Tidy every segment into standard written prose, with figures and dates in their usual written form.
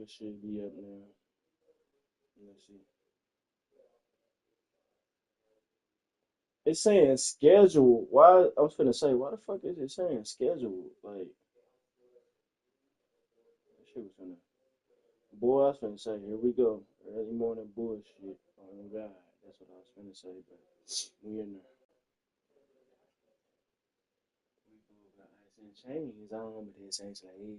It should be up now. Let's see. It's saying schedule. Why? I was finna say, why the fuck is it saying schedule? Like, that shit was finna. Boy, I was finna say, here we go. Early morning bullshit. Oh, God. That's what I was finna say, but we in there. We both got ice and chains on, but this ain't slavery.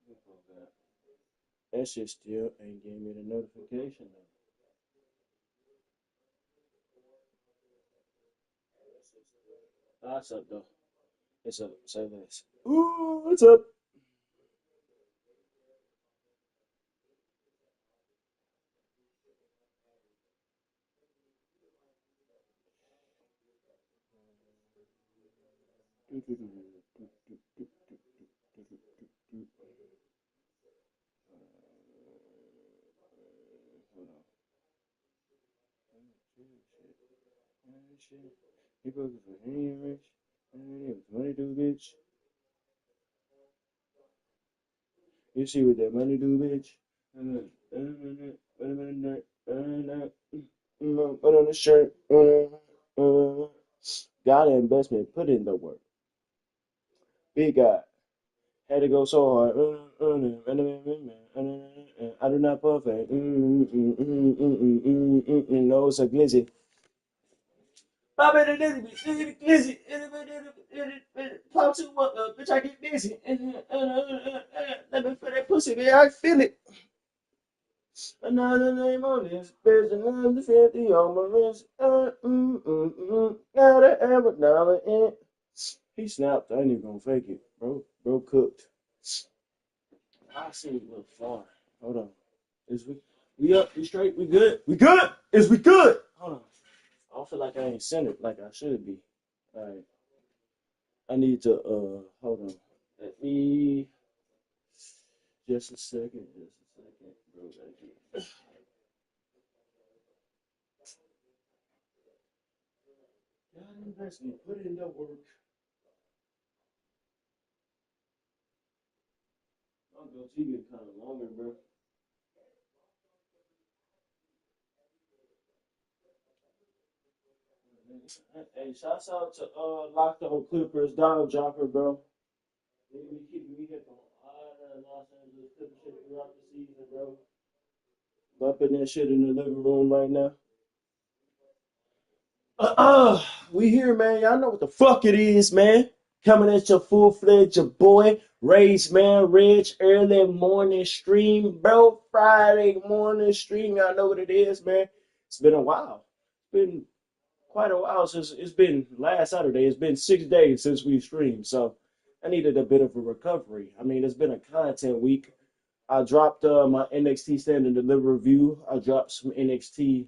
We both got. That shit still ain't gave me the notification though. What's up though? It's up. Say less. Ooh, what's up? People looking for any rich. Money do, bitch. You see what that money do, bitch? Put on the shirt. Got an investment. Put in the work. Big guy. Had to go so hard. I do not perfect. No, it's a glizzy. Pop it a little bit, glizzy. Pop too much, bitch. I get busy. Let me feel that pussy, man. I feel it. Another name on this. There's another 50 on my wrist. Now the ever dollar in. He snapped. I ain't even gonna fake it, bro. Bro cooked. I see it a little far. Hold on. Is we up? We straight? We good? We good? Is we good? Hold on. I don't feel like I ain't centered like I should be. All right. I need to hold on. Let me just a second. Just a second, bro. God investment. Put in the work. I'll go TV kind of longer, bro. Hey, shouts out to Locked On Clippers, Donald Jumper, bro. They be keeping me hip on all that Los Angeles Clippers shit throughout the season, bro. Bumping that shit in the living room right now. We here, man. Y'all know what the fuck it is, man. Coming at your full-fledged your boy, Ray's Man Rich, early morning stream, bro. Friday morning stream. Y'all know what it is, man. It's been a while. It's been quite a while since it's been last Saturday. It's been 6 days since we streamed, so I needed a bit of a recovery. I mean, it's been a content week. I dropped my NXT Stand and Deliver review. I dropped some NXT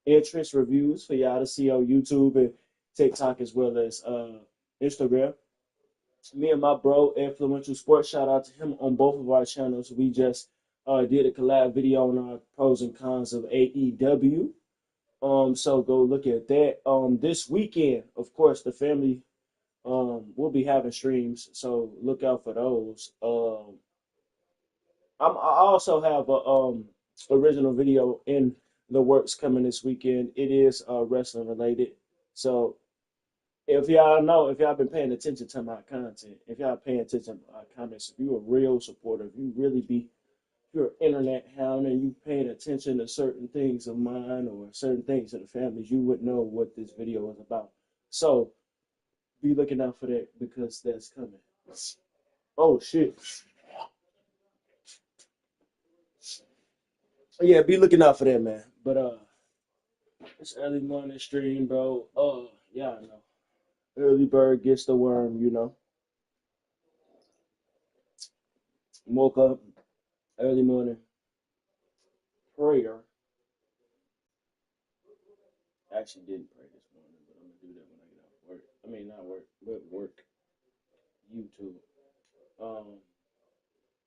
entrance reviews for y'all to see on YouTube and TikTok as well as Instagram. Me and my bro, Influential Sports, shout out to him on both of our channels. We just did a collab video on our pros and cons of AEW. So go look at that. This weekend, of course, the family will be having streams, so look out for those. I also have a original video in the works coming this weekend. It is wrestling related. So if y'all know, if y'all been paying attention to my content, if y'all paying attention to my comments, if you a real supporter, if you really be you're an internet hound and you paying attention to certain things of mine or certain things of the families, you would know what this video is about. So be looking out for that because that's coming. Oh shit. Yeah, be looking out for that, man. But it's early morning stream, bro. Yeah, I know. Early bird gets the worm, you know. Woke up early morning prayer. Actually didn't pray this morning, but I'm gonna do that when I get off work. I mean not work, but work. YouTube. Um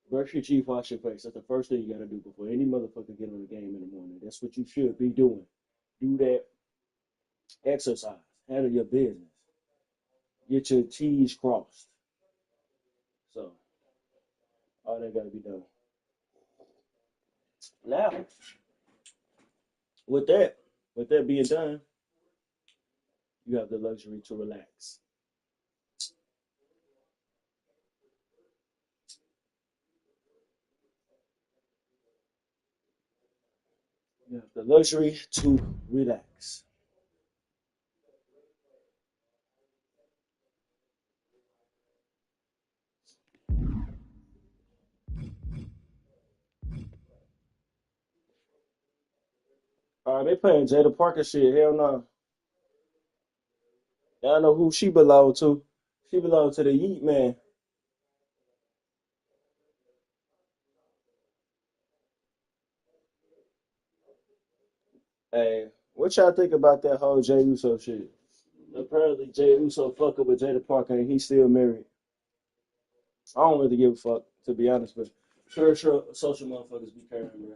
Brush your teeth, wash your face. That's the first thing you gotta do before any motherfucker get on the game in the morning. That's what you should be doing. Do that. Exercise. Handle your business. get your T's crossed. So all that gotta be done. Now, with that, with that being done, you have the luxury to relax. You have the luxury to relax. All right, they playing Jada Parker shit. Hell no. Y'all know who she belonged to. She belonged to the Yeet Man. Hey, what y'all think about that whole Jay Uso shit? Apparently, Jay Uso fucking with Jada Parker and he's still married. I don't really give a fuck, to be honest, but sure, social motherfuckers be caring, bro.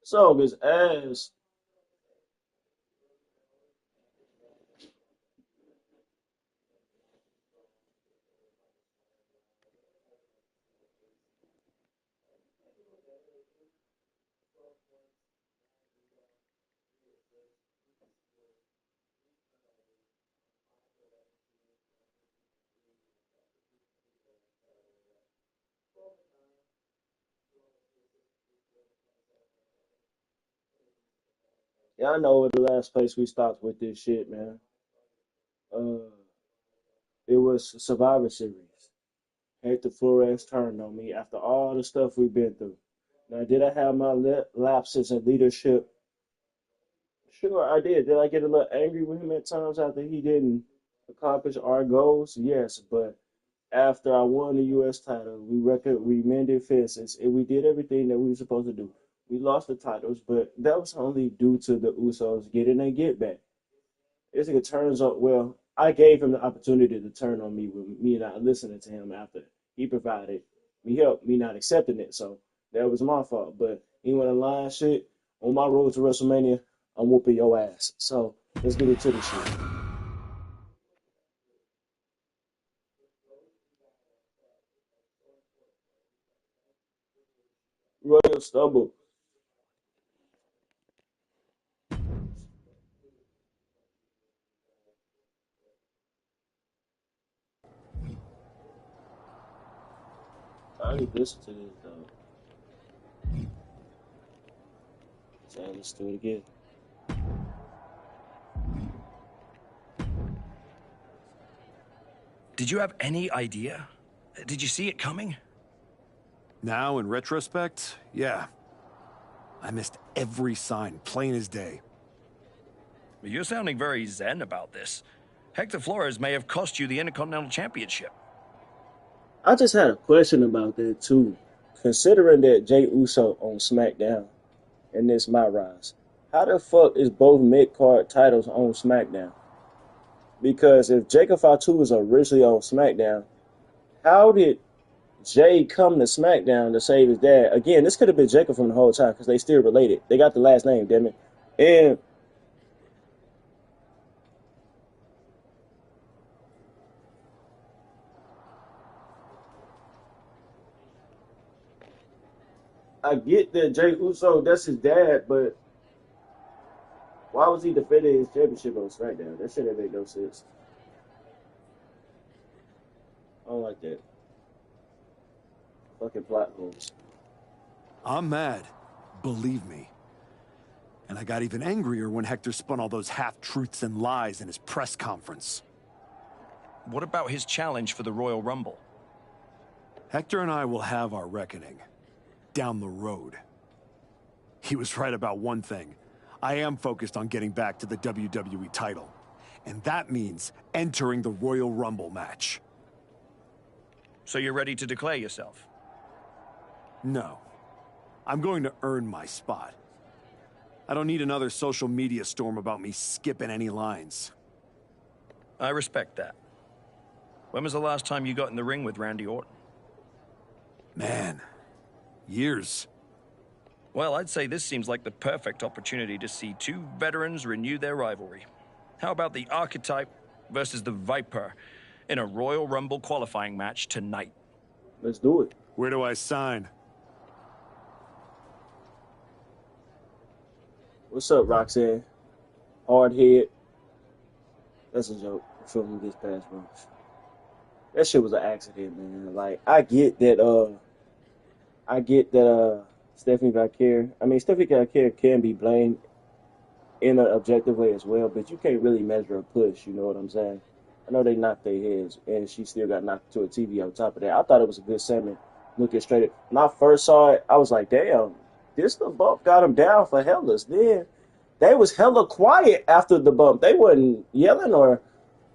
So his ass, y'all know the last place we stopped with this shit, man. Uh, it was Survivor Series. Hector Flores turned on me after all the stuff we've been through. Now, did I have my lapses in leadership? Sure, I did. Did I get a little angry with him at times after he didn't accomplish our goals? Yes, but after I won the U.S. title, we mended fences and we did everything that we were supposed to do. We lost the titles, but that was only due to the Usos getting a get back. This nigga turns on. Well, I gave him the opportunity to turn on me with me not listening to him after he provided me help, me not accepting it. So that was my fault. But he went and line shit on my road to WrestleMania. I'm whooping your ass. So let's get into the shit. Royal Stumble. I need to listen to this though. So let's do it again. Did you have any idea? Did you see it coming? Now, in retrospect, yeah. I missed every sign, plain as day. You're sounding very zen about this. Hector Flores may have cost you the Intercontinental Championship. I just had a question about that too. Considering that Jay Uso on SmackDown and this MyRise, how the fuck is both mid card titles on SmackDown? Because if Jacob Fatu was originally on SmackDown, how did Jay come to SmackDown to save his dad? Again, this could have been Jacob from the whole time because they still related. They got the last name, damn it. And I get that Jay Uso, that's his dad, but why was he defending his championship on SmackDown? That shit ain't make no sense. I don't like that. Fucking plot holes. I'm mad, believe me. And I got even angrier when Hector spun all those half-truths and lies in his press conference. What about his challenge for the Royal Rumble? Hector and I will have our reckoning. Down the road. He was right about one thing. I am focused on getting back to the WWE title. And that means entering the Royal Rumble match. So you're ready to declare yourself? No. I'm going to earn my spot. I don't need another social media storm about me skipping any lines. I respect that. When was the last time you got in the ring with Randy Orton? Man, years. Well, I'd say this seems like the perfect opportunity to see two veterans renew their rivalry. How about the Archetype versus the Viper in a Royal Rumble qualifying match tonight? Let's do it. Where do I sign? What's up, Roxanne? Hard head. That's a joke. From this past month. That shit was an accident, man. Like I get that Stephanie Vaquer can be blamed in an objective way as well, but you can't really measure a push, you know what I'm saying? I know they knocked their heads and she still got knocked to a TV on top of that. I thought it was a good segment looking straight at when I first saw it, I was like, damn, this the bump got him down for Hellas. Then they was hella quiet after the bump. They wasn't yelling or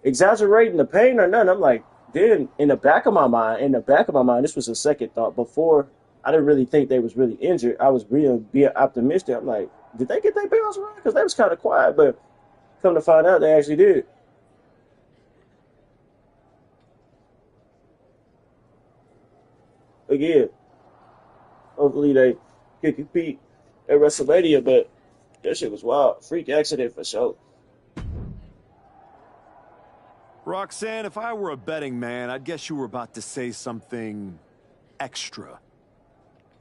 exaggerating the pain or nothing. I'm like, then in the back of my mind, this was a second thought. Before, I didn't really think they was really injured. I was really being optimistic. I'm like, did they get their bells right? Because they was kind of quiet, but come to find out, they actually did. Again, hopefully they can compete at WrestleMania, but that shit was wild. Freak accident for sure. Roxanne, if I were a betting man, I'd guess you were about to say something extra.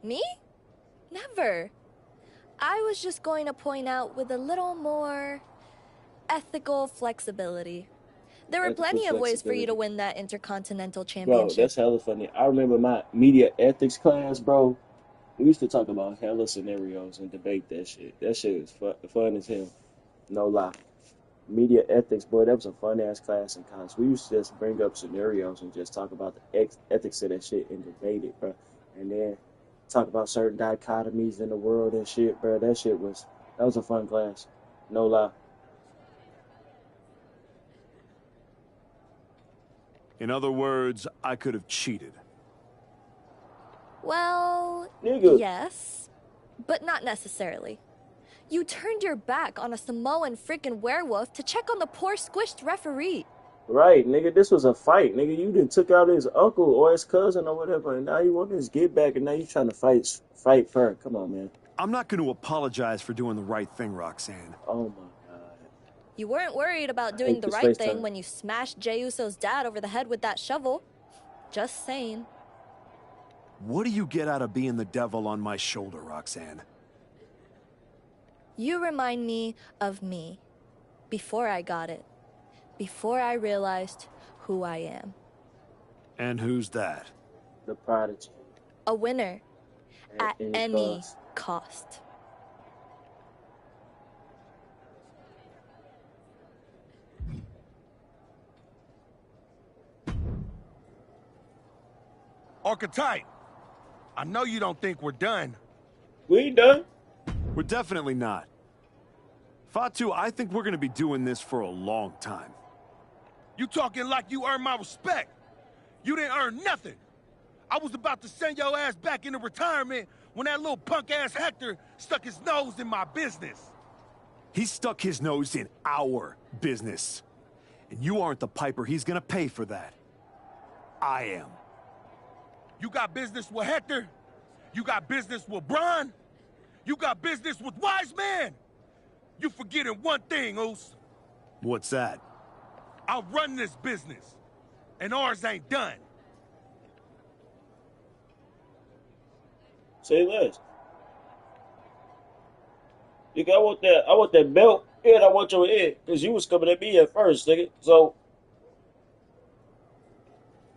Me? Never. I was just going to point out with a little more ethical flexibility. There were plenty of ways for you to win that Intercontinental Bro, Championship. that's hella funny. I remember my media ethics class, bro. We used to talk about hella scenarios and debate that shit. That shit was fun as hell. No lie. Media ethics, boy, that was a fun ass class in college. We used to just bring up scenarios and just talk about the ethics of that shit and debate it, bro. And then talk about certain dichotomies in the world and shit, bro. That was a fun class. No lie. In other words, I could have cheated. Well, Nigga. yes, but not necessarily. You turned your back on a Samoan freaking werewolf to check on the poor squished referee. Right, nigga, this was a fight. Nigga, you done took out his uncle or his cousin or whatever, and now you want his get back, and now you trying to fight for it. Come on, man. I'm not going to apologize for doing the right thing, Roxanne. Oh, my God. You weren't worried about doing the right thing when you smashed Jey Uso's dad over the head with that shovel. Just saying. What do you get out of being the devil on my shoulder, Roxanne? You remind me of me. Before I got it. Before I realized who I am. And who's that? The prodigy. A winner. At any cost. Archetype, I know you don't think we're done. We ain't done. We're definitely not. Fatu, I think we're going to be doing this for a long time. You talking like you earned my respect. You didn't earn nothing. I was about to send your ass back into retirement when that little punk-ass Hector stuck his nose in my business. He stuck his nose in our business. And you aren't the piper he's going to pay for that. I am. You got business with Hector? You got business with Braun? You got business with Wise Man? You forgetting one thing, Oos. What's that? I run this business, and ours ain't done. Say less. Nigga, I want that belt, and I want your head, because you was coming at me at first, nigga. So,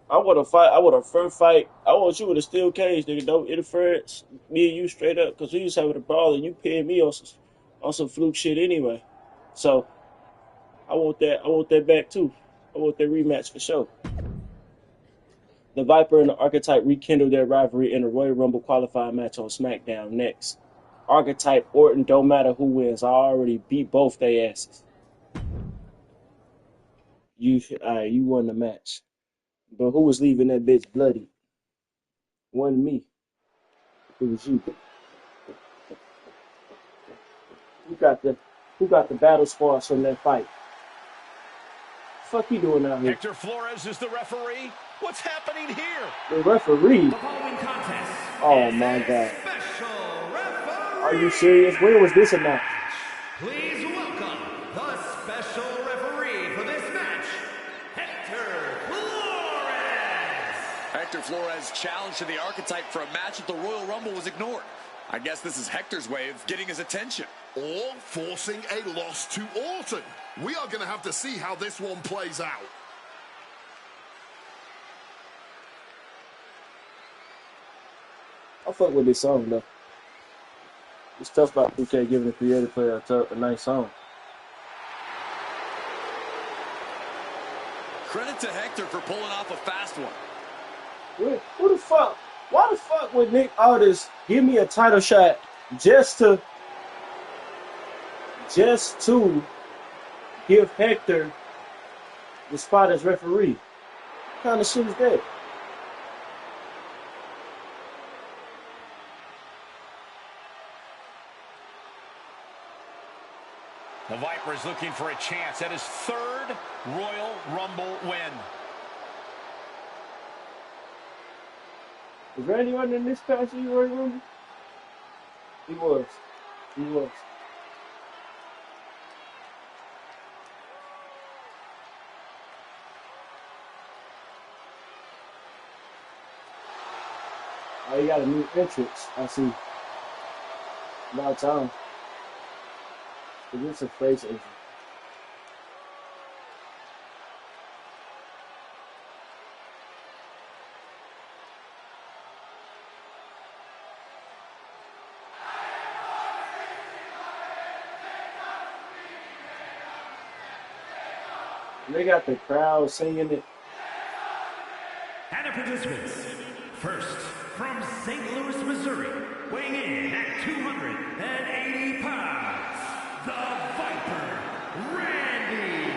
I want to fight. I want a fair fight. I want you in a steel cage, nigga. Don't interfere. Me and you straight up, because we was having a brawl, and you pinned me on some fluke shit anyway. So, I want that back too. I want that rematch for sure. The Viper and the Archetype rekindle their rivalry in a Royal Rumble qualifying match on SmackDown next. Archetype, Orton, don't matter who wins. I already beat both their asses. You won the match. But who was leaving that bitch bloody? Wasn't me. It was you. Who got the battle scars from that fight? Fuck you doing out here? Hector Flores is the referee. What's happening here? The referee. The following contest. Oh my god. Special referee. Are you serious? When was this announced? Please welcome the special referee for this match, Hector Flores. Hector Flores' challenge to the Archetype for a match at the Royal Rumble was ignored. I guess this is Hector's way of getting his attention. Or forcing a loss to Orton. We are going to have to see how this one plays out. I fuck with this song though. It's tough about 2K giving the creative player a nice song. Credit to Hector for pulling off a fast one. Who the fuck? Why the fuck would Nick Aldis give me a title shot just to give Hector the spot as referee? What kind of shit is that? The Viper is looking for a chance at his third Royal Rumble win. Was there anyone in this past year Royal Rumble? He was. He was. Oh, you got a new entrance. I see. About time. Is this a face entrance? They got the crowd singing it. And the participants. First, from St. Louis, Missouri, weighing in at 280 pounds, the Viper, Randy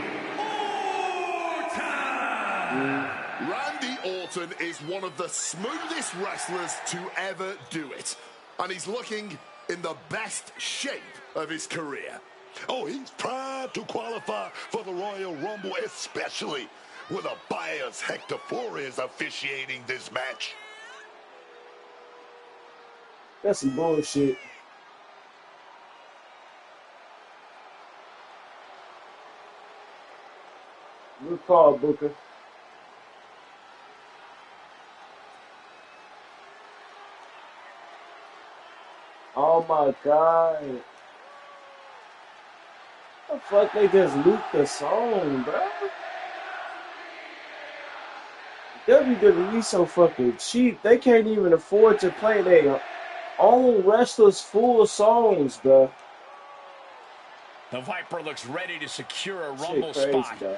Orton! Randy Orton is one of the smoothest wrestlers to ever do it. And he's looking in the best shape of his career. Oh, he's proud to qualify for the Royal Rumble, especially with a biased Hector Flores officiating this match. That's some bullshit. Good call, Booker. Oh my god. The fuck they just looped the song, bro? WWE so fucking cheap. They can't even afford to play their own wrestlers' full songs, bro. The Viper looks ready to secure a Shit Rumble crazy, spot. dog.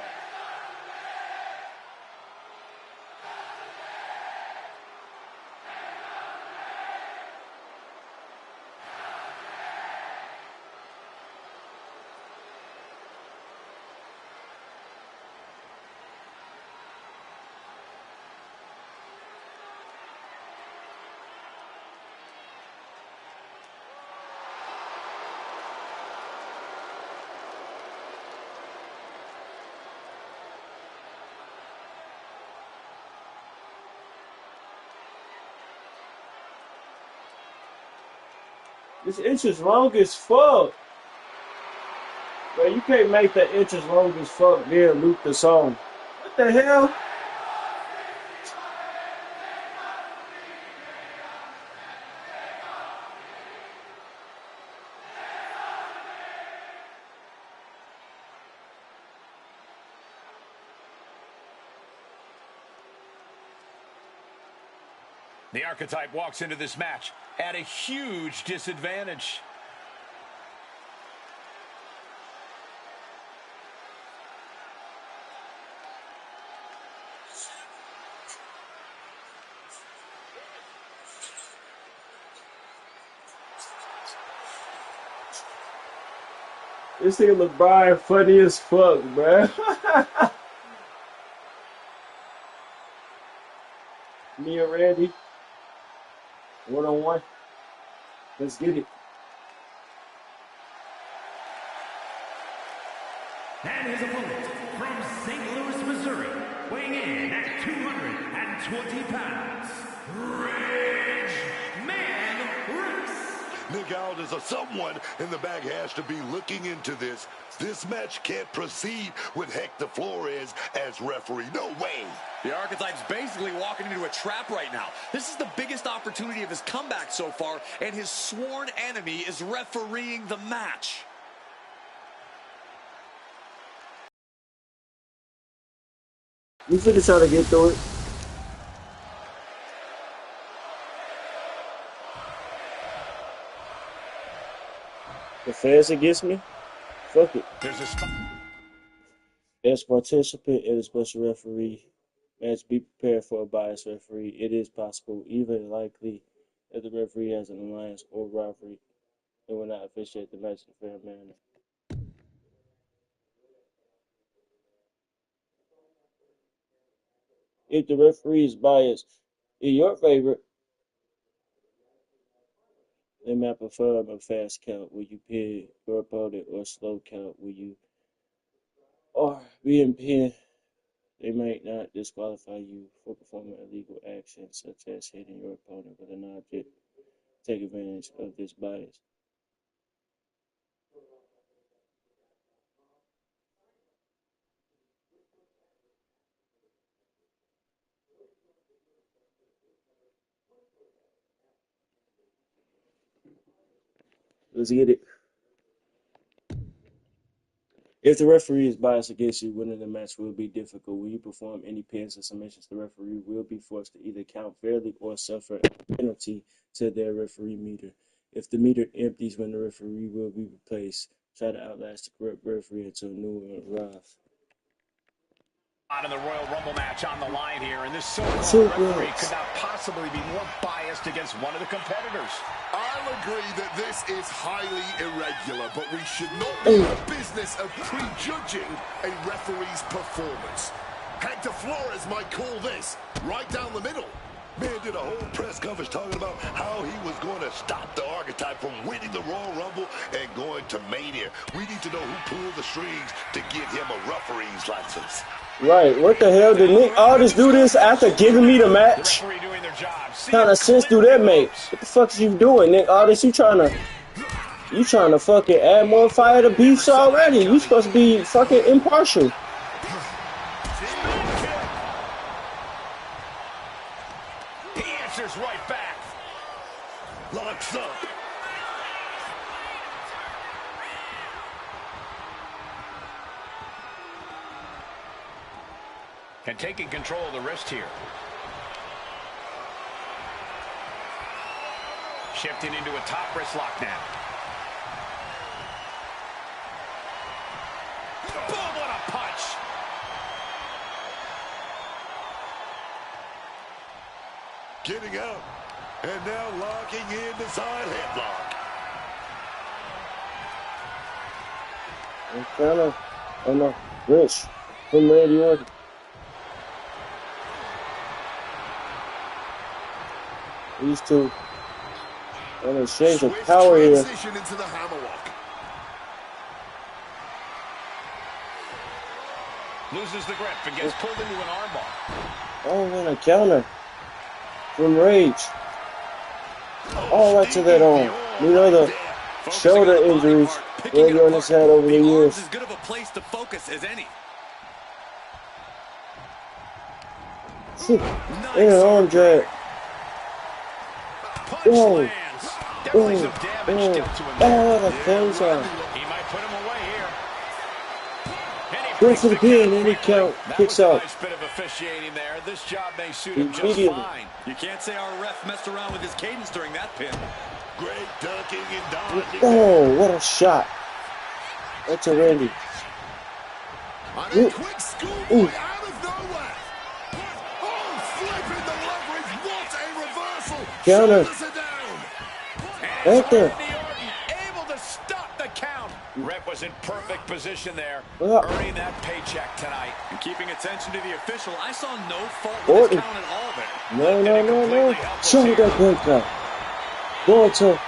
This inch is long as fuck. Bro, you can't make that inch as long as fuck then loop the song. What the hell? The Archetype walks into this match at a huge disadvantage. This nigga LeBron funny as fuck, bruh. Me and Randy. 1-on-1. Let's get it. And his opponent from St. Louis, Missouri, weighing in at 220 pounds, Nick Aldis, or someone in the back, has to be looking into this. This match can't proceed with Hector Flores as referee. No way. The Archetype's basically walking into a trap right now. This is the biggest opportunity of his comeback so far, and his sworn enemy is refereeing the match. We finna try to get through it. The fans against me? Fuck it. There's a spot. As participant and as special referee, match, be prepared for a biased referee. It is possible, even likely, that the referee has an alliance or rivalry and will not officiate the match in a fair manner. If the referee is biased in your favor, they might perform a fast count where you pin your opponent or slow count where you are being pinned. They might not disqualify you for performing illegal actions such as hitting your opponent with an object. Take advantage of this bias. Let's get it. If the referee is biased against you, winning the match will be difficult. When you perform any pins or submissions, the referee will be forced to either count fairly or suffer a penalty to their referee meter. If the meter empties when the referee will be replaced, try to outlast the correct referee until a new one arrives. In the Royal Rumble match on the line here, and this so-called referee could not possibly be more biased against one of the competitors. I'll agree that this is highly irregular, but we should not be in the business of prejudging a referee's performance. Hector Flores might call this right down the middle. Man did a whole press conference talking about how he was going to stop the Archetype from winning the Royal Rumble and going to Mania. We need to know who pulled the strings to get him a referee's license. Right, what the hell? Did Nick Aldis do this after giving me the match? What kind of sense do that make? What the fuck is you doing, Nick Aldis? You trying to fucking add more fire to beefs already? You supposed to be fucking impartial. He answers right back. Locks up. And taking control of the wrist here. Shifting into a top wrist lock now. Boom, what a punch. Getting out. And now locking in the side headlock. Kinda, oh no, Rich from Randy Orton. These two on the shades of power here. Into the hammerlock. Loses the grip and gets pulled into an armbar. Oh, and a counter from Rage. All right to that arm. You know the shoulder injuries Randy Orton has had over the years. As good of a place to focus as any. And an arm drag. Oh, the close on. He might put him away here. Goes to the pin, and he kicks out. Nice bit of officiating there. This job may suit him just fine. You can't say our ref messed around with his cadence during that pin. Great ducking and dodging. Oh, what a shot. That's a Randy. And a quick schoolboy out of nowhere. Oh, flipping the leverage. What a reversal. Counter. Shoulders are down. Right there. Able to stop the count. Ref was in perfect position there, Yeah. earning that paycheck tonight. And keeping attention to the official, I saw no fault with his count at all there. No. Show me that breakout. Going to.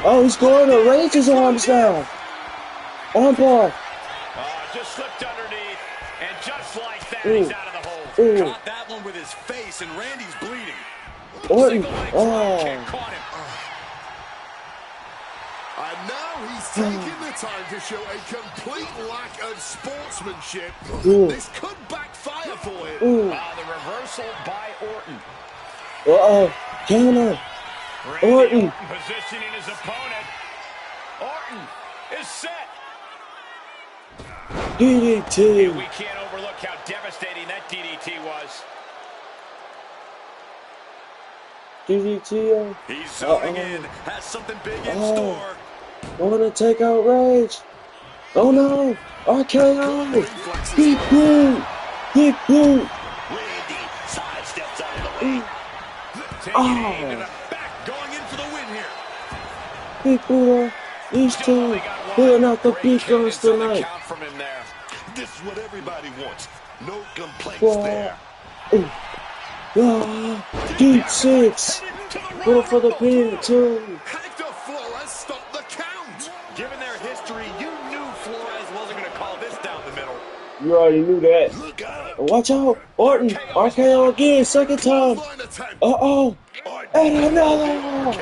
Oh, he's going to raise his arms down. Arm bar. just slipped underneath, and just like that, he's out of the hole. Caught that one with his face, and Randy's bleeding. Orton. Caught him. And now he's taking the time to show a complete lack of sportsmanship. This could backfire for him. The reversal by Orton. Counter. Randy Orton. Positioning his opponent. Orton is set. DDT. We can't overlook how devastating that DDT was. DDT. He's zoning in, has something big in store. Wanna take out Rage. Oh no. RKO. Big boot. Big boot. Randy sidesteps out of the way. Taking aim to the back, going in for the win here. Big boot. These two pulling out the big guns tonight. From him there. This is what everybody wants. No complaints there. Deep six. Go for the pin too. Hector Flores stopped the count. Given their history, you knew Flores wasn't going to call this down the middle. You already knew that. Look out. Watch out. Orton. RKO again. Second time. Uh-oh. And another.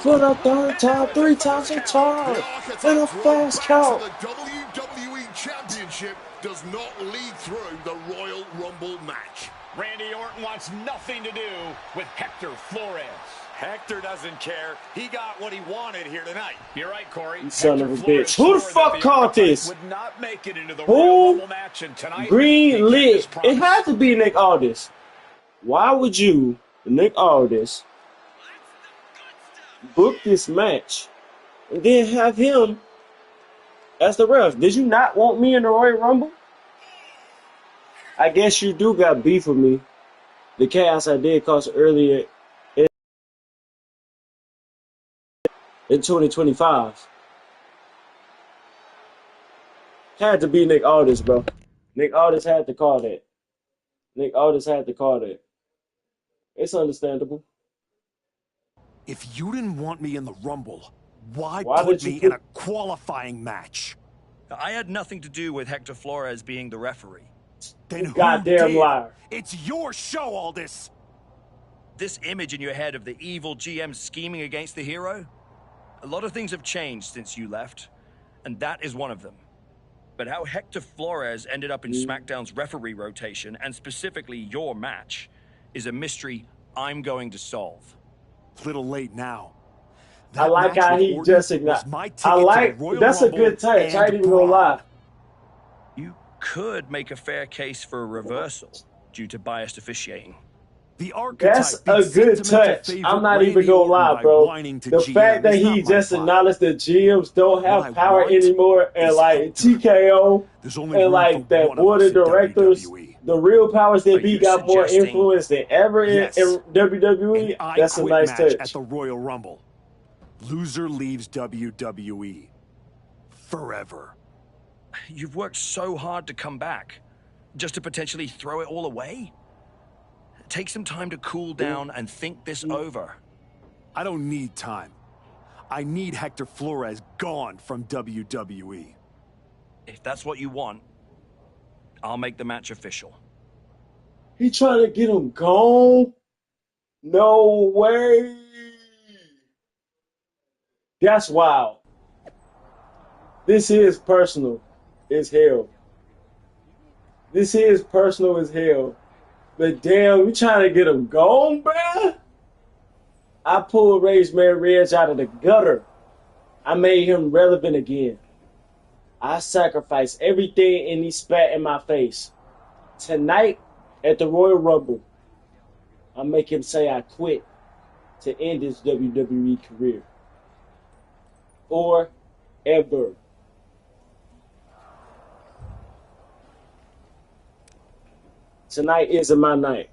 For the third time. 3 times a time. And a fast count. The WWE Championship does not lead through the Royal Rumble match. Randy Orton wants nothing to do with Hector Flores. Hector doesn't care. He got what he wanted here tonight. You're right, Corey. Son of a bitch. Who the fuck called this? Would not make it into the Who? Royal Rumble match, and tonight Green lit. It had to be Nick Aldis. Why would you, Nick Aldis, book this match and then have him as the ref? Did you not want me in the Royal Rumble? I guess you do got beef with me. The chaos I did cause earlier in 2025. Had to be Nick Aldis, bro. Nick Aldis had to call that. Nick Aldis had to call that. It's understandable. If you didn't want me in the Rumble, why did put you me put- in a qualifying match? I had nothing to do with Hector Flores being the referee. Then who Goddamn did? liar. It's your show, Aldis. This image in your head of the evil GM scheming against the hero? A lot of things have changed since you left, and that is one of them. But how Hector Flores ended up in SmackDown's referee rotation, and specifically your match, is a mystery I'm going to solve. Little late now. I like match how with he Orton just was ignored. my ticket I to like the Royal that's a Rumble good touch. I ain't and even gonna lie. You could make a fair case for a reversal due to biased officiating. The archetype That's a beats good sentimental touch. favorite I'm not Randy even gonna Orton lie, by bro. whining to The GM fact that is he not my just vibe. acknowledged that GMs don't have What I power want anymore, and is like Hector. TKO There's only and room like for that one of board us of in directors, WWE. the real powers that Are be you got more suggesting- influence than ever Yes. in WWE. An I That's a Quit nice match touch. at the Royal Rumble. Loser leaves WWE forever. You've worked so hard to come back, just to potentially throw it all away? Take some time to cool down and think this over. I don't need time. I need Hector Flores gone from WWE. If that's what you want, I'll make the match official. He trying to get him gone? No way. That's wild. This is personal as hell. This is personal as hell. But damn, you trying to get him gone, bruh? I pulled Man Reg out of the gutter. I made him relevant again. I sacrificed everything and he spat in my face. Tonight at the Royal Rumble, I'll make him say I quit to end his WWE career. Forever. Tonight isn't my night.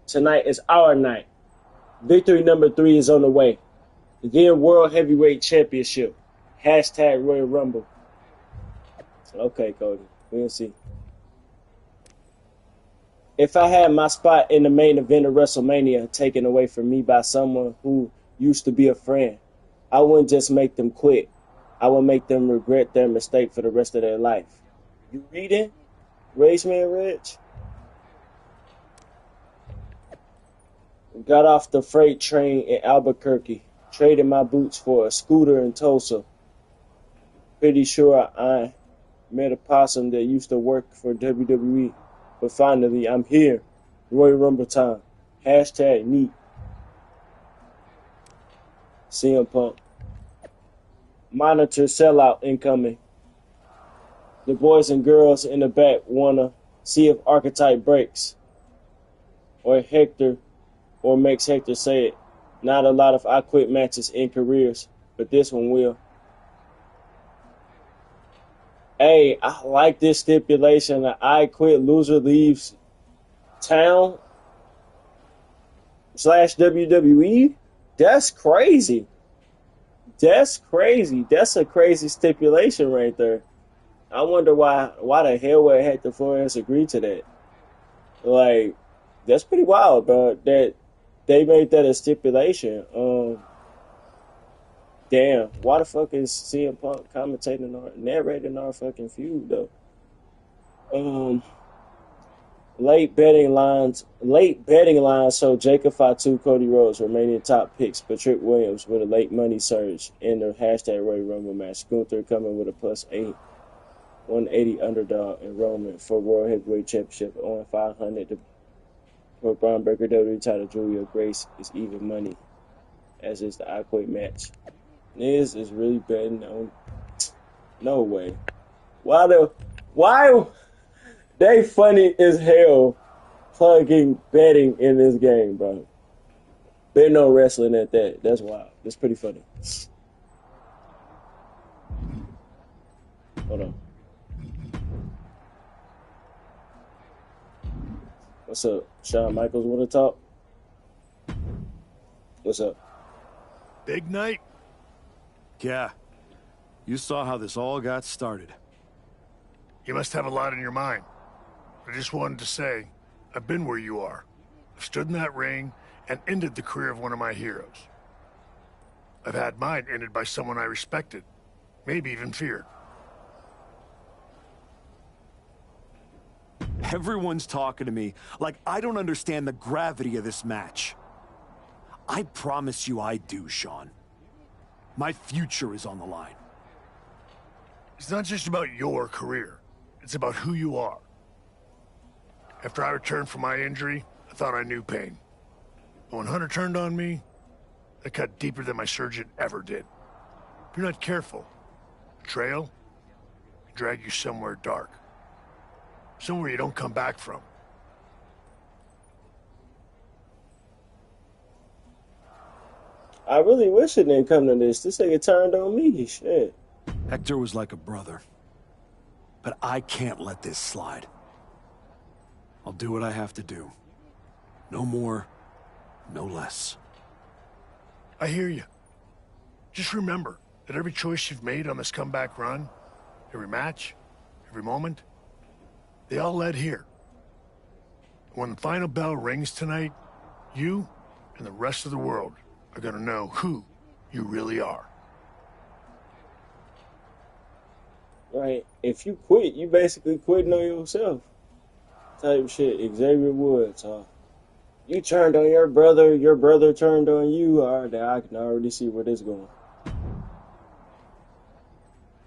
Tonight is our night. Victory number 3 is on the way. Then World Heavyweight Championship. Hashtag Royal Rumble. Okay, Cody. We'll see. If I had my spot in the main event of WrestleMania taken away from me by someone who used to be a friend, I wouldn't just make them quit. I would make them regret their mistake for the rest of their life. You reading? Raceman Reg? Got off the freight train in Albuquerque. Traded my boots for a scooter in Tulsa. Pretty sure I met a possum that used to work for WWE. But finally, I'm here. Royal Rumble time. Hashtag neat. CM Punk. Monitor sellout incoming. The boys and girls in the back wanna see if Archetype breaks. Or makes Hector say it. Not a lot of I Quit matches in careers, but this one will. Hey, I like this stipulation. The I Quit loser leaves town / WWE. That's crazy. That's crazy. That's a crazy stipulation right there. I wonder why the hell would Hector Flores agree to that? Like, that's pretty wild, bro. That they made that a stipulation. Damn, why the fuck is CM Punk commentating or narrating our fucking feud though? Late betting lines show Jacob Fatu, Cody Rhodes remaining top picks, but Trick Williams with a late money surge in the hashtag Royal Rumble match. Gunther coming with a +8 180 underdog enrollment for World Heavyweight Championship on 500 for Braun Breaker WWE title. Julia Grace is even money, as is the I Quit match. This is really betting on. No way. Why they funny as hell plugging betting in this game, bro. Betting on wrestling at that. That's wild. That's pretty funny. Hold on. What's up? Shawn Michaels wanna talk? What's up? Big night. Yeah. You saw how this all got started. You must have a lot in your mind. I just wanted to say, I've been where you are. I've stood in that ring and ended the career of one of my heroes. I've had mine ended by someone I respected, maybe even feared. Everyone's talking to me like I don't understand the gravity of this match. I promise you I do, Sean. My future is on the line. It's not just about your career. It's about who you are. After I returned from my injury, I thought I knew pain. But when Hunter turned on me, that cut deeper than my surgeon ever did. If you're not careful, betrayal can drag you somewhere dark. Somewhere you don't come back from. I really wish it didn't come to this. This nigga turned on me. Shit. Hector was like a brother. But I can't let this slide. I'll do what I have to do. No more, no less. I hear you. Just remember that every choice you've made on this comeback run, every match, every moment, they all led here. When the final bell rings tonight, you and the rest of the world are gonna know who you really are. Right. If you quit, you basically quitting on yourself. Type shit. Xavier Woods. You turned on your brother turned on you. Alright, I can already see where this is going.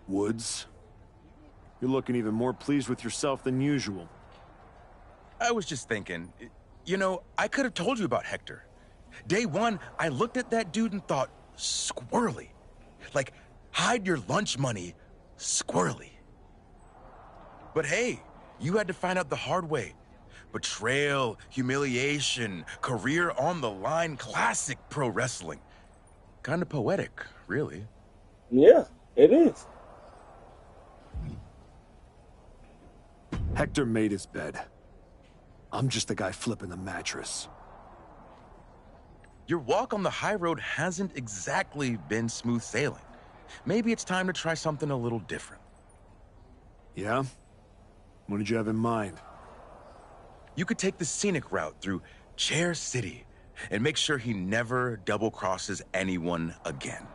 Woods, you're looking even more pleased with yourself than usual. I was just thinking, you know, I could have told you about Hector. Day one, I looked at that dude and thought, squirrely. Like, hide your lunch money, squirrely. But hey, you had to find out the hard way. Betrayal, humiliation, career on the line, classic pro wrestling. Kind of poetic, really. Yeah, it is. Hector made his bed. I'm just the guy flipping the mattress. Your walk on the high road hasn't exactly been smooth sailing. Maybe it's time to try something a little different. Yeah? What did you have in mind? You could take the scenic route through Chair City and make sure he never double-crosses anyone again.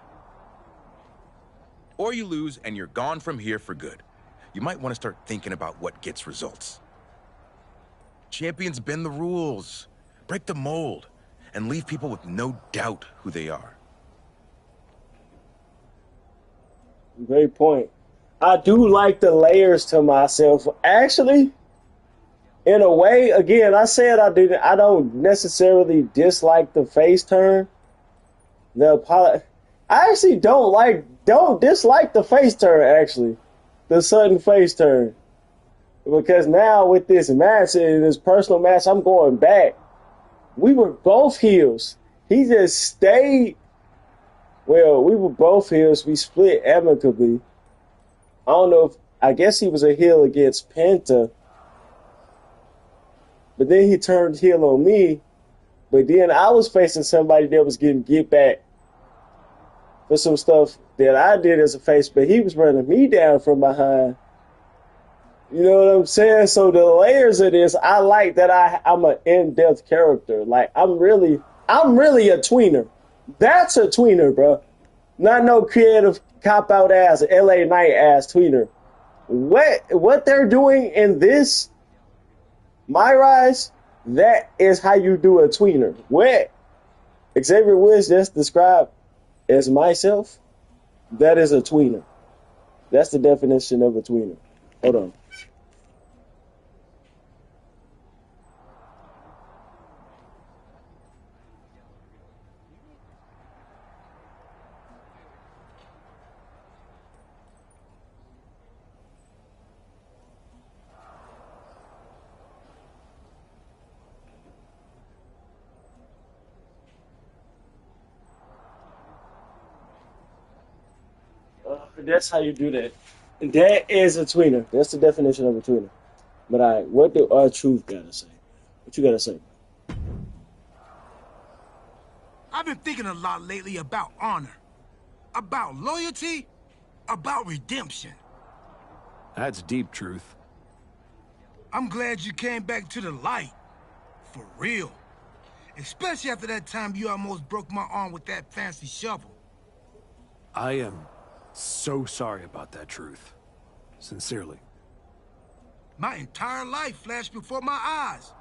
Or you lose and you're gone from here for good. you might want to start thinking about what gets results. Champions bend the rules, break the mold, and leave people with no doubt who they are. Great point. I do like the layers to myself. Actually, in a way, again, I said I don't necessarily dislike the face turn. I actually don't dislike the face turn, actually. The sudden face turn. Because now with this match, in this personal match, I'm going back. We were both heels. He just stayed. Well, we were both heels. We split amicably. I don't know I guess he was a heel against Penta. But then he turned heel on me. But then I was facing somebody that was getting get back for some stuff that I did as a face, but he was running me down from behind. You know what I'm saying? So the layers of this, I like that I'm an in-depth character. Like I'm really a tweener. That's a tweener, bro. Not no creative cop-out ass, LA Knight ass tweener. What they're doing in this MyRise, that is how you do a tweener. What Xavier Woods just described as myself, that is a tweener. That's the definition of a tweener. Hold on. That's how you do that. That is a tweener. That's the definition of a tweener. But what do R-Truth gotta say? What you gotta say? I've been thinking a lot lately about honor, about loyalty, about redemption. That's deep, Truth. I'm glad you came back to the light. For real. Especially after that time you almost broke my arm with that fancy shovel. I am so sorry about that, Truth. Sincerely. My entire life flashed before my eyes.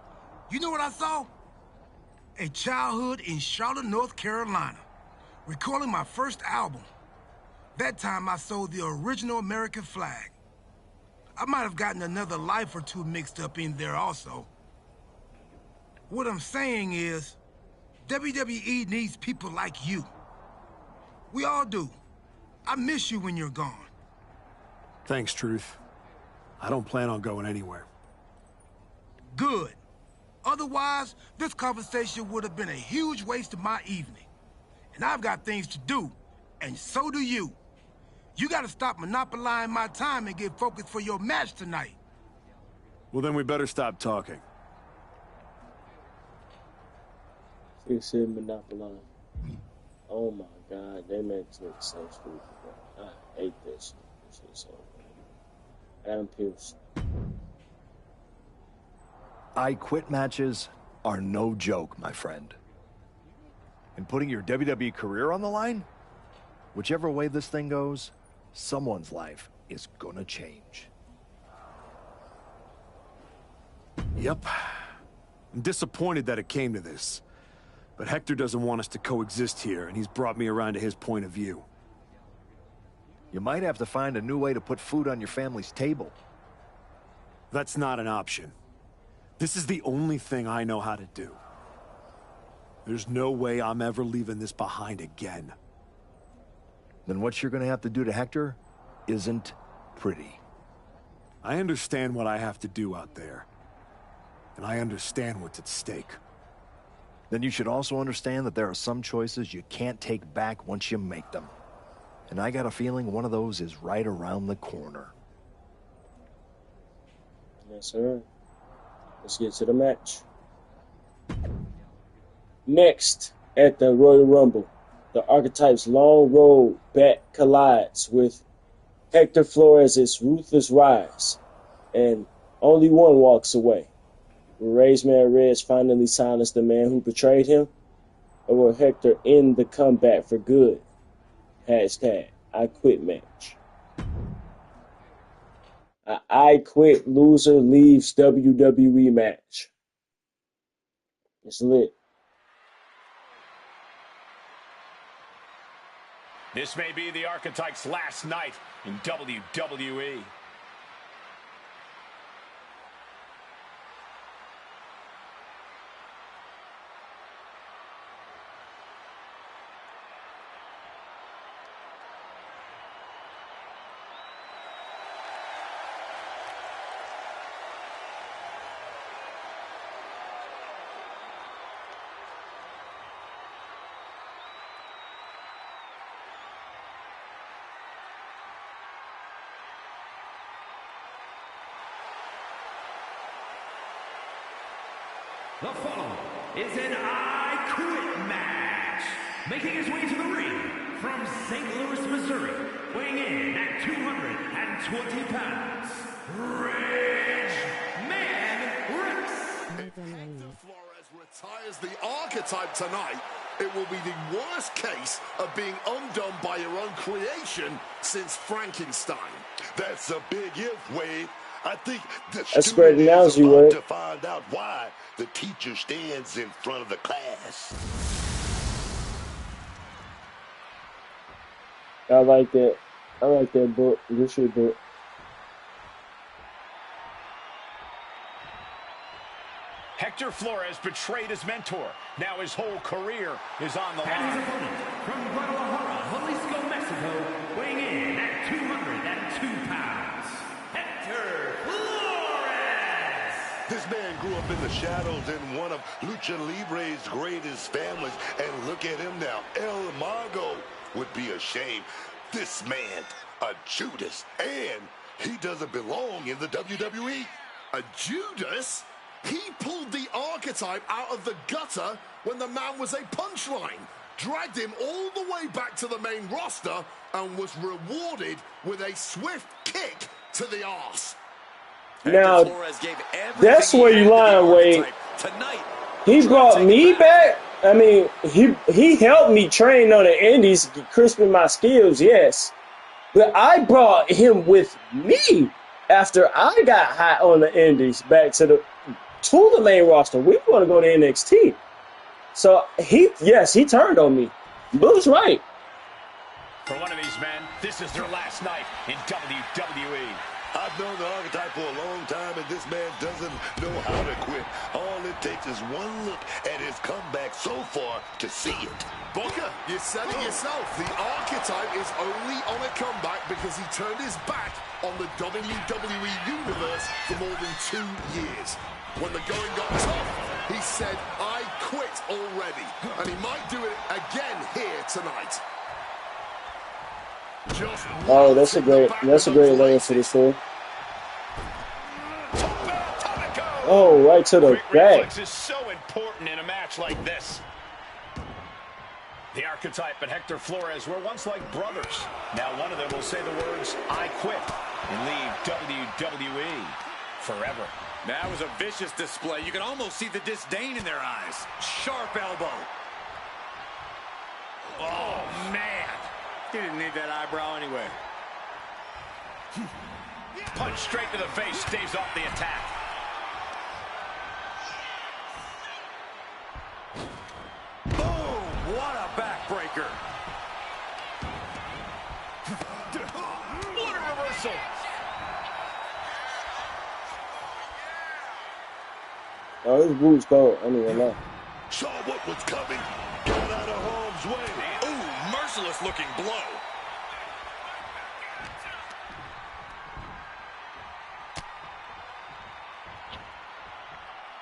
You know what I saw? A childhood in Charlotte, North Carolina, recalling my first album. That time I sold the original American flag. I might have gotten another life or two mixed up in there also. What I'm saying is, WWE needs people like you. We all do. I miss you when you're gone. Thanks, Truth. I don't plan on going anywhere. Good. Otherwise, this conversation would have been a huge waste of my evening. And I've got things to do, and so do you. You gotta stop monopolizing my time and get focused for your match tonight. Well, then we better stop talking. He said monopolize. Oh my God, that makes it so stupid, bro. I hate that shit. This shit's so bad. Adam Pearce. I quit matches are no joke, my friend. And putting your WWE career on the line? Whichever way this thing goes, someone's life is gonna change. Yep. I'm disappointed that it came to this. But Hector doesn't want us to coexist here, and he's brought me around to his point of view. You might have to find a new way to put food on your family's table. That's not an option. This is the only thing I know how to do. There's no way I'm ever leaving this behind again. Then what you're gonna have to do to Hector isn't pretty. I understand what I have to do out there. And I understand what's at stake. Then you should also understand that there are some choices you can't take back once you make them. And I got a feeling one of those is right around the corner. Yes, sir. Let's get to the match. Next, at the Royal Rumble, the Archetype's long road back collides with Hector Flores' ruthless rise, and only one walks away. Will Ray's man Reg finally silence the man who betrayed him? Or will Hector end the comeback for good? Hashtag I quit match. I quit loser leaves WWE match. It's lit. This may be the Archetype's last night in WWE. The following is an I Quit match. Making his way to the ring from St. Louis, Missouri, weighing in at 220 pounds, Hector Flores retires the Archetype tonight. It will be the worst case of being undone by your own creation since Frankenstein. That's a big if, Wade. I think the That's great analogy, Wade. to find out why the teacher stands in front of the class. I like that. I like that book. Good shit book. Hector Flores betrayed his mentor. Now his whole career is on the line. And his opponent from Guadalajara, Jalisco, Mexico, weighing in at 202 pounds, Hector Flores. This man grew up in the shadows in one of Lucha Libre's greatest families, and look at him now. El Mago would be ashamed. This man, a Judas, and he doesn't belong in the WWE. A Judas? He pulled the Archetype out of the gutter when the man was a punchline, dragged him all the way back to the main roster, and was rewarded with a swift kick to the arse. Now, that's where you lying, Wade. He brought me back. I mean, he helped me train on the indies, crisping my skills, yes. But I brought him with me after I got hot on the indies back to the main roster. We want to go to NXT. So he turned on me. Boo's right. For one of these men, this is their last night in WWE. I've known the Archetype for a long time, and this man doesn't know how to quit. All it takes is one look at his comeback so far to see it. Booker, you said it yourself. The Archetype is only on a comeback because he turned his back on the WWE Universe for more than 2 years. When the going got tough, he said, I quit already. And he might do it again here tonight. Oh, that's a great layer for this thing. Oh, right to the back. This is so important in a match like this. The Archetype and Hector Flores were once like brothers. Now one of them will say the words, I quit, and leave WWE forever. That was a vicious display. You can almost see the disdain in their eyes. Sharp elbow. Oh, man. He didn't need that eyebrow anyway. Punch straight to the face, staves off the attack. Boom! What a backbreaker. What a reversal. Oh, this boots cold. I mean, no. Saw what was coming. Got out of harm's way. Ooh, merciless looking blow.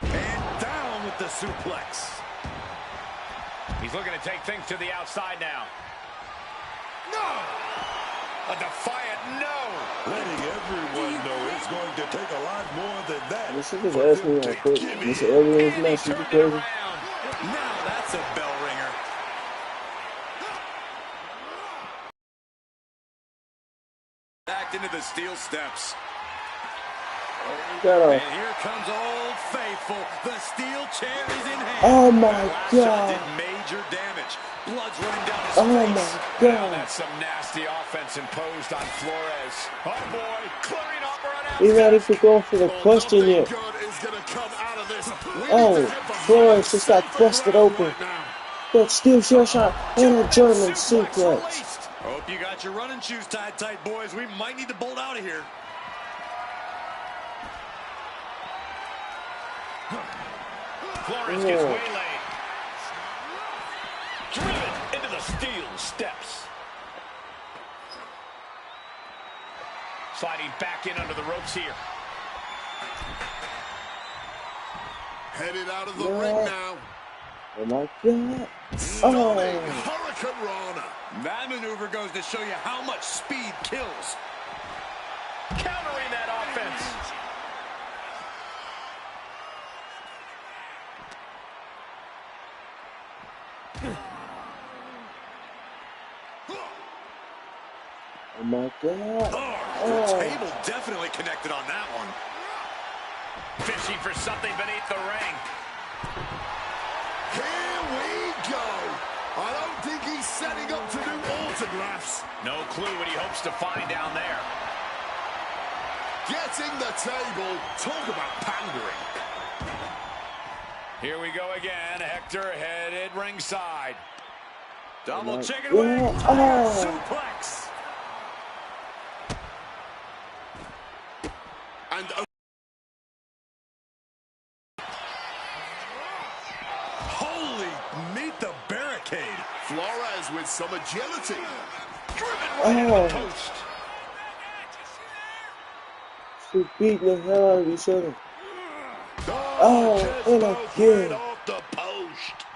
And down with the suplex. He's looking to take things to the outside now. No! A defiant no! Letting everyone know it's going to take a lot more than that. This shit just asked me real quick. This earlier in this match, you crazy. Now that's a bell ringer. Back into the steel steps. And here comes Old Faithful. The steel chair is in hand. Oh my Last shot did God. major damage. Blood's running down his Oh face. my Now God. that's some nasty offense imposed on Flores. Oh boy, clearing up or He an not outside. even going for the question Nothing yet. good is going to come out of this. We need to Oh, head for Flores higher, just got safer busted ground open. right now. That steel chair shot and a German suplex. Released. Hope you got your running shoes tied tight, boys. We might need to bolt out of here. Flores gets waylaid. Driven into the steel steps. Sliding back in under the ropes here. Headed out of the ring now. Oh my God. Stunning Oh. Hurricane Rana. That maneuver goes to show you how much speed kills. Countering that offense. Oh my God. The table definitely connected on that one. Fishing for something beneath the ring. Here we go. I don't think he's setting up to do autographs. No clue what he hopes to find down there. Getting the table. Talk about pandering. Here we go again. Hector headed ringside. Double chicken God. wing. Oh. Suplex. And Holy, meet the barricade. Flores with some agility. Driven right into the post. She's beating the hell out of each other. Oh, and again. Off the post.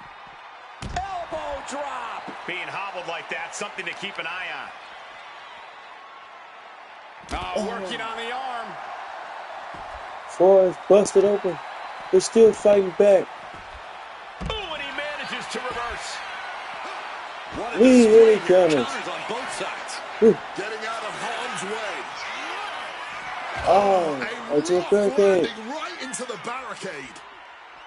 Elbow drop. Being hobbled like that, something to keep an eye on. Working on the arm. Flores busted open. They're still fighting back. Ooh, and he manages to reverse. What a Lee display really here. damaged. Counters on both sides. Getting out of harm's way. Oh, I just barricade. Landing right into the barricade.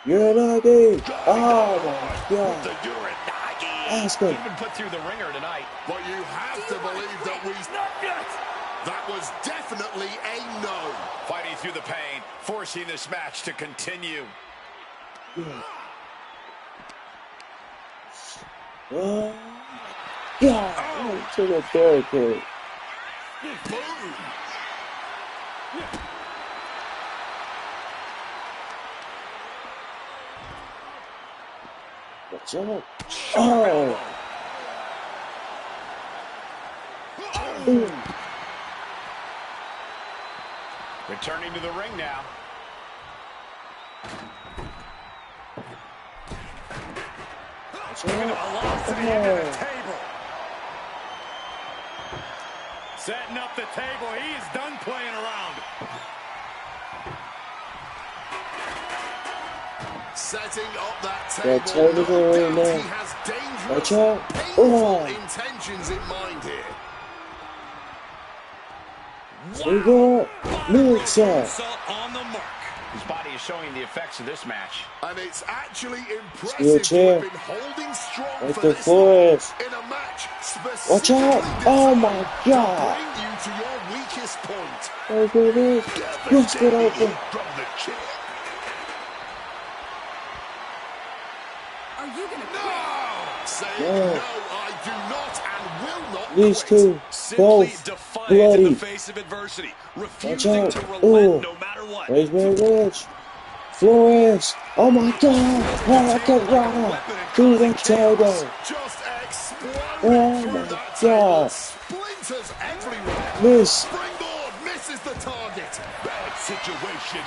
You're not gay. Oh my God. The Uranagi. Ask him. Even put through the ringer tonight. But you have to believe that that was definitely a no. Fighting through the pain, forcing this match to continue. Oh, God. To the barricade. Boom. Watch out. Oh. Boom. Returning to the ring now. Watch Velocity into the out. table. Setting up the table. He is done playing around. Setting up that That table. table's No already doubt there. he has Watch dangerous, out. painful Oh. intentions in mind here. We got Mid-Side. Insult on the mark. His body is showing the effects of this match. And it's actually Steel impressive to chair. have been holding strong Right for to this long Flores. in a match Watch out. specifically Oh my designed God. to bring you to your weakest point. Look at this. Busted open. From the chair. Are you gonna Saying No. no, I do not and will not These quit. two, Simply both defiant in bloody. the face of adversity. Watch Refusing out. to relent Ooh. no matter what. Raspberry Ridge. Flores. Oh my God. Hurricane Rana. To the table. Just exploding Oh through my that table. God. Splinters everywhere. Miss. Springboard misses the target. Bad situation.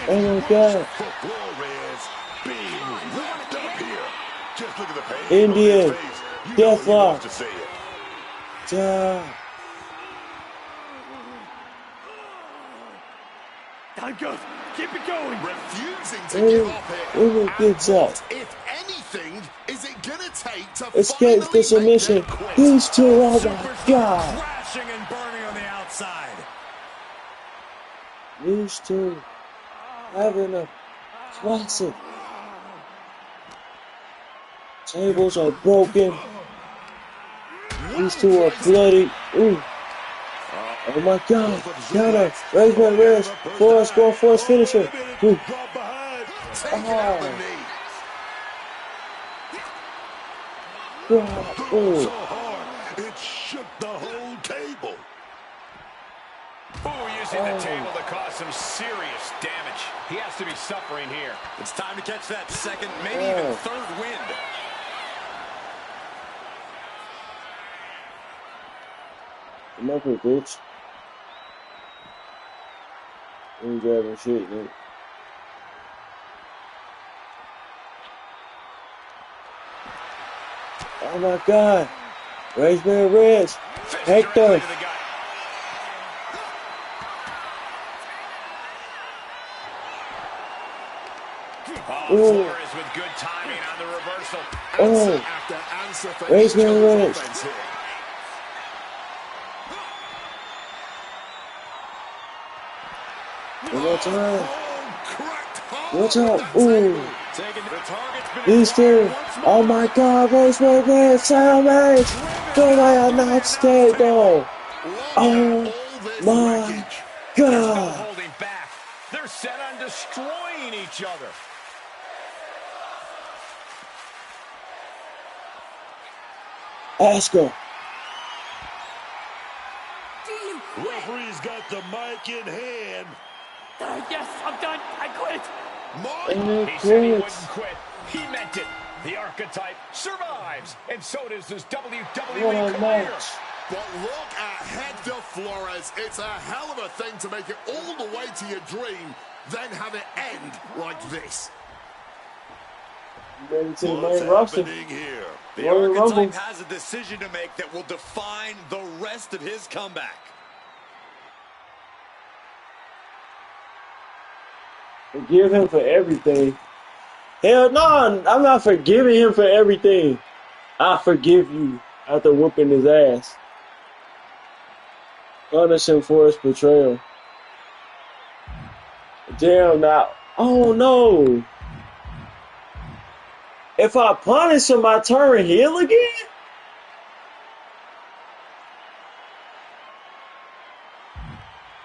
Oh my God. For Flores being wrapped up here. Just look at the pain Indian. on his face. You know he Deathlock. wants to say it. Ja. Keep it going. Refusing to give up here. Ooh, good And job. what, if anything, is it gonna take to Escapes finally the submission. make them quit? These two, oh my God. Crashing and burning on the outside. These two having a classic. Tables are broken. These two are bloody. Ooh. Oh my God. Counter. Raise my wrist. Force, go force finisher. Ooh. Oh. God. Ooh. It shook the whole table. Ooh, using the table to cause some serious damage. He has to be suffering here. It's time to catch that second, maybe even third wind. Come up here, bitch. Ain't grabbing shit, man. Oh my God. Raise my wrist. Hector. Flores with good timing on the reversal. Oh. Raise my wrist. One more time. Watch out. Ooh. These two. Oh my God. Raise my wrist. Salvage. Don't I not stay though. Oh my God. Holding back. They're set on destroying each other. Ask her. Referee's got the mic in hand. Yes, I'm done. I quit. He said he wouldn't quit. He meant it. The archetype survives, and so does his WWE career. But look at Hector Flores. It's a hell of a thing to make it all the way to your dream, then have it end like this. What's happening here? The archetype has a decision to make that will define the rest of his comeback. Forgive him for everything. Hell no, I'm not forgiving him for everything. I forgive you after whooping his ass. Punish him for his betrayal. Damn now. Oh no. If I punish him, I turn heel again?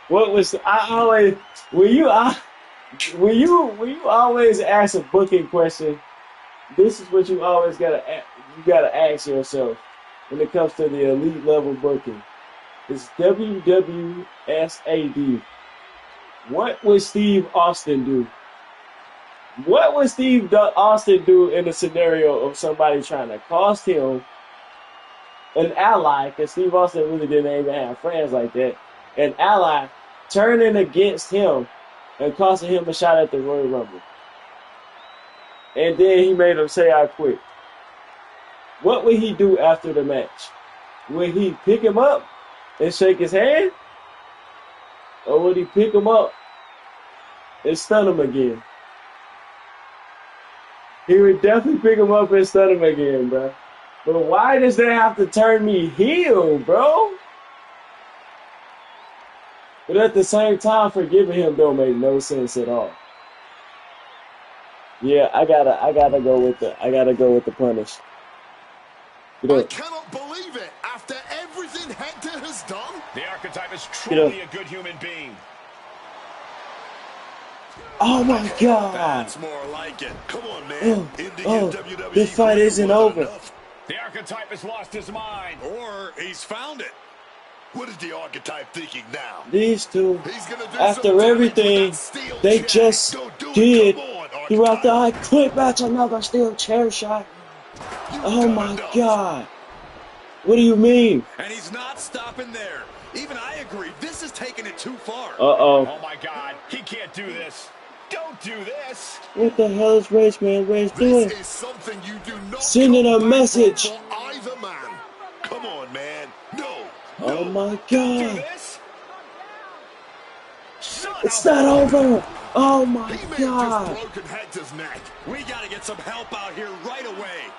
What was I always will you always ask a booking question? This is what you always gotta ask yourself when it comes to the elite level booking. It's WWSAD. What would Steve Austin do? What would Steve Austin do in a scenario of somebody trying to cost him an ally? Because Steve Austin really didn't even have friends like that. An ally turning against him and costing him a shot at the Royal Rumble. And then he made him say, I quit. What would he do after the match? Would he pick him up and shake his hand? Or would he pick him up and stun him again? He would definitely pick him up and stun him again, bro. But why does that have to turn me heel, bro? But at the same time, forgiving him don't make no sense at all. Yeah, I gotta go with the punish. I cannot believe it. After everything Hector has done, the archetype is truly a good human being. Oh my God! That's more like it. Come on, man. This fight isn't over. The archetype has lost his mind, or he's found it. What is the archetype thinking now? These two, after everything they just did throughout the I Quit match, another steel chair shot. Oh my God! What do you mean? And he's not stopping there. Even I agree. This is taking it too far. Oh my God! He can't do this. Don't do this. What the hell is Rage doing? This is something you do not sending a message. For either man. Come on, man. No. Oh my God. It's not over. Oh my God. Just broken Hector's neck. We got to get some help out here right away.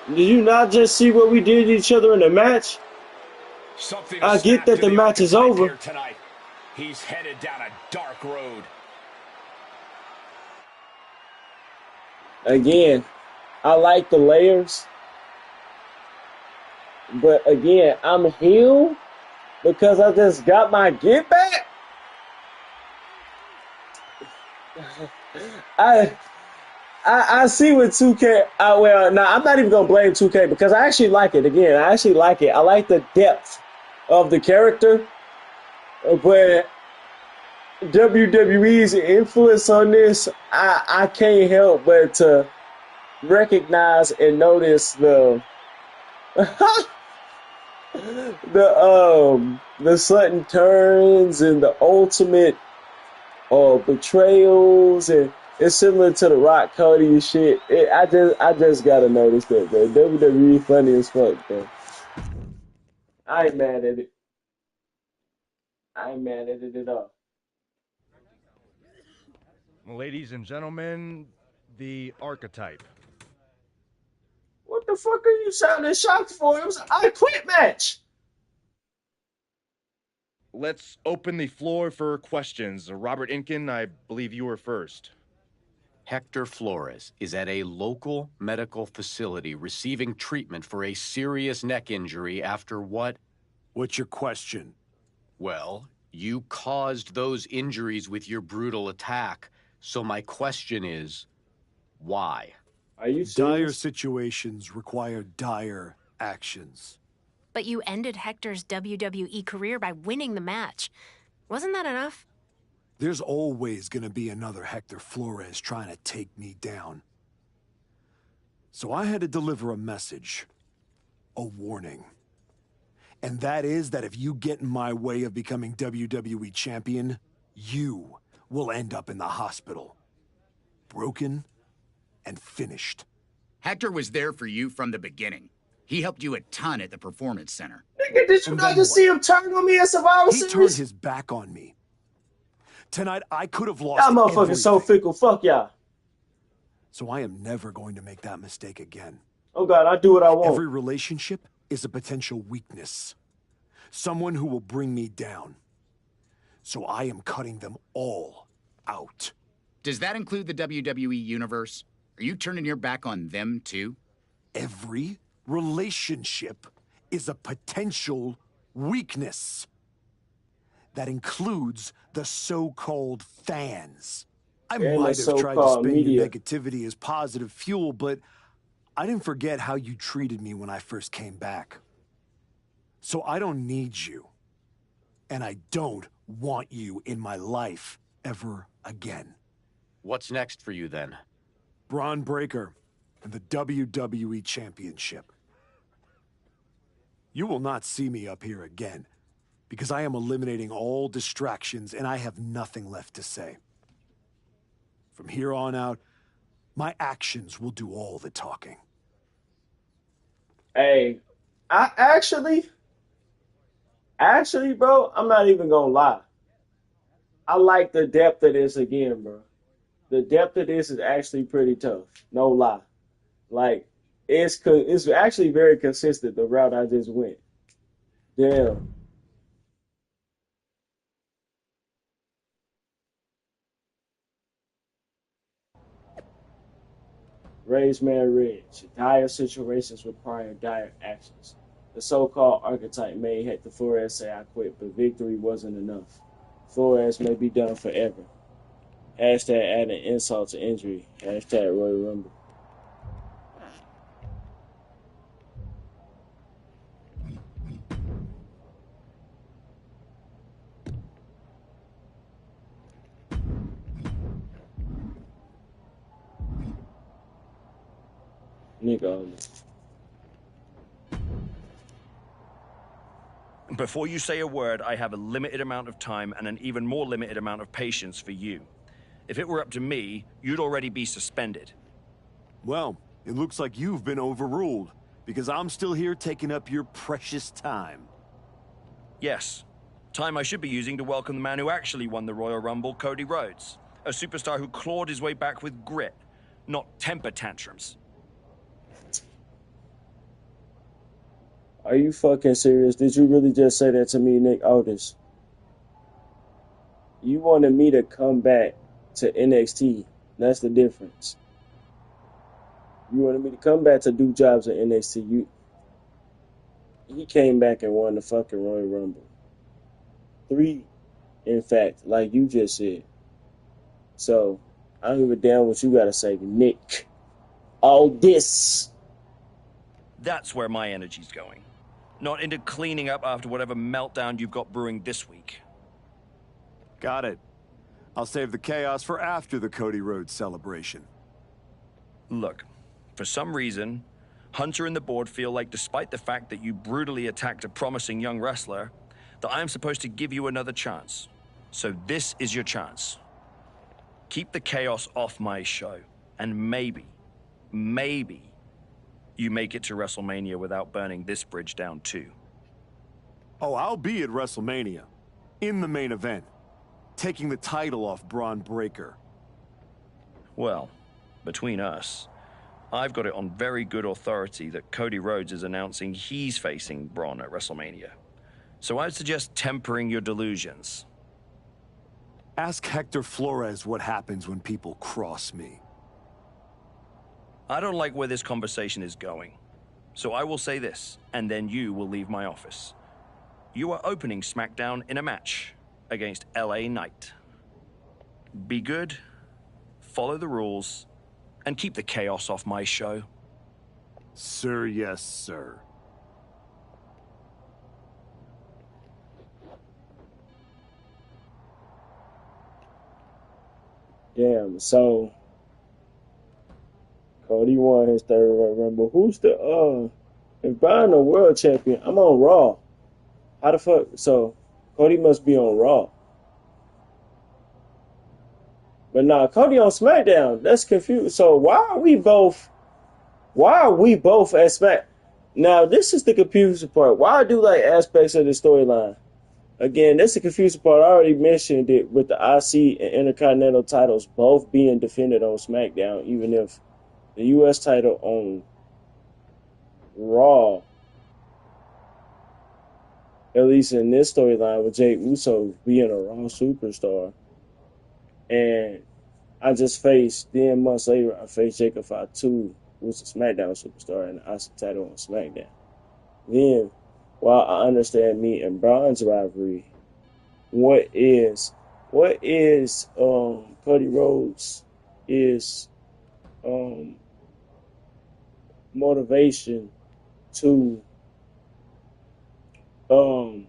Did you not just see what we did to each other in the match? Something I get snapped that to the match is archetype over. here tonight. He's headed down a dark road. Again, I like the layers, but again, I'm healed because I just got my get back. I see what 2K. Well, now I'm not even gonna blame 2K because I actually like it. Again, I actually like it. I like the depth of the character, but WWE's influence on this, I can't help but to recognize and notice the the sudden turns and the ultimate betrayals, and it's similar to the Rock Cody shit. I just gotta notice that, man. WWE funny as fuck, man. I ain't mad at it. I ain't mad at it at all. Ladies and gentlemen, the archetype. What the fuck are you sounding shocked for? It was an I Quit match. Let's open the floor for questions. Robert Inkin, I believe you were first. Hector Flores is at a local medical facility receiving treatment for a serious neck injury after what? What's your question? Well, you caused those injuries with your brutal attack. So my question is, why? Are you Dire serious? situations require dire actions. But you ended Hector's WWE career by winning the match. Wasn't that enough? There's always gonna be another Hector Flores trying to take me down. So I had to deliver a message, a warning. And that is that if you get in my way of becoming WWE champion, you will end up in the hospital. Broken and finished. Hector was there for you from the beginning. He helped you a ton at the Performance Center. Nigga, did you not just see him turn on me at Survivor He Series? turned his back on me. Tonight, I could have lost Y'all motherfuckers everything. so fickle. Fuck y'all. So I am never going to make that mistake again. Oh God, I do what I want. Every relationship is a potential weakness. Someone who will bring me down. So I am cutting them all out. Does that include the WWE Universe? Are you turning your back on them too? Every relationship is a potential weakness. That includes the so-called fans. I And might the have tried to so-called spin media. your negativity as positive fuel, but I didn't forget how you treated me when I first came back. So I don't need you. And I don't want you in my life ever again. What's next for you then? Braun Breaker and the WWE Championship. You will not see me up here again, because I am eliminating all distractions and I have nothing left to say. From here on out, my actions will do all the talking. Hey, I actually, bro, I'm not even gonna lie. I like the depth of this again, bro. The depth of this is actually pretty tough. No lie. Like, it's actually very consistent, the route I just went. Damn. Raised man rich. Dire situations require dire actions. The so-called archetype made Hector Flores say I quit, but victory wasn't enough. Flores may be done forever. Hashtag adding insult to injury. Hashtag Royal Rumble. Nigga. Before you say a word, I have a limited amount of time and an even more limited amount of patience for you. If it were up to me, you'd already be suspended. Well, it looks like you've been overruled, because I'm still here taking up your precious time. Yes. Time I should be using to welcome the man who actually won the Royal Rumble, Cody Rhodes. A superstar who clawed his way back with grit, not temper tantrums. Are you fucking serious? Did you really just say that to me, Nick Aldis? You wanted me to come back to NXT. That's the difference. You wanted me to come back to do jobs at NXT. He came back and won the fucking Royal Rumble. 3, in fact, like you just said. So, I don't give a damn what you gotta say, Nick. All this. That's where my energy's going. Not into cleaning up after whatever meltdown you've got brewing this week. Got it. I'll save the chaos for after the Cody Rhodes celebration. Look, for some reason, Hunter and the board feel like despite the fact that you brutally attacked a promising young wrestler, that I am supposed to give you another chance. So this is your chance. Keep the chaos off my show, and maybe you make it to WrestleMania without burning this bridge down too. Oh, I'll be at WrestleMania. In the main event. Taking the title off Braun Breaker. Well, between us, I've got it on very good authority that Cody Rhodes is announcing he's facing Braun at WrestleMania. So I'd suggest tempering your delusions. Ask Hector Flores what happens when people cross me. I don't like where this conversation is going. So I will say this, and then you will leave my office. You are opening SmackDown in a match against LA Knight. Be good, follow the rules, and keep the chaos off my show. Sir, yes, sir. Damn, so Cody won his third Royal Rumble. Who's the if Brian the world champion, I'm on Raw. How the fuck? So Cody must be on Raw. But nah, Cody on SmackDown. That's confused. So why are we both at Smack? Now this is the confusing part. Why do like aspects of the storyline? Again, that's the confusing part. I already mentioned it with the IC and Intercontinental titles both being defended on SmackDown, even if the US title on Raw, at least in this storyline with Jey Uso being a Raw superstar. And I just faced, then months later, I faced Jacob Fatu, who's a SmackDown superstar, and the IC title on SmackDown. Then, while I understand me and Braun's rivalry, what is Cody Rhodes is motivation to go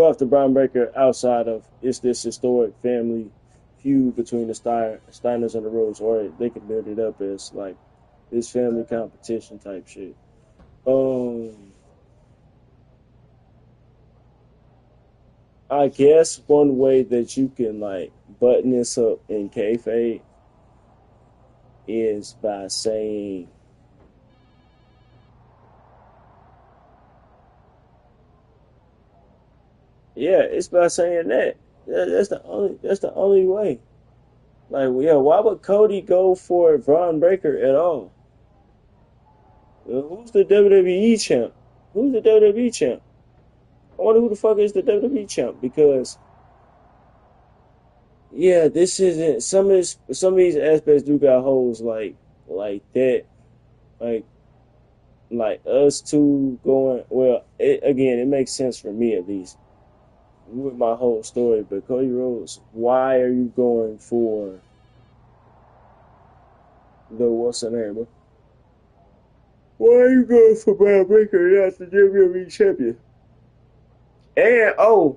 after Braun Breaker outside of it's this historic family feud between the Steiners and the Rhodes, or they could build it up as like this family competition type shit. I guess one way that you can like button this up in kayfabe is by saying, yeah, it's by saying that. That's the only way. Like, yeah, why would Cody go for Braun Breaker at all? Who's the WWE champ? Who's the WWE champ? I wonder who the fuck is the WWE champ, because yeah, this isn't some of these aspects do got holes like that, like us two going. Well, it makes sense for me at least with my whole story. But Cody Rhodes, why are you going for the what's the name? Why are you going for Braun Breaker as the WWE champion? And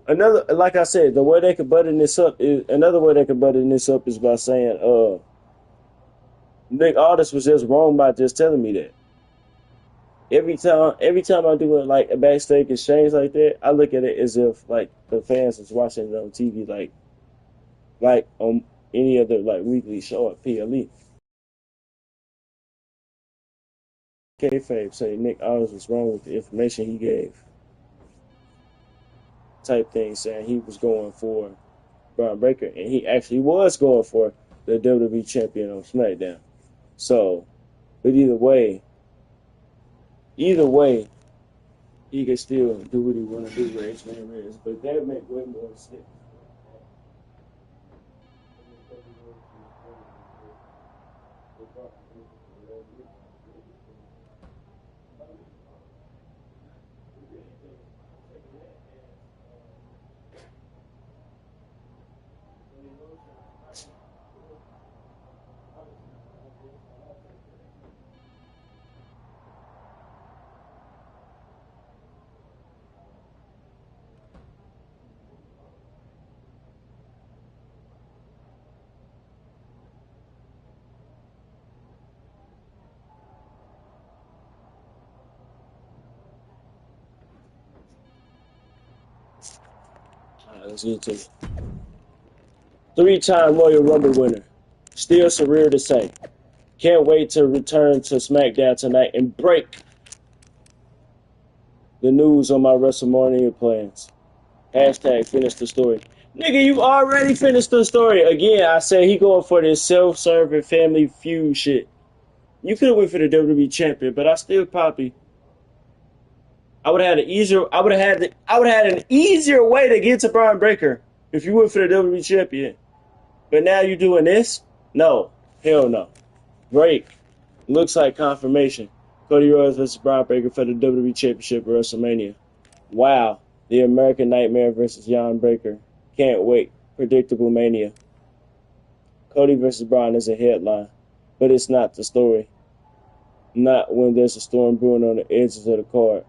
another, like I said, the way they could button this up is by saying, Nick Aldis was just wrong by just telling me that. Every time I do it like a backstage exchange like that, I look at it as if like the fans is watching it on TV, like on any other like weekly show at PLE. Kayfabe say Nick Aldis was wrong with the information he gave. Type thing, saying he was going for Braun Breaker, and he actually was going for the WWE champion on SmackDown. So, but either way, Either way, he can still do what he want to do, Rage Man Reyes. But that make way more sense. Let's get to it. 3-time Royal Rumble winner. Still surreal to say. Can't wait to return to SmackDown tonight and break the news on my WrestleMania plans. Hashtag finish the story. Nigga, you already finished the story. Again, I said he going for this self-serving family feud shit. You could have went for the WWE champion, but I still probably I would have had an easier way to get to Braun Breaker if you went for the WWE champion. But now you're doing this? No. Hell no. Break. Looks like confirmation. Cody Rhodes versus Braun Breaker for the WWE Championship at WrestleMania. Wow. The American Nightmare versus Jan Breaker. Can't wait. Predictable Mania. Cody versus Braun is a headline, but it's not the story. Not when there's a storm brewing on the edges of the card.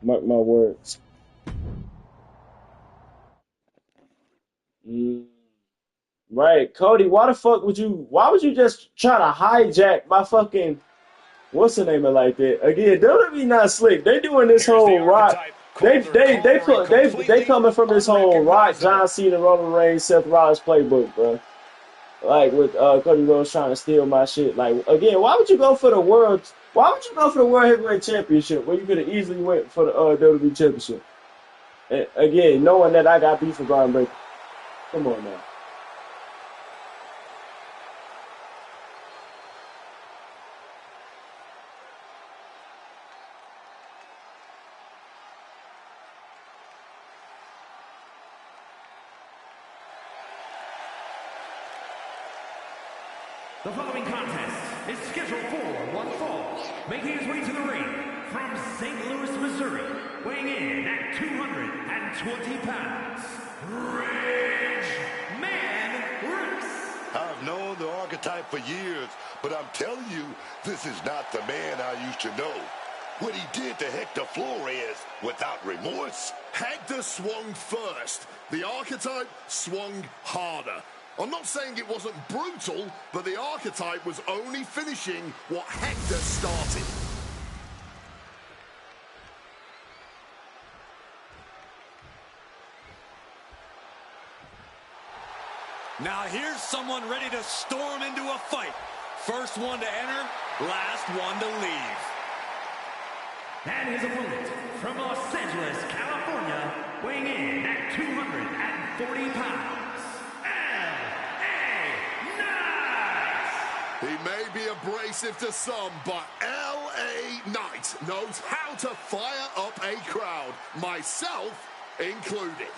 Mark my words. Right, Cody, why would you just try to hijack my fucking, what's the name of like that? Again, WWE not slick. They doing this whole rock. They coming from this whole Rock, John Cena, Roman Reigns, Seth Rollins playbook, bro. Like with Cody Rhodes trying to steal my shit. Like again, why would you go for the world heavyweight championship when you could have easily went for the WWE championship? And again, knowing that I got beef with Braun Breaker. Come on now. The following contest is scheduled for one fall, making his way to the ring from St. Louis, Missouri, weighing in at 220 pounds, Rage Man Reese. I've known the archetype for years, but I'm telling you, this is not the man I used to know. What he did to Hector Flores without remorse. Hector swung first. The archetype swung harder. I'm not saying it wasn't brutal, but the archetype was only finishing what Hector started. Now here's someone ready to storm into a fight. First one to enter, last one to leave. And his opponent from Los Angeles, California, weighing in at 240 pounds. He may be abrasive to some, but L.A. Knight knows how to fire up a crowd, myself included.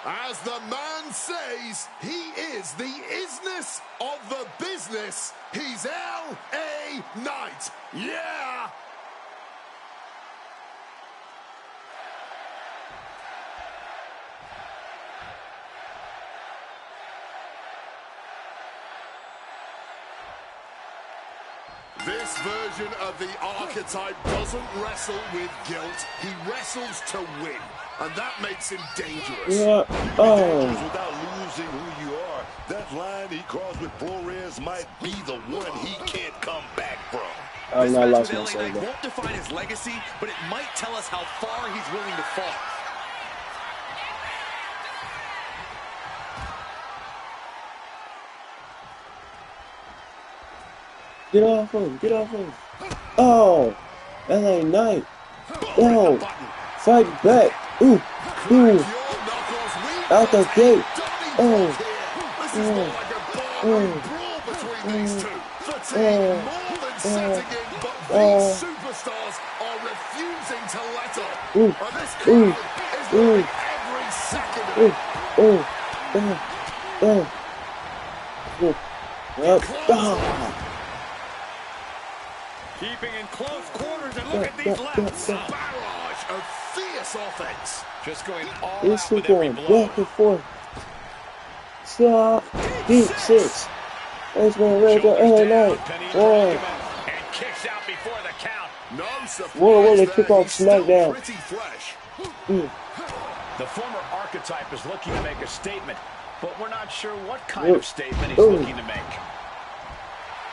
As the man says, he is the isness of the business. He's L.A. Knight. Yeah! This version of the archetype doesn't wrestle with guilt. He wrestles to win. And that makes him dangerous. Yeah. Dangerous without losing who you are. That line he crossed with Flores might be the one he can't come back from. I'm not lost This match with LA myself. Knight won't define his legacy, but it might tell us how far he's willing to fall. Get off him. Get off him. Oh, LA Knight. Oh, fight back. Ooh, ooh. Out the gate. Oh, oh, oh, Superstars are refusing to let up. ooh, And this ooh, crowd is ooh, loving every second of ooh, it. ooh, Keeping in close quarters, and look at these lefts. A barrage of fierce offense. Just going all This out is with every going blow. back and forth. Stop. Deep six. That's my regular LA Knight. One. And kicks out before the count. No surprise. What a way to there. kick off He's still SmackDown. pretty fresh. The former archetype is looking to make a statement, but we're not sure what kind of statement he's Ooh. looking to make.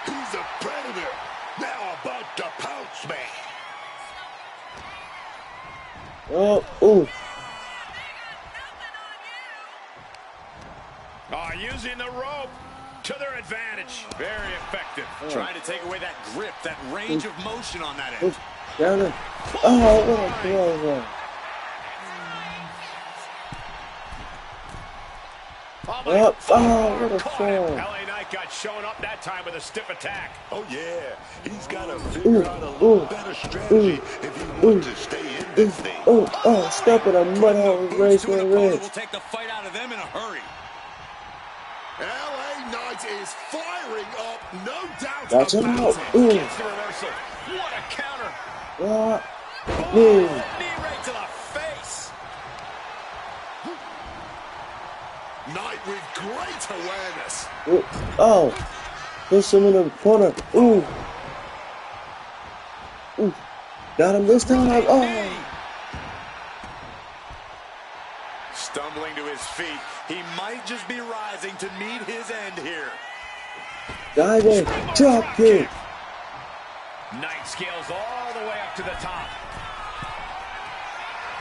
He's a predator. Now about to pounce me. Oh, ooh. Using the rope to their advantage. Very effective. Trying to take away that grip, that range of motion on that end. Down there. Oh, what a throw. Yep. Oh, what a throw. LA Knight got shown up that time with a stiff attack. Oh, yeah. He's got to figure out a little better strategy if he wants to stay in this thing. Oh, step in a mud hole with Race Man Ridge. Will take the fight out of them in a hurry. LA Knight is firing up, no doubt That's it about out. it. Ooh. Gets the reversal. What a counter. Knee. Knee right to the face. Knight with great awareness. Oh, push him in the corner. Ooh. Ooh. Got him this time. Oh. Stumbling to his feet. He might just be rising to meet his end here. Diving. Drop kick. Knight scales all the way up to the top.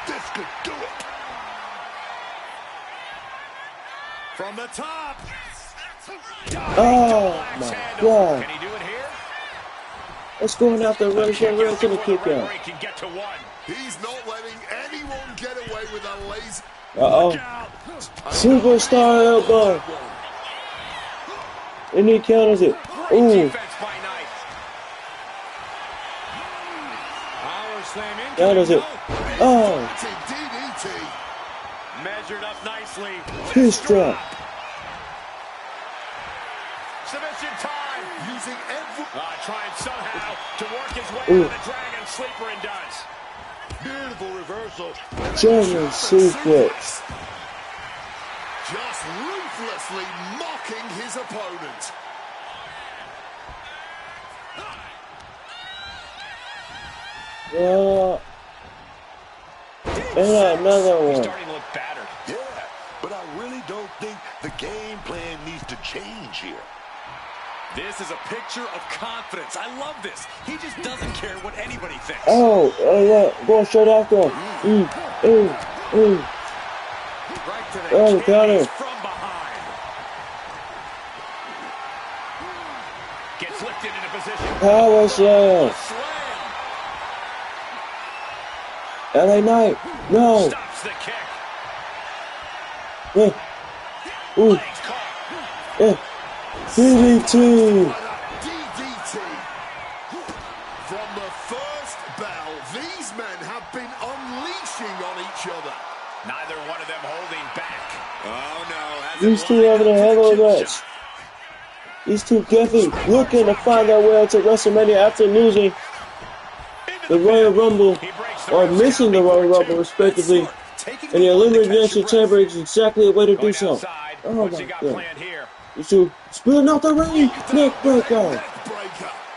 This could do it. From the top. Oh, my God. Can he do it here? Let's go after Race Man Ridge to the kick out. Can get to one. He's not letting anyone get away with a lazy. Uh-oh. Superstar elbow. And he counters it. Ooh. Counters it. Oh. Measured up nicely. Fist drop. Submission time. Using every. Trying somehow to work his way Ooh. out of the Dragon Sleeper and does. Beautiful reversal. German suplex. Just ruthlessly mocking his opponent. And another one. Starting to look battered. Yeah, but I really don't think the game plan needs to change here. This is a picture of confidence. I love this. He just doesn't care what anybody thinks. Oh, yeah. Going straight after him. Right to the Oh, counter. kidneys from behind. Gets lifted into position. Power slam. LA Knight. No. Stops the kick. Ooh. DDT. DDT. From the first bell, these men have been unleashing on each other. Neither one of them holding back. Oh, no. These two having a hell of a match. These two definitely looking to find their way to WrestleMania after losing the Royal Rumble, or missing the Royal Rumble, respectively. And the Eliminated National Chamber is exactly the way to do so. Oh my God. These two spilling out the ring. Neck breaker.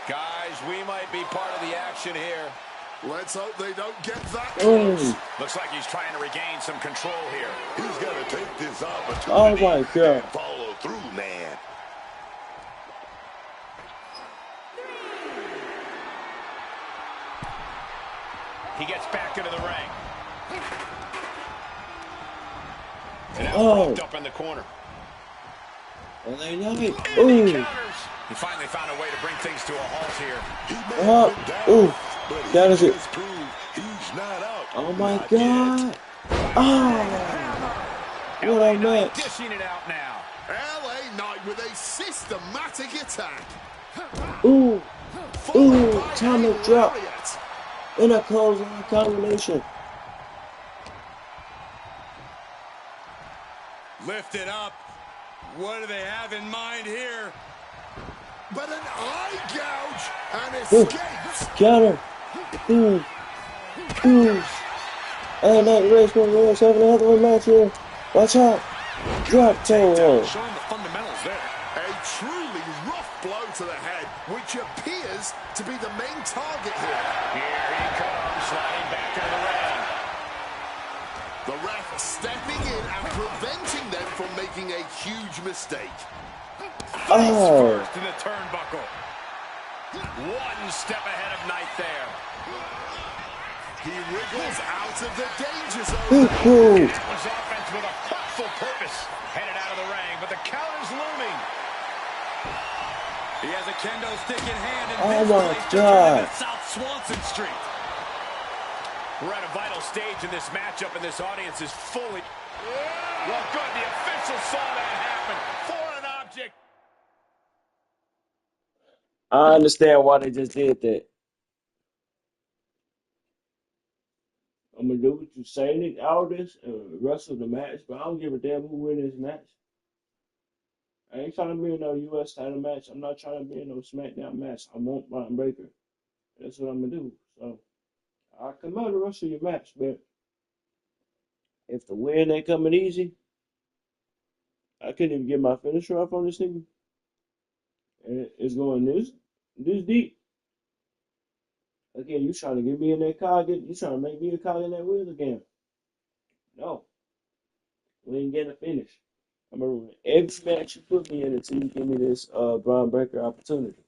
Guys, we might be part of the action here. Let's hope they don't get that Oh. close. Looks like he's trying to regain some control here. He's got to take this opportunity Oh my God. and follow through, man. He gets back into the ring. And now Oh. propped up in the corner. LA Knight. And he Ooh. counters. He finally found a way to bring things to a halt here. That is it. He's not out. Oh my God. What a match. Dishing it out now. LA Knight with a systematic attack. Ooh, atomic drop. In a closing combination. Lift it up. What do they have in mind here? But an eye gouge and escapes. Counter. And that race will having another one match here. Watch out. Drop toe. Showing the fundamentals there. A truly rough blow to the head, which appears to be the main target here. Here he comes, sliding back into the ring. The ref stepping in and preventing them from making a huge mistake. First in the turnbuckle. One step ahead of Knight there. He wriggles out of the danger zone. That offense with a thoughtful purpose. Headed out of the ring, but the counter's looming. He has a kendo stick in hand. Oh my God. South Swanson Street. We're at a vital stage in this matchup, and this audience is fully... Well, good. The officials saw that happen. Foreign object. I understand why they just did that. I'm gonna do what you saying it out of this and wrestle the match, but I don't give a damn who win this match. I ain't trying to be in no US title match. I'm not trying to be in no SmackDown match. I want Brian Breaker. That's what I'm gonna do. So I'll come out and wrestle your match, but if the win ain't coming easy, I couldn't even get my finisher off on this nigga. And it's going this deep. Again, you trying to get me in that car, you trying to make me a cog in that wheel again. No. We ain't getting a finish. I'm gonna ruin every match you put me in until you give me this Brian Breaker opportunity.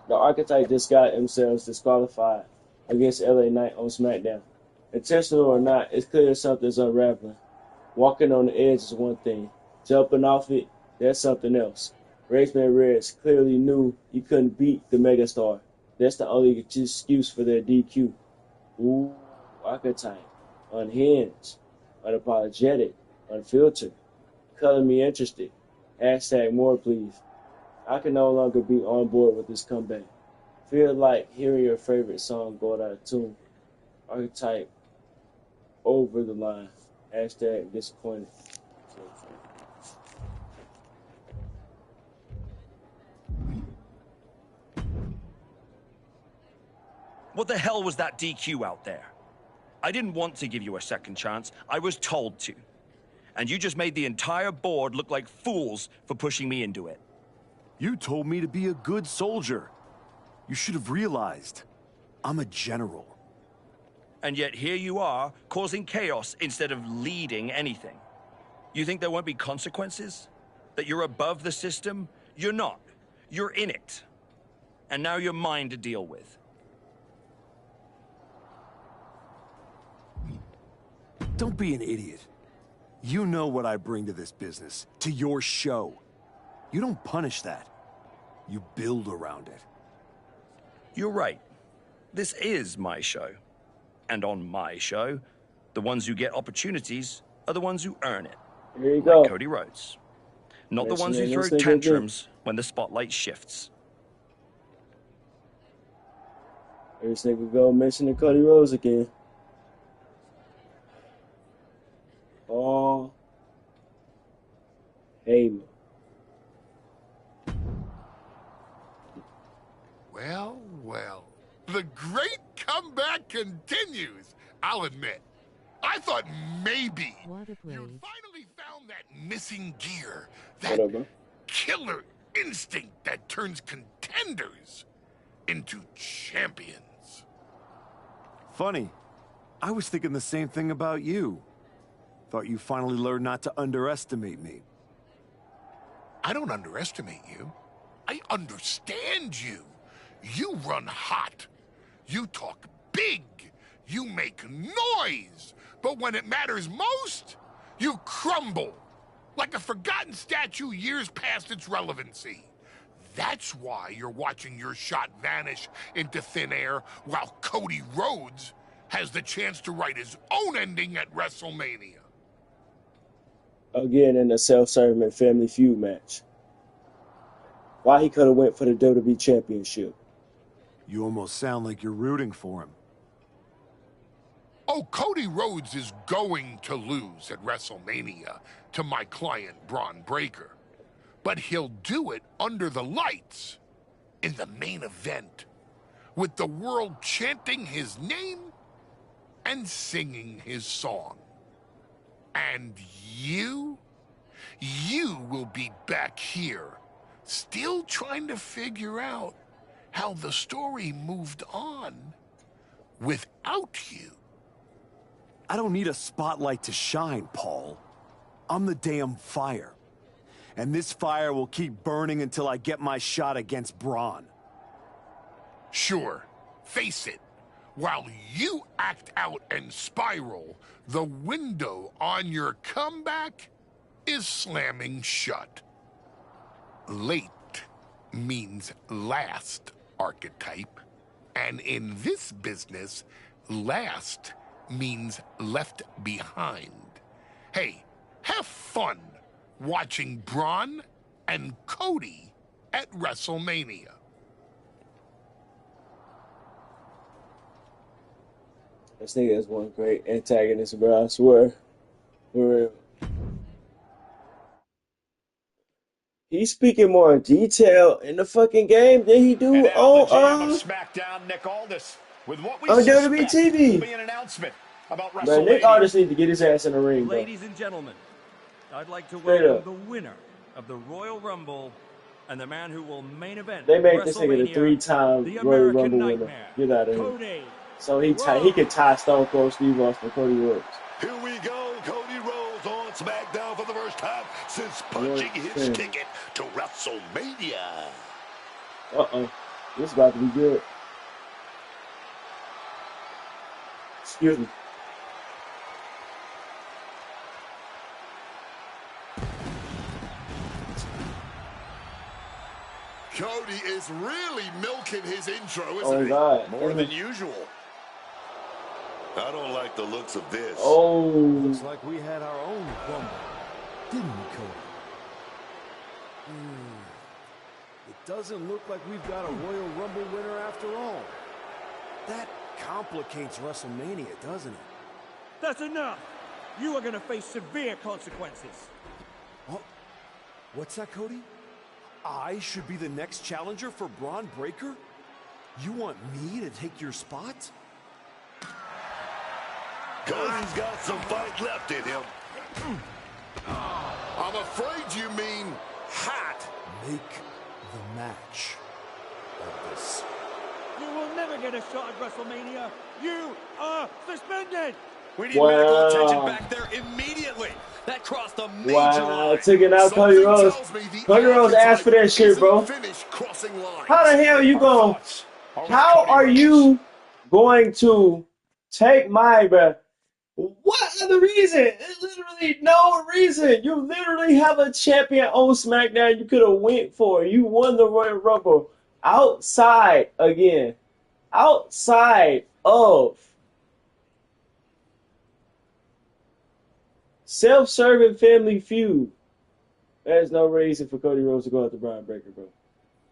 The Archetype just got themselves disqualified against LA Knight on SmackDown. Intentional or not, it's clear something's unraveling. Walking on the edge is one thing. Jumping off it, that's something else. Raceman Reds clearly knew he couldn't beat the megastar. That's the only excuse for their DQ. Ooh, Archetype. Unhinged. Unapologetic. Unfiltered. Color me interested. Hashtag more, please. I can no longer be on board with this comeback. Feel like hearing your favorite song go out of tune. Archetype over the line. Hashtag disappointed. What the hell was that DQ out there? I didn't want to give you a second chance. I was told to. And you just made the entire board look like fools for pushing me into it. You told me to be a good soldier. You should have realized. I'm a general. And yet here you are, causing chaos instead of leading anything. You think there won't be consequences? That you're above the system? You're not. You're in it. And now you're mine to deal with. Don't be an idiot. You know what I bring to this business, to your show. You don't punish that. You build around it. You're right. This is my show. And on my show, the ones who get opportunities are the ones who earn it. Here you go. Like Cody Rhodes. Not the ones who throw tantrums when the spotlight shifts. This nigga go mentioning Cody Rhodes again. Paul Heyman. Well, well. The great comeback continues, I'll admit. I thought maybe you'd finally found that missing gear, that killer instinct that turns contenders into champions. Funny. I was thinking the same thing about you. Thought you finally learned not to underestimate me. I don't underestimate you. I understand you. You run hot. You talk big. you make noise. But when it matters most, you crumble. Like a forgotten statue years past its relevancy. That's why you're watching your shot vanish into thin air while Cody Rhodes has the chance to write his own ending at WrestleMania. Again, in a self-serving Family Feud match. Why he could have went for the WWE Championship. You almost sound like you're rooting for him. Oh, Cody Rhodes is going to lose at WrestleMania to my client, Braun Breaker. But he'll do it under the lights in the main event, with the world chanting his name and singing his song. And you will be back here, still trying to figure out how the story moved on without you. I don't need a spotlight to shine, Paul. I'm the damn fire. And this fire will keep burning until I get my shot against Braun. Sure, face it. While you act out and spiral, the window on your comeback is slamming shut. Late means last, archetype. And in this business, last means left behind. Hey, have fun watching Braun and Cody at WrestleMania. This nigga is one great antagonist, bro. I swear. For real. He's speaking more in detail in the fucking game than he do on SmackDown, Nick Aldis. With what we on WWE suspect TV. will be an announcement about Man, Nick WrestleMania. Aldis needs to get his ass in the ring, bro. Ladies and gentlemen, I'd like to Straight welcome up. the winner of the Royal Rumble and the man who will main event They made this nigga the WrestleMania, 3-time the Royal American Rumble winner. Nightmare, Get out of here. Cody So he could tie Stone Cold Steve Austin, Cody Rhodes. Here we go, Cody Rhodes on SmackDown for the first time since punching his ticket to WrestleMania. Uh-oh. This is about to be good. Excuse me. Cody is really milking his intro, isn't Oh, he? God. More than usual. I don't like the looks of this. Oh. Looks like we had our own Rumble, didn't we, Cody? It doesn't look like we've got a Royal Rumble winner after all. That complicates WrestleMania, doesn't it? That's enough. You are going to face severe consequences. Oh, what's that, Cody? I should be the next challenger for Braun Breaker? You want me to take your spot? Cody's got some fight left in him. I'm afraid you mean hot. Make the match of this. You will never get a shot at WrestleMania. You are suspended. We need medical attention back there immediately. That crossed a major line. Taking out Cody Rhodes. Cody Rhodes asked for that shit, bro. How the hell are you going? How are you going to take my, bro? What other reason? There's literally no reason. You literally have a champion on SmackDown you could have went for. You won the Royal Rumble outside again. Outside of self-serving Family Feud. There's no reason for Cody Rhodes to go after Braun Breaker, bro.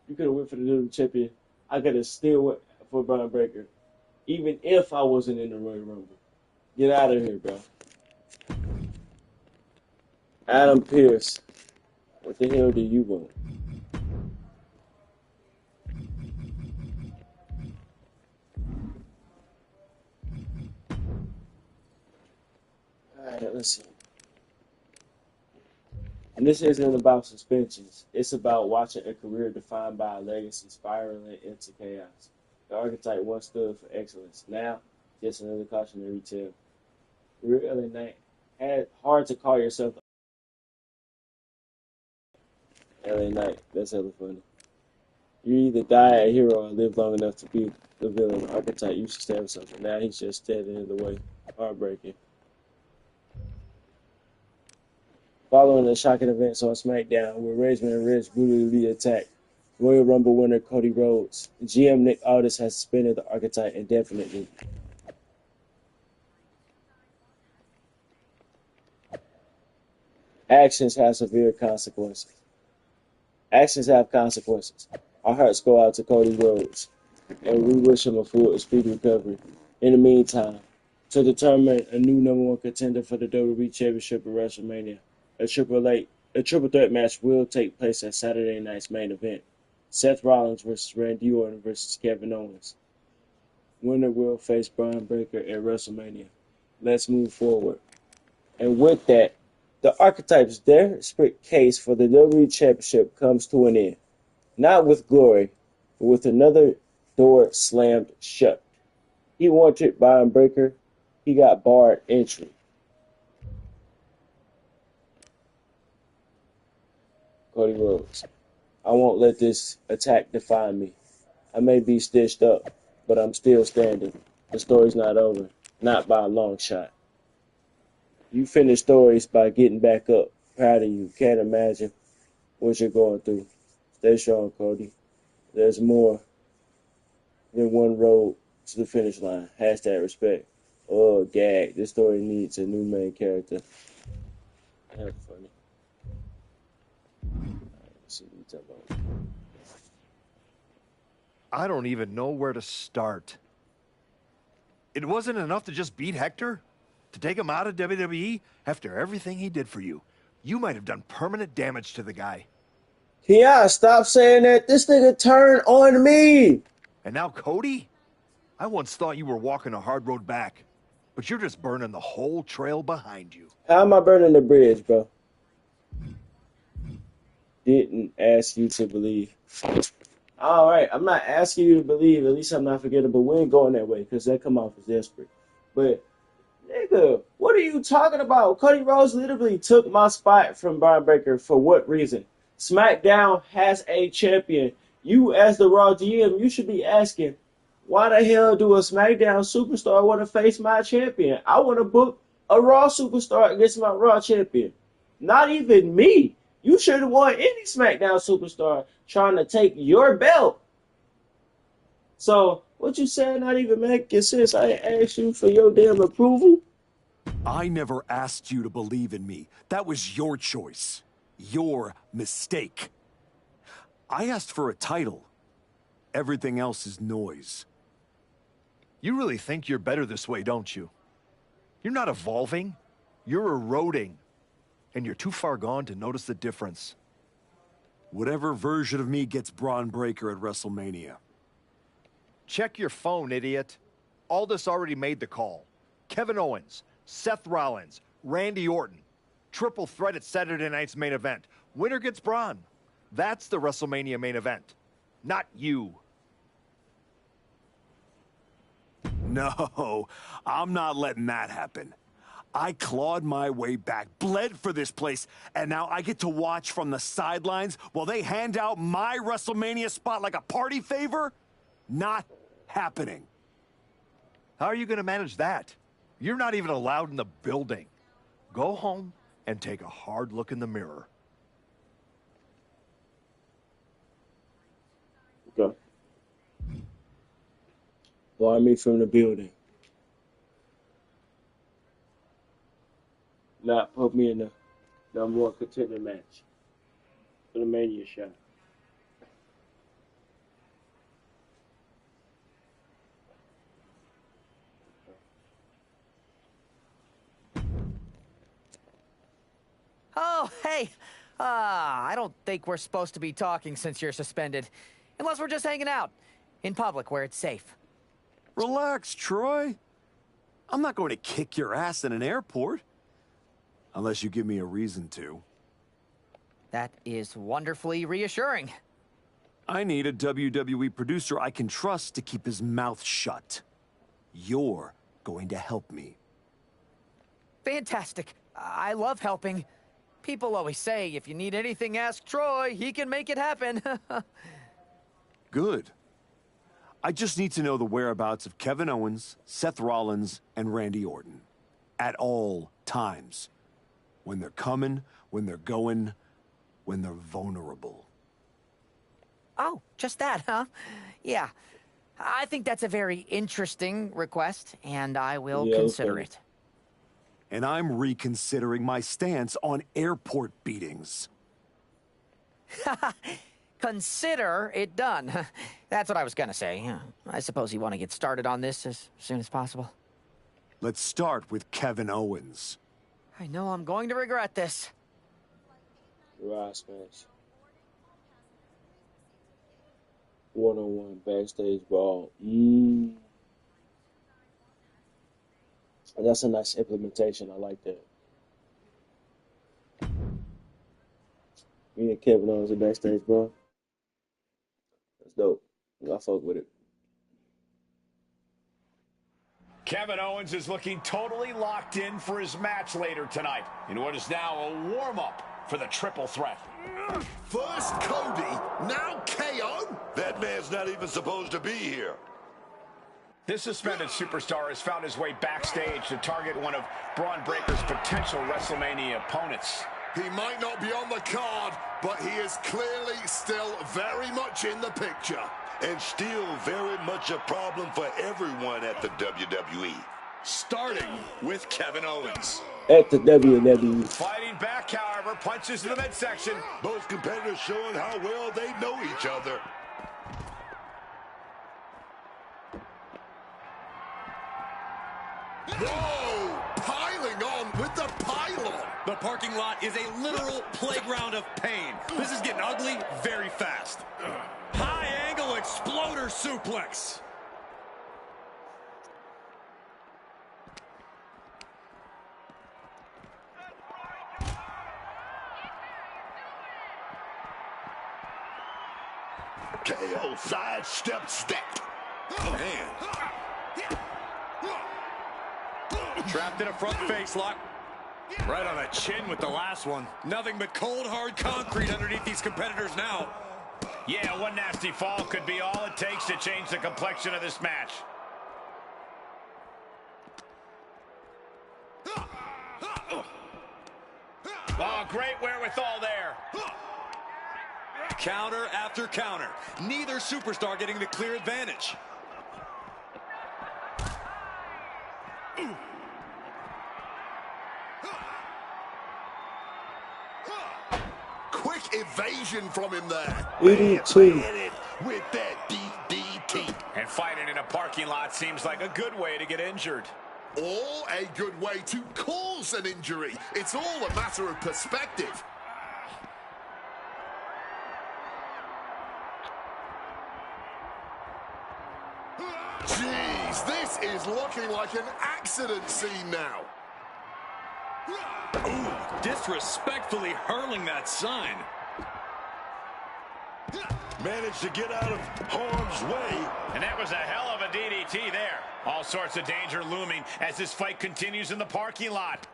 You could have went for the WWE champion. I could have still went for Braun Breaker, even if I wasn't in the Royal Rumble. Get out of here, bro. Adam Pearce, what the hell do you want? Alright, let's see. And this isn't about suspensions. It's about watching a career defined by a legacy spiraling into chaos. The archetype once stood for excellence. Now, just another cautionary tale. Really not hard to call yourself LA Knight. That's hella funny. You either die a hero or live long enough to be the villain archetype used to stand for something. Now he's just standing in the way. Heartbreaking. Following the shocking events on SmackDown, where Rageman and Ridge brutally attacked Royal Rumble winner Cody Rhodes, GM Nick Aldis has suspended the archetype indefinitely. Actions have severe consequences. Actions have consequences. Our hearts go out to Cody Rhodes, and we wish him a full and speedy recovery. In the meantime, to determine a new #1 contender for the WWE Championship at WrestleMania, a triple threat match will take place at Saturday night's main event. Seth Rollins versus Randy Orton versus Kevin Owens. Winner will face Braun Breaker at WrestleMania. Let's move forward. And with that, the Archetype's desperate case for the WWE Championship comes to an end. Not with glory, but with another door slammed shut. He wanted Braun Breaker. He got barred entry. Cody Rhodes. I won't let this attack define me. I may be stitched up, but I'm still standing. The story's not over. Not by a long shot. You finish stories by getting back up. Proud of you. Can't imagine what you're going through. Stay strong, Cody. There's more than one road to the finish line. Hashtag respect. Oh, gag. This story needs a new main character. That's funny. Let's see what you talk about. I don't even know where to start. It wasn't enough to just beat Hector? To take him out of WWE after everything he did for you? You might have done permanent damage to the guy. Yeah, stop saying that. This nigga turned on me. And now Cody? I once thought you were walking a hard road back, but you're just burning the whole trail behind you. How am I burning the bridge, bro? Didn't ask you to believe. All right, I'm not asking you to believe. At least I'm not forgettable. We ain't going that way because that come off as desperate. But nigga, what are you talking about? Cody Rhodes literally took my spot from Braun Breaker. For what reason? SmackDown has a champion. You, as the Raw GM, you should be asking, why the hell do a SmackDown superstar want to face my champion? I want to book a Raw superstar against my Raw champion. Not even me. You should have won any SmackDown superstar trying to take your belt. So, what you saying not even making sense. I asked you for your damn approval. I never asked you to believe in me. That was your choice. Your mistake. I asked for a title. Everything else is noise. You really think you're better this way, don't you? You're not evolving. You're eroding. And you're too far gone to notice the difference. Whatever version of me gets Braun Breaker at WrestleMania. Check your phone, idiot. Aldis already made the call. Kevin Owens, Seth Rollins, Randy Orton. Triple threat at Saturday night's main event. Winner gets Braun. That's the WrestleMania main event. Not you. No, I'm not letting that happen. I clawed my way back, bled for this place, and now I get to watch from the sidelines while they hand out my WrestleMania spot like a party favor? Not happening. How are you going to manage that? You're not even allowed in the building. Go home and take a hard look in the mirror. Okay. Bar me from the building. Not put me in the #1 contender match for the Mania shot. Oh, hey. I don't think we're supposed to be talking since you're suspended. Unless we're just hanging out. In public, where it's safe. Relax, Troy. I'm not going to kick your ass in an airport. Unless you give me a reason to. That is wonderfully reassuring. I need a WWE producer I can trust to keep his mouth shut. You're going to help me. Fantastic. I love helping. People always say, if you need anything, ask Troy. He can make it happen. Good. I just need to know the whereabouts of Kevin Owens, Seth Rollins, and Randy Orton. At all times. When they're coming, when they're going, when they're vulnerable. Oh, just that, huh? Yeah. I think that's a very interesting request, and I will consider it. And I'm reconsidering my stance on airport beatings. Consider it done. That's what I was gonna say. I suppose you want to get started on this as soon as possible. Let's start with Kevin Owens. I know I'm going to regret this. Rise match. One-on-one backstage brawl. That's a nice implementation. I like that. Me and Kevin Owens in backstage brawl. That's dope. I fuck with it. Kevin Owens is looking totally locked in for his match later tonight in what is now a warm-up for the triple threat. First Cody, now KO? That man's not even supposed to be here. This suspended superstar has found his way backstage to target one of Braun Breaker's potential WrestleMania opponents. He might not be on the card, but he is clearly still very much in the picture. And still very much a problem for everyone at the WWE. Starting with Kevin Owens. At the WWE. Fighting back, however, punches to the midsection. Both competitors showing how well they know each other. Whoa! Piling on with the pylon. The parking lot is a literal playground of pain. This is getting ugly very fast. High angle exploder suplex. KO sidestep step. Man. Trapped in a front face lock. Right on the chin with the last one. Nothing but cold, hard concrete underneath these competitors now. Yeah, one nasty fall could be all it takes to change the complexion of this match. Oh, great wherewithal there. Counter after counter. Neither superstar getting the clear advantage. Quick evasion from him there. 82. With that DDT. And fighting in a parking lot seems like a good way to get injured. Or a good way to cause an injury. It's all a matter of perspective. Jeez, this is looking like an accident scene now. Ooh, disrespectfully hurling that sign. Managed to get out of harm's way. And that was a hell of a DDT there. All sorts of danger looming as this fight continues in the parking lot.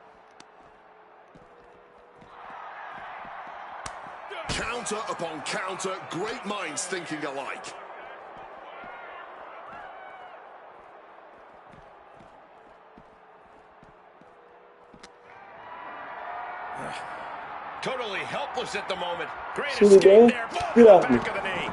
Counter upon counter, great minds thinking alike. Totally helpless at the moment. Great See me, escape man? there. Get off me. Back of the knee.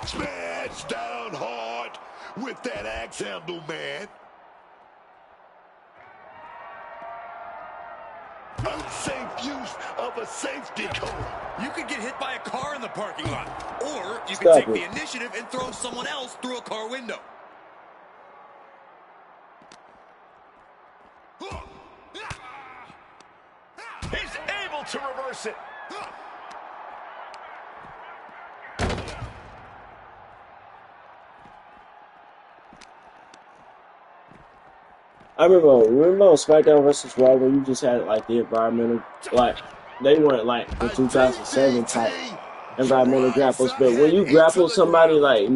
Smash down hard with that axe handle, man. Unsafe use of a safety code. You could get hit by a car in the parking lot. Or you could Stop take it. the initiative and throw someone else through a car window. He's able to reverse it. I remember on SmackDown vs. Raw when you just had like the environmental, like they weren't like the 2007 type environmental grapples, but when you grapple somebody like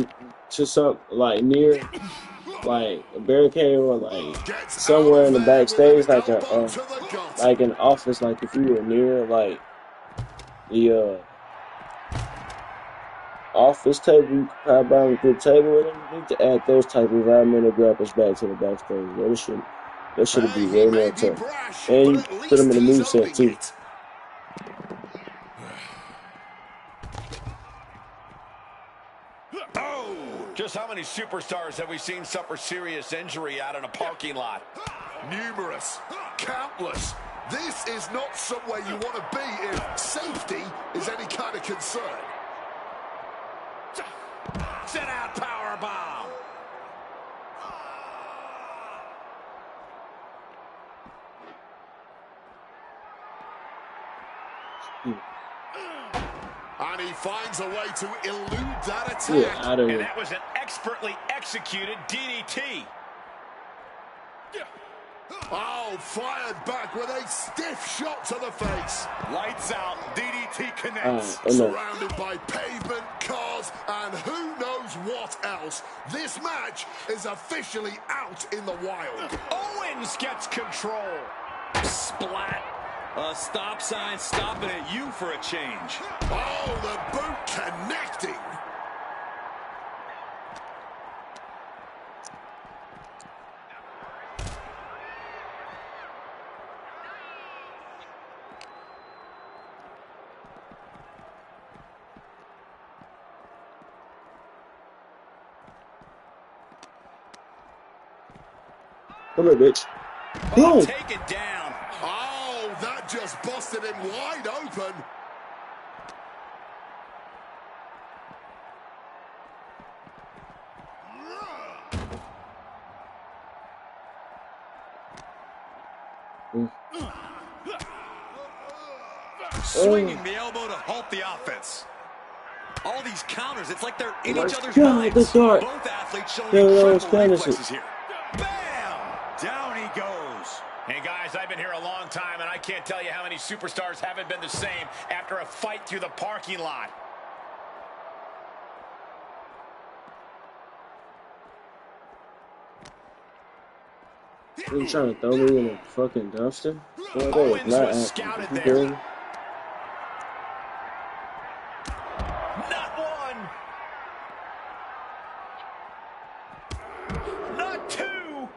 to some like near like a barricade or like somewhere in the backstage, like an office, like if you were near like the office table, you could probably buy a good table with them. You need to add those type of environmental grapples back to the backstage. That should be way more tough. And you put them in the moveset too. Just how many superstars have we seen suffer serious injury out in a parking lot? Numerous, countless. This is not somewhere you want to be if safety is any kind of concern. Sit out power bomb. And he finds a way to elude that attack. Yeah, and that was an expertly executed DDT. Oh, fired back with a stiff shot to the face. Lights out, DDT connects. Surrounded by pavement, cars, and who knows what else. This match is officially out in the wild. Owens gets control. Splat. A stop sign stopping at you for a change. Oh, the boot connecting. Come here, bitch. Oh, take it down. Oh, that just busted him wide open. Swinging the elbow to halt the offense. All these counters, it's like they're in each other's God, minds. that's dark. Both athletes showing Yeah, incredible reflexes here. Bam! Down he goes. Hey, guys, I've been here a long time, and I can't tell you how many superstars haven't been the same after a fight through the parking lot. You trying to throw me in a fucking dumpster? Boy, Owens was scouted there. Not one. Not two.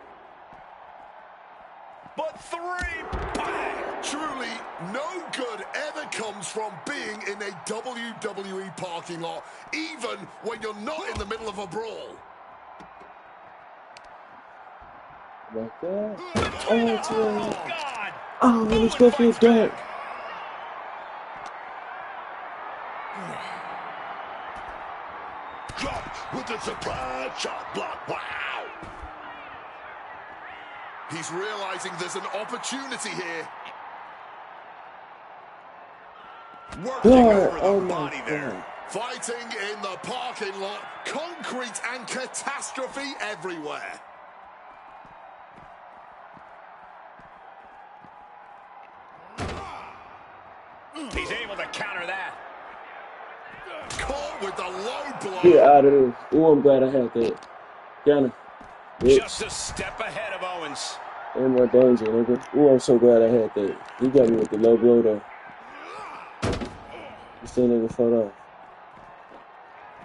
But three. Bang! Truly, no good ever comes from being in a WWE parking lot, even when you're not in the middle of a brawl. Like that. Oh, it's God! Oh, let's go for a dunk. Drop with the surprise shot block. Wow! He's realizing there's an opportunity here. Working over Oh the my body there. God. Fighting in the parking lot. Concrete and catastrophe everywhere. He's able to counter that. Caught with the low blow. Get out of here. Ooh, I'm glad I had that. Counter. Just a step ahead of Owens. Ain't more danger, nigga. Ooh, I'm so glad I had that. He got me with the low blow though. This thing nigga fought off.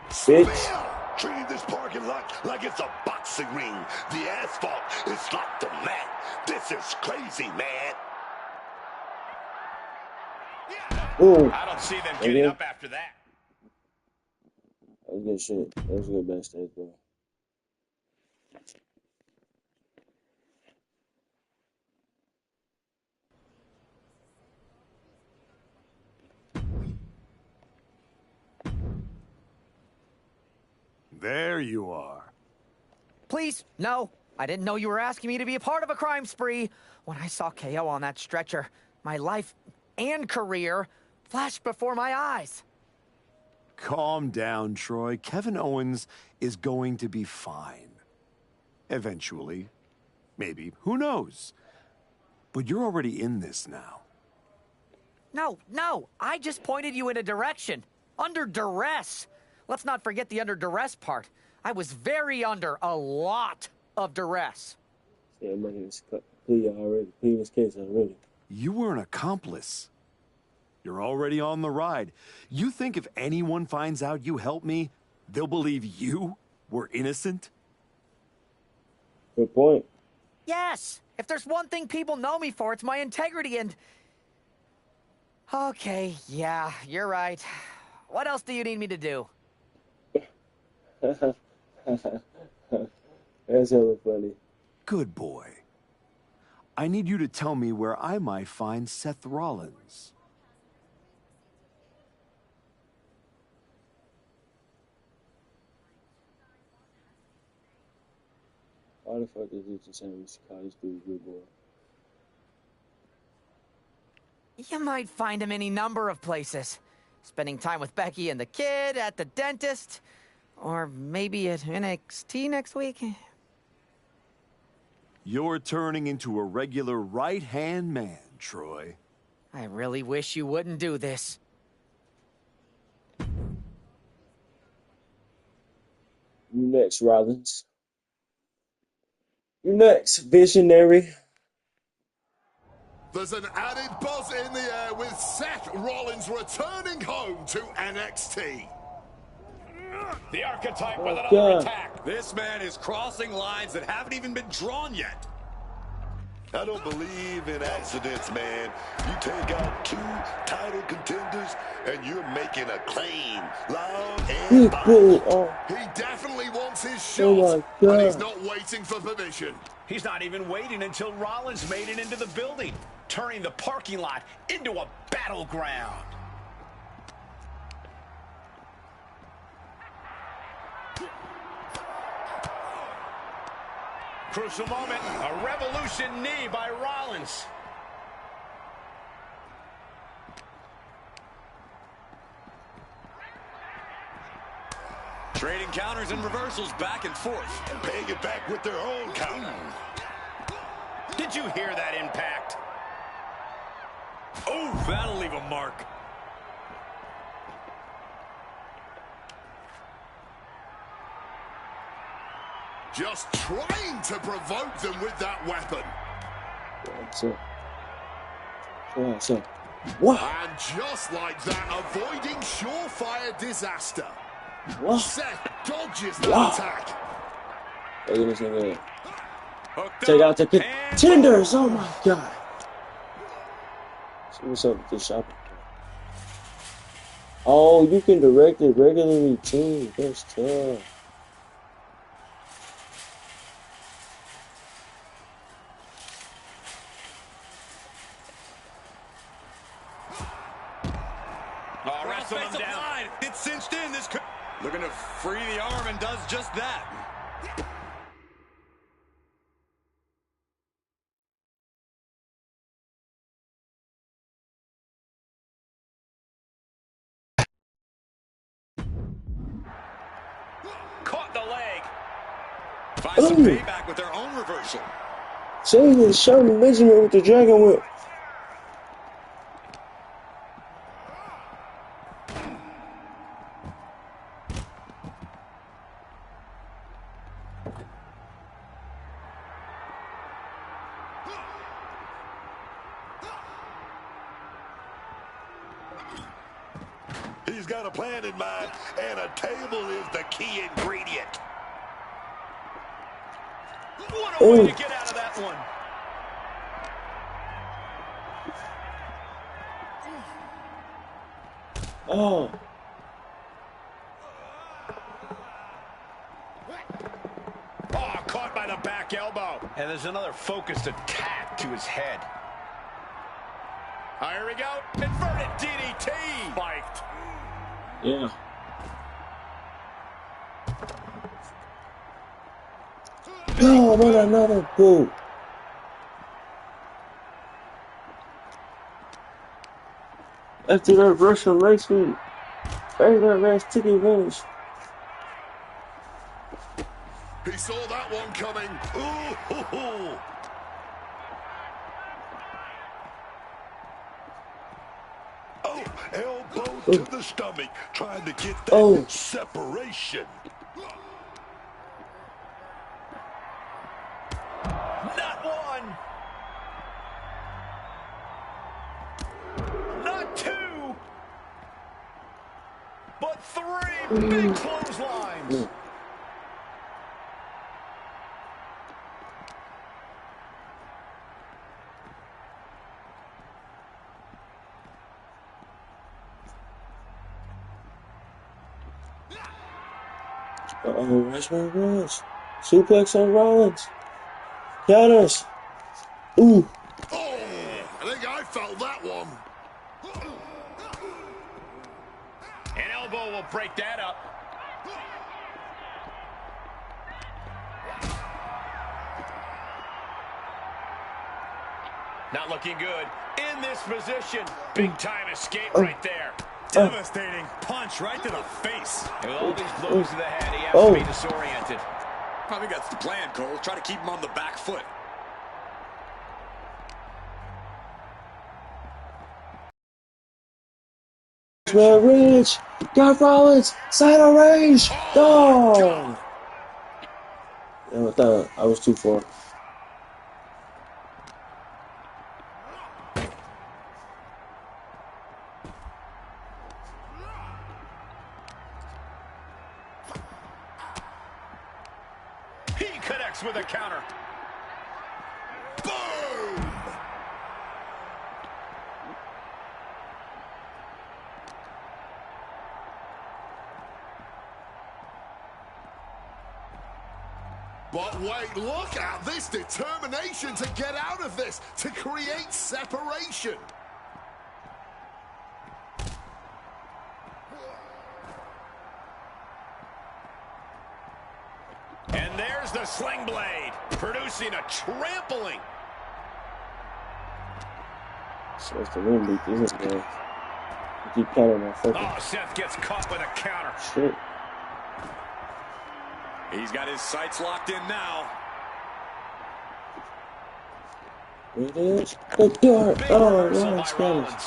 Bitch. Treating this parking lot like it's a boxing ring. The asphalt is like the mat. This is crazy, man. Ooh. I don't see them getting up after that. That was good shit. That was a good backstage, bro. There you are. Please, no. I didn't know you were asking me to be a part of a crime spree. When I saw KO on that stretcher, my life and career flashed before my eyes. Calm down, Troy. Kevin Owens is going to be fine. Eventually. Maybe. Who knows? But you're already in this now. No. I just pointed you in a direction. Under duress. Let's not forget the under duress part. I was very under a lot of duress. Yeah, I'm making this plea already. Plea this case already. You were an accomplice. You're already on the ride. You think if anyone finds out you helped me, they'll believe you were innocent? Good point. Yes! If there's one thing people know me for, it's my integrity and... Okay, yeah, you're right. What else do you need me to do? That's hella funny. Good boy. I need you to tell me where I might find Seth Rollins. Why the fuck did you just say Mr. College dude good boy? You might find him any number of places. Spending time with Becky and the kid, at the dentist, or maybe at NXT next week. You're turning into a regular right-hand man, Troy. I really wish you wouldn't do this. You next, Rollins. You next, visionary. There's an added buzz in the air with Seth Rollins returning home to NXT. The Archetype with another attack. This man is crossing lines that haven't even been drawn yet. I don't believe in accidents, man. You take out 2 title contenders and you're making a claim. Loud and loud. He definitely wants his shot, but he's not waiting for permission. He's not even waiting until Rollins made it into the building, turning the parking lot into a battleground. Crucial moment, a revolution knee by Rollins. Trading counters and reversals back and forth. And paying it back with their own counter. Did you hear that impact? Oh, that'll leave a mark. Just trying to provoke them with that weapon. What? And just like that, avoiding surefire disaster. What? Seth dodges that attack. Look at this nigga. Take out the contenders. Oh my god. See what's up with this shopping. Oh, you can direct it regular routine. That's tough. Oh, wrestle him down. It's cinched in. This could... Looking to free the arm and does just that. Caught the leg. Finds some payback with their own reversal. Jesus, show me Benjamin with the dragon whip. He's got a plan in mind, and a table is the key ingredient. What a way to get out of that one. Oh. Oh, caught by the back elbow. And there's another focused attack to his head. Here we go. Inverted DDT. Spiked. Yeah. Oh, what another boot. After that Russian leg sweep, that last took advantage. He saw that one coming. Ooh, hoo, hoo. Oh, elbow to the stomach, trying to get that separation. Not one. Not two. But three big clotheslines. Where's my Rollins? Suplex on Rollins. Counters. Ooh. Oh, I think I felt that one. An elbow will break that up. Not looking good in this position. Big time escape right there. Devastating punch right to the face. And with all these blows to the head, he has to be disoriented. I think that's the plan, Cole. Try to keep him on the back foot. Rich. Got Rollins. Side of range. Oh. Yeah, I thought I was too far. With a counter. Boom! But wait, look at this determination to get out of this, to create separation. And there's the sling blade, producing a trampling. So it's the win beat this guy. I keep counting my fucking. Oh, Seth gets caught with a counter. Shit. He's got his sights locked in now. It is the door. Oh, Rollins got it.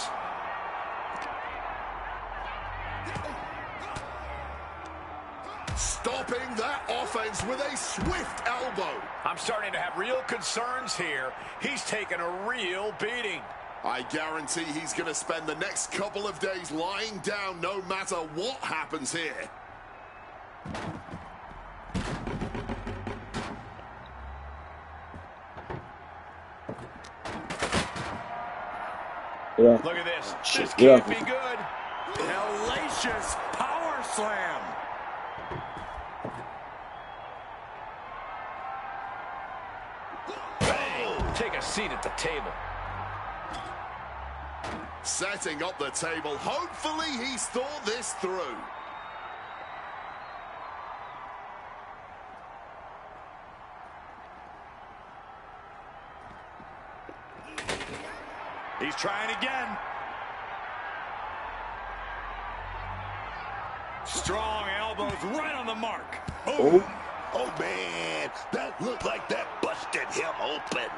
Stopping that offense with a swift elbow. I'm starting to have real concerns here. He's taken a real beating. I guarantee he's going to spend the next couple of days lying down no matter what happens here. Yeah. Look at this. This Yeah. can't be good. Hellacious power slam. Bang. Take a seat at the table. Setting up the table. Hopefully he's thought this through. He's trying again. Strong elbows right on the mark. Oh, oh man, that looked like that busted him open.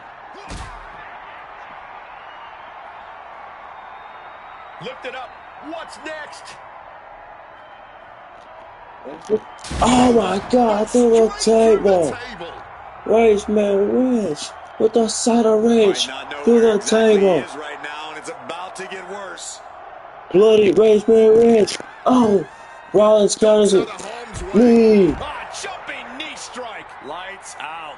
Lift it up. What's next? Oh my God! Through the table. Rage, man, Rage. With the side of Rage through the table. He is right now, and it's about to get worse. Bloody Rage, man, Rage. Oh, Rollins counters it. Knee. Ah, jumping knee strike. Lights out.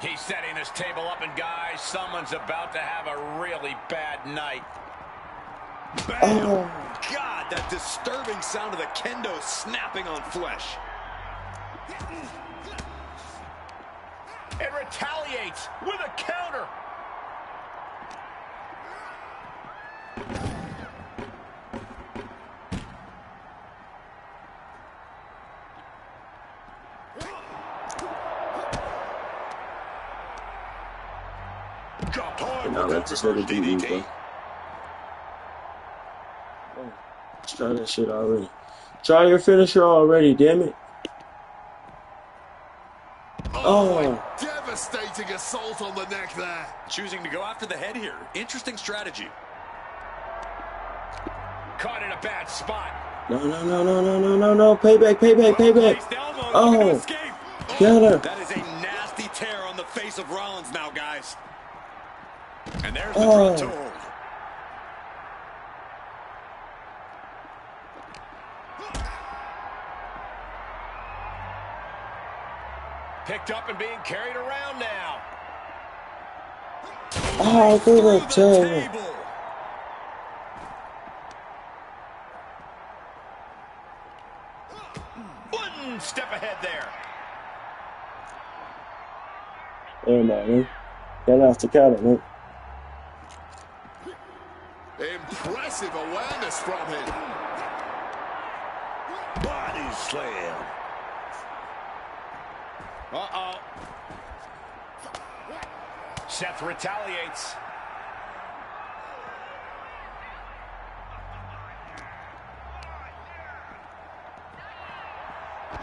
He's setting this table up, and guys, someone's about to have a really bad night. Bam! Oh. God, that disturbing sound of the kendo snapping on flesh. It retaliates with a counter. No, that's just another DDT, bro. Oh, let's try that shit already. Try your finisher already, damn it. Oh, Oh. a devastating assault on the neck there. Choosing to go after the head here. Interesting strategy. Caught in a bad spot. No. Payback. Oh. Got her. That is a nasty tear on the face of Rollins now, guys. And there's the Oh. front toe. Picked up and being carried around now. Oh, through the table. One step ahead there. Never mind, man. Got off the counter, man. Impressive awareness from him. Body slam. Uh-oh. Seth retaliates.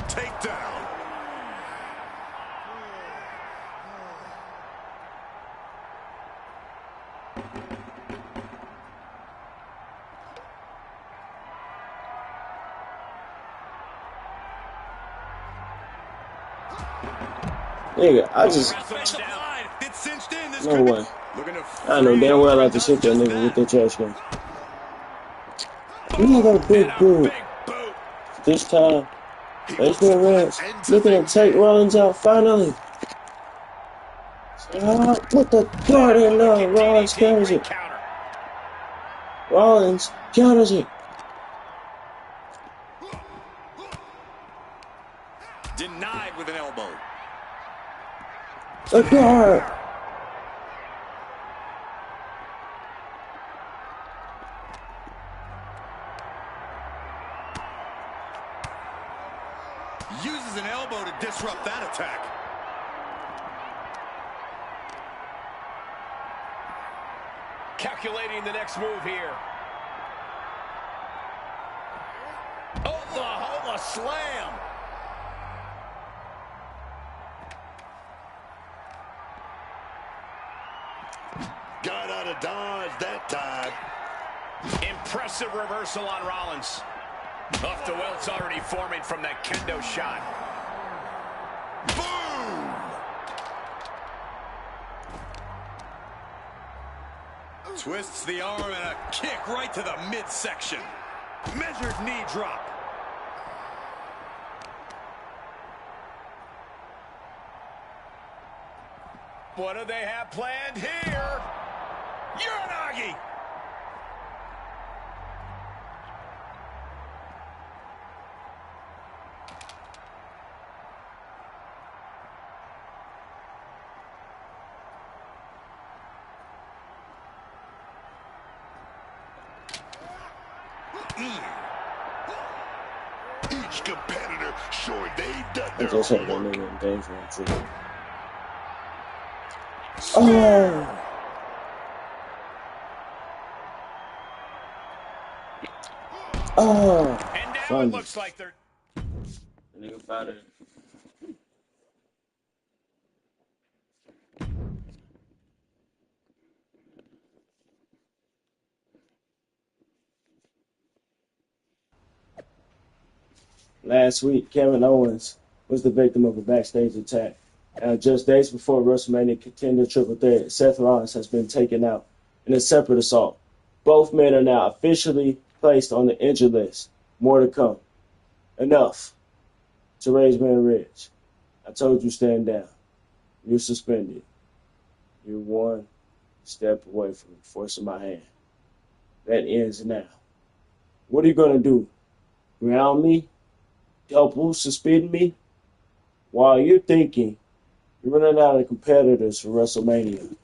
Takedown. Nigga, I just... No way. I know damn well I have to hit that nigga with that trash can. Another big boot. This time, Basement Reds looking to take Rollins out finally. Put the guard in there. Rollins counters it. Rollins counters it. Denied with an elbow. The guard. Uses an elbow to disrupt that attack. Calculating the next move here. Oklahoma slam. Got out of dodge that time. Impressive reversal on Rollins. Off to welts already forming from that kendo shot. Boom! Twists the arm and a kick right to the midsection. Measured knee drop. What do they have planned here? Uranagi! Each competitor showing they've done I their just had that homework. nigga in danger too. Oh! Oh! And now Funny. it looks like they're... Nigga found it. Last week, Kevin Owens was the victim of a backstage attack. Just days before WrestleMania Contender Triple Threat, Seth Rollins has been taken out in a separate assault. Both men are now officially placed on the injured list. More to come. Enough to raise man Ridge. I told you stand down. You're suspended. You're one step away from forcing my hand. That ends now. What are you going to do? Ground me? Double suspend me? While you're thinking, you're running out of competitors for WrestleMania.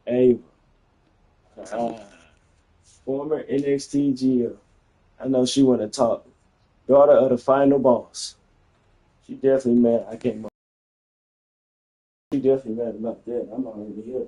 Ava. Former NXT GM. I know she want to talk. Daughter of the final boss. She definitely mad I came up. She definitely mad about that. I'm already here.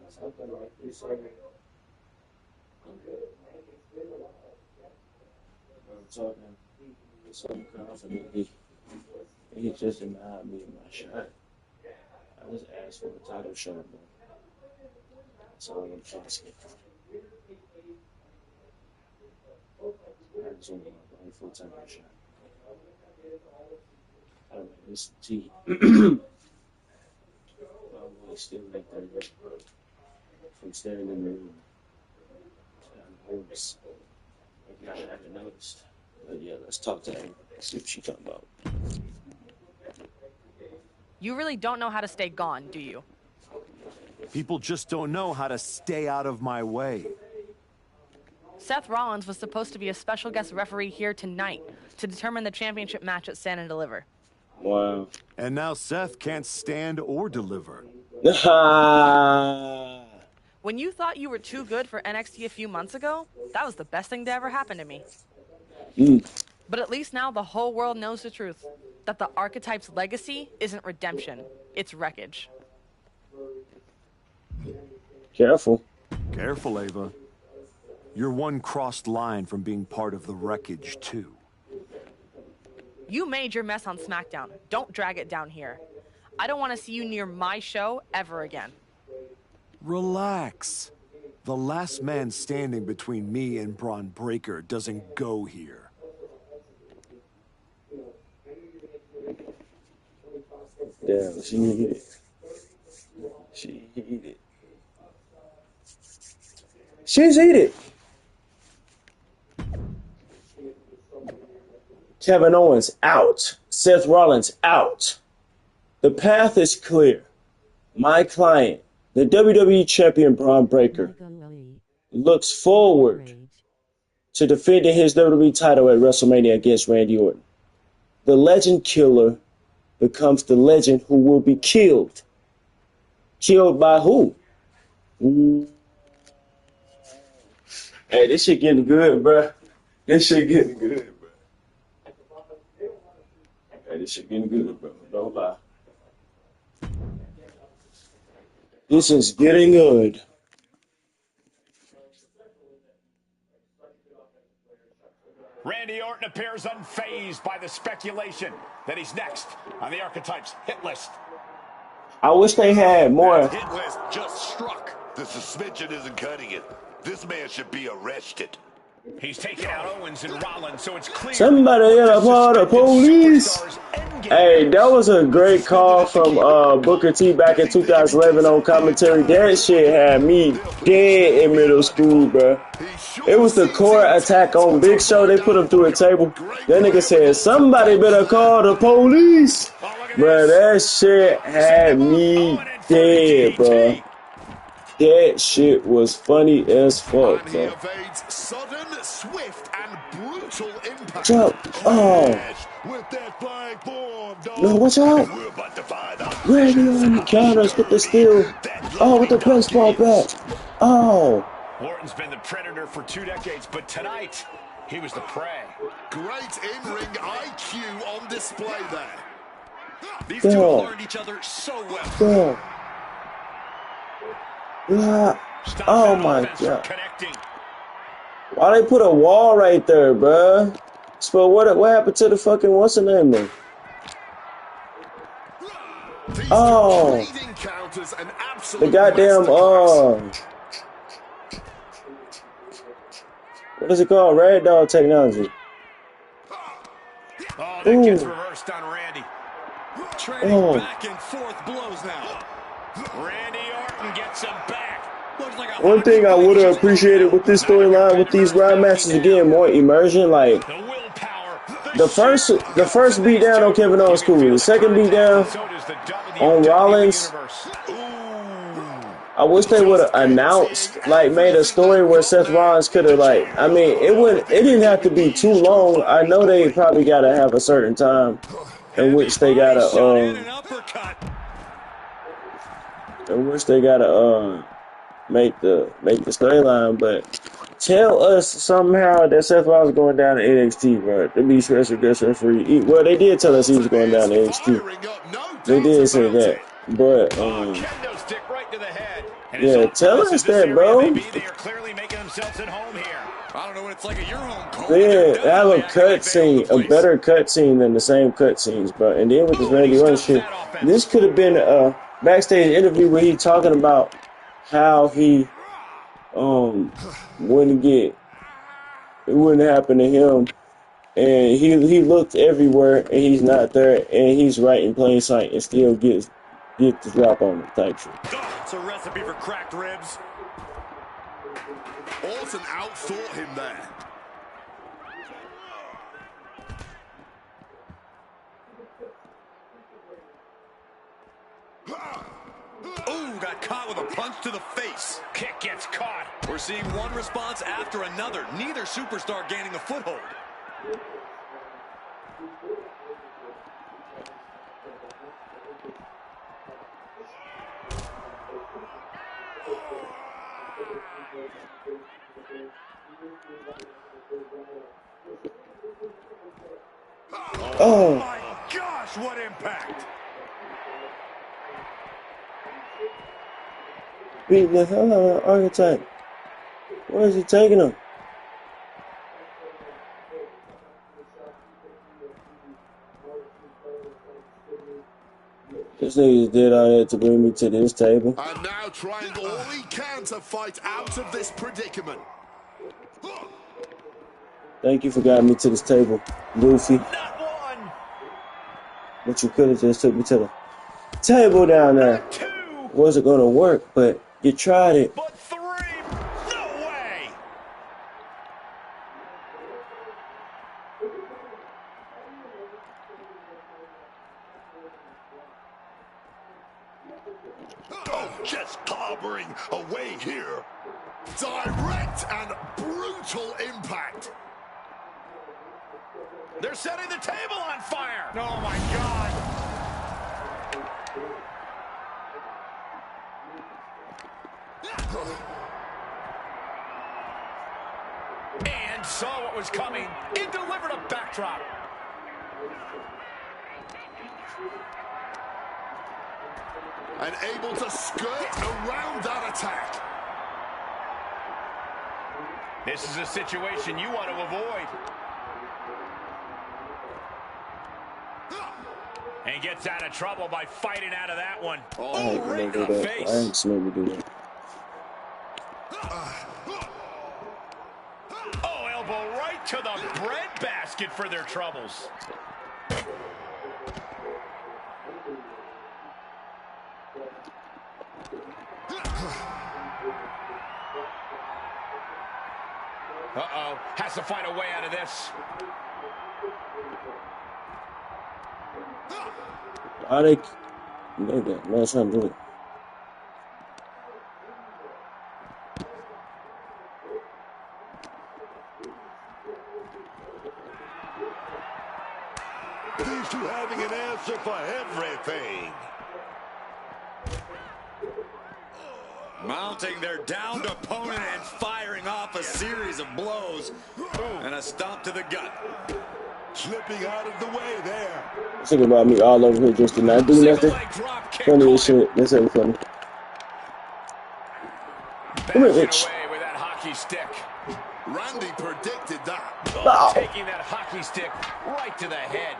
Something like this. I'm talking so confidently. He just admired me in my shot. I just asked for a title shot, man. That's all I'm asking. I just want my body for a title shot. I mean, this tea. My voice still like that from standing in the room. I'm nervous. Maybe I haven't noticed. But yeah, let's talk to her. See what she's talking about. You really don't know how to stay gone, do you? People just don't know how to stay out of my way. Seth Rollins was supposed to be a special guest referee here tonight to determine the championship match at Stand and Deliver. Wow. And now Seth can't stand or deliver. When you thought you were too good for NXT a few months ago, that was the best thing to ever happen to me. But at least now the whole world knows the truth, that the Archetype's legacy isn't redemption, it's wreckage. Careful. Careful, Ava. You're one crossed line from being part of the wreckage, too. You made your mess on SmackDown. Don't drag it down here. I don't want to see you near my show ever again. Relax. The last man standing between me and Braun Breaker doesn't go here. Damn, she hit it. She hit it. She's hit it. Kevin Owens out. Seth Rollins out. The path is clear. My client, the WWE Champion Braun Breaker, looks forward to defending his WWE title at WrestleMania against Randy Orton. The legend killer becomes the legend who will be killed. Killed by who? Hey, this shit getting good, bro. This shit getting good, bro. Hey, this shit getting good, bro. Don't lie. This is getting good. Randy Orton appears unfazed by the speculation that he's next on the Archetype's hit list. I wish they had more. That hit list just struck. The suspension isn't cutting it. This man should be arrested. He's taking out Owens and Rollins, so it's clear. Somebody get a part of police. Hey, that was a great call from Booker T back in 2011 on commentary. That shit had me dead in middle school, bro. It was the core attack on Big Show. They put him through a table. That nigga said, somebody better call the police. Bro, that shit had me dead, bro. That shit was funny as fuck, bro. He evades sudden, swift, and brutal impact. Jump. Oh. With that flying form, dog. No, watch out. We're about to find out. Ready on counters with the steel. Oh, with the baseball bat. Oh. Orton's been the predator for 2 decades, but tonight, he was the prey. Great in-ring IQ on display there. These two have learned each other so well. Oh my god. Why they put a wall right there, bruh? So what happened to the fucking what's the name man? Oh, the goddamn what is it called? Rag doll technology. Oh, that gets reversed on Randy. Trading back and forth blows now. Randy Orton gets him back. Looks like a one thing I would have appreciated with this storyline, with these ride matches again, more immersion. Like the first beatdown on Kevin Owens cool. The second beatdown on Rollins, I wish they would have announced, like, made a story where Seth Rollins could have, like, I mean, it didn't have to be too long. I know they probably gotta have a certain time in which they gotta make the storyline, but tell us somehow that Seth Rollins going down to NXT, bro, to be special guest referee. Well, they did tell us he was going down to NXT. They did say that, but yeah, tell us that, bro. They are clearly making themselves at home here. I don't know what it's like at your home. Yeah, have a cutscene, a better cutscene than the same cutscenes, bro. And then with this Randy Orton shit, this could have been a backstage interview where he talking about how he it wouldn't happen to him, and he looked everywhere and he's not there, and he's right in plain sight and still get the drop on him type shit. It's a recipe for cracked ribs. Orton outthought him there. Ooh, got caught with a punch to the face. Kick gets caught. We're seeing one response after another. Neither superstar gaining a foothold. Oh my gosh, what impact! Beating the hell out of Archetype. Where is he taking him? This nigga did all that to bring me to this table. And now trying all he can to fight out of this predicament. Thank you for guiding me to this table, Goofy. But you could have just took me to the table down there. Wasn't gonna work, but you tried it. But three, no way! Oh, just clobbering away here. Direct and brutal impact. They're setting the table on fire! Oh my God! And saw what was coming and delivered a backdrop. And able to skirt around that attack. This is a situation you want to avoid. And gets out of trouble by fighting out of that one. Oh, right in the face. I ain't smart to do that. Oh, elbow right to the breadbasket for their troubles. Uh-oh, has to find a way out of this. Nigga, man, trying to do it. These two having an answer for everything. Mounting their downed opponent and firing off a series of blows. And a stomp to the gut. Slipping out of the way there. Thinking about me all over here just to not do nothing. Funny as shit. That's ever funny. Come here, bitch. Away with that hockey stick. Randy predicted that. Oh, taking that hockey stick right to the head.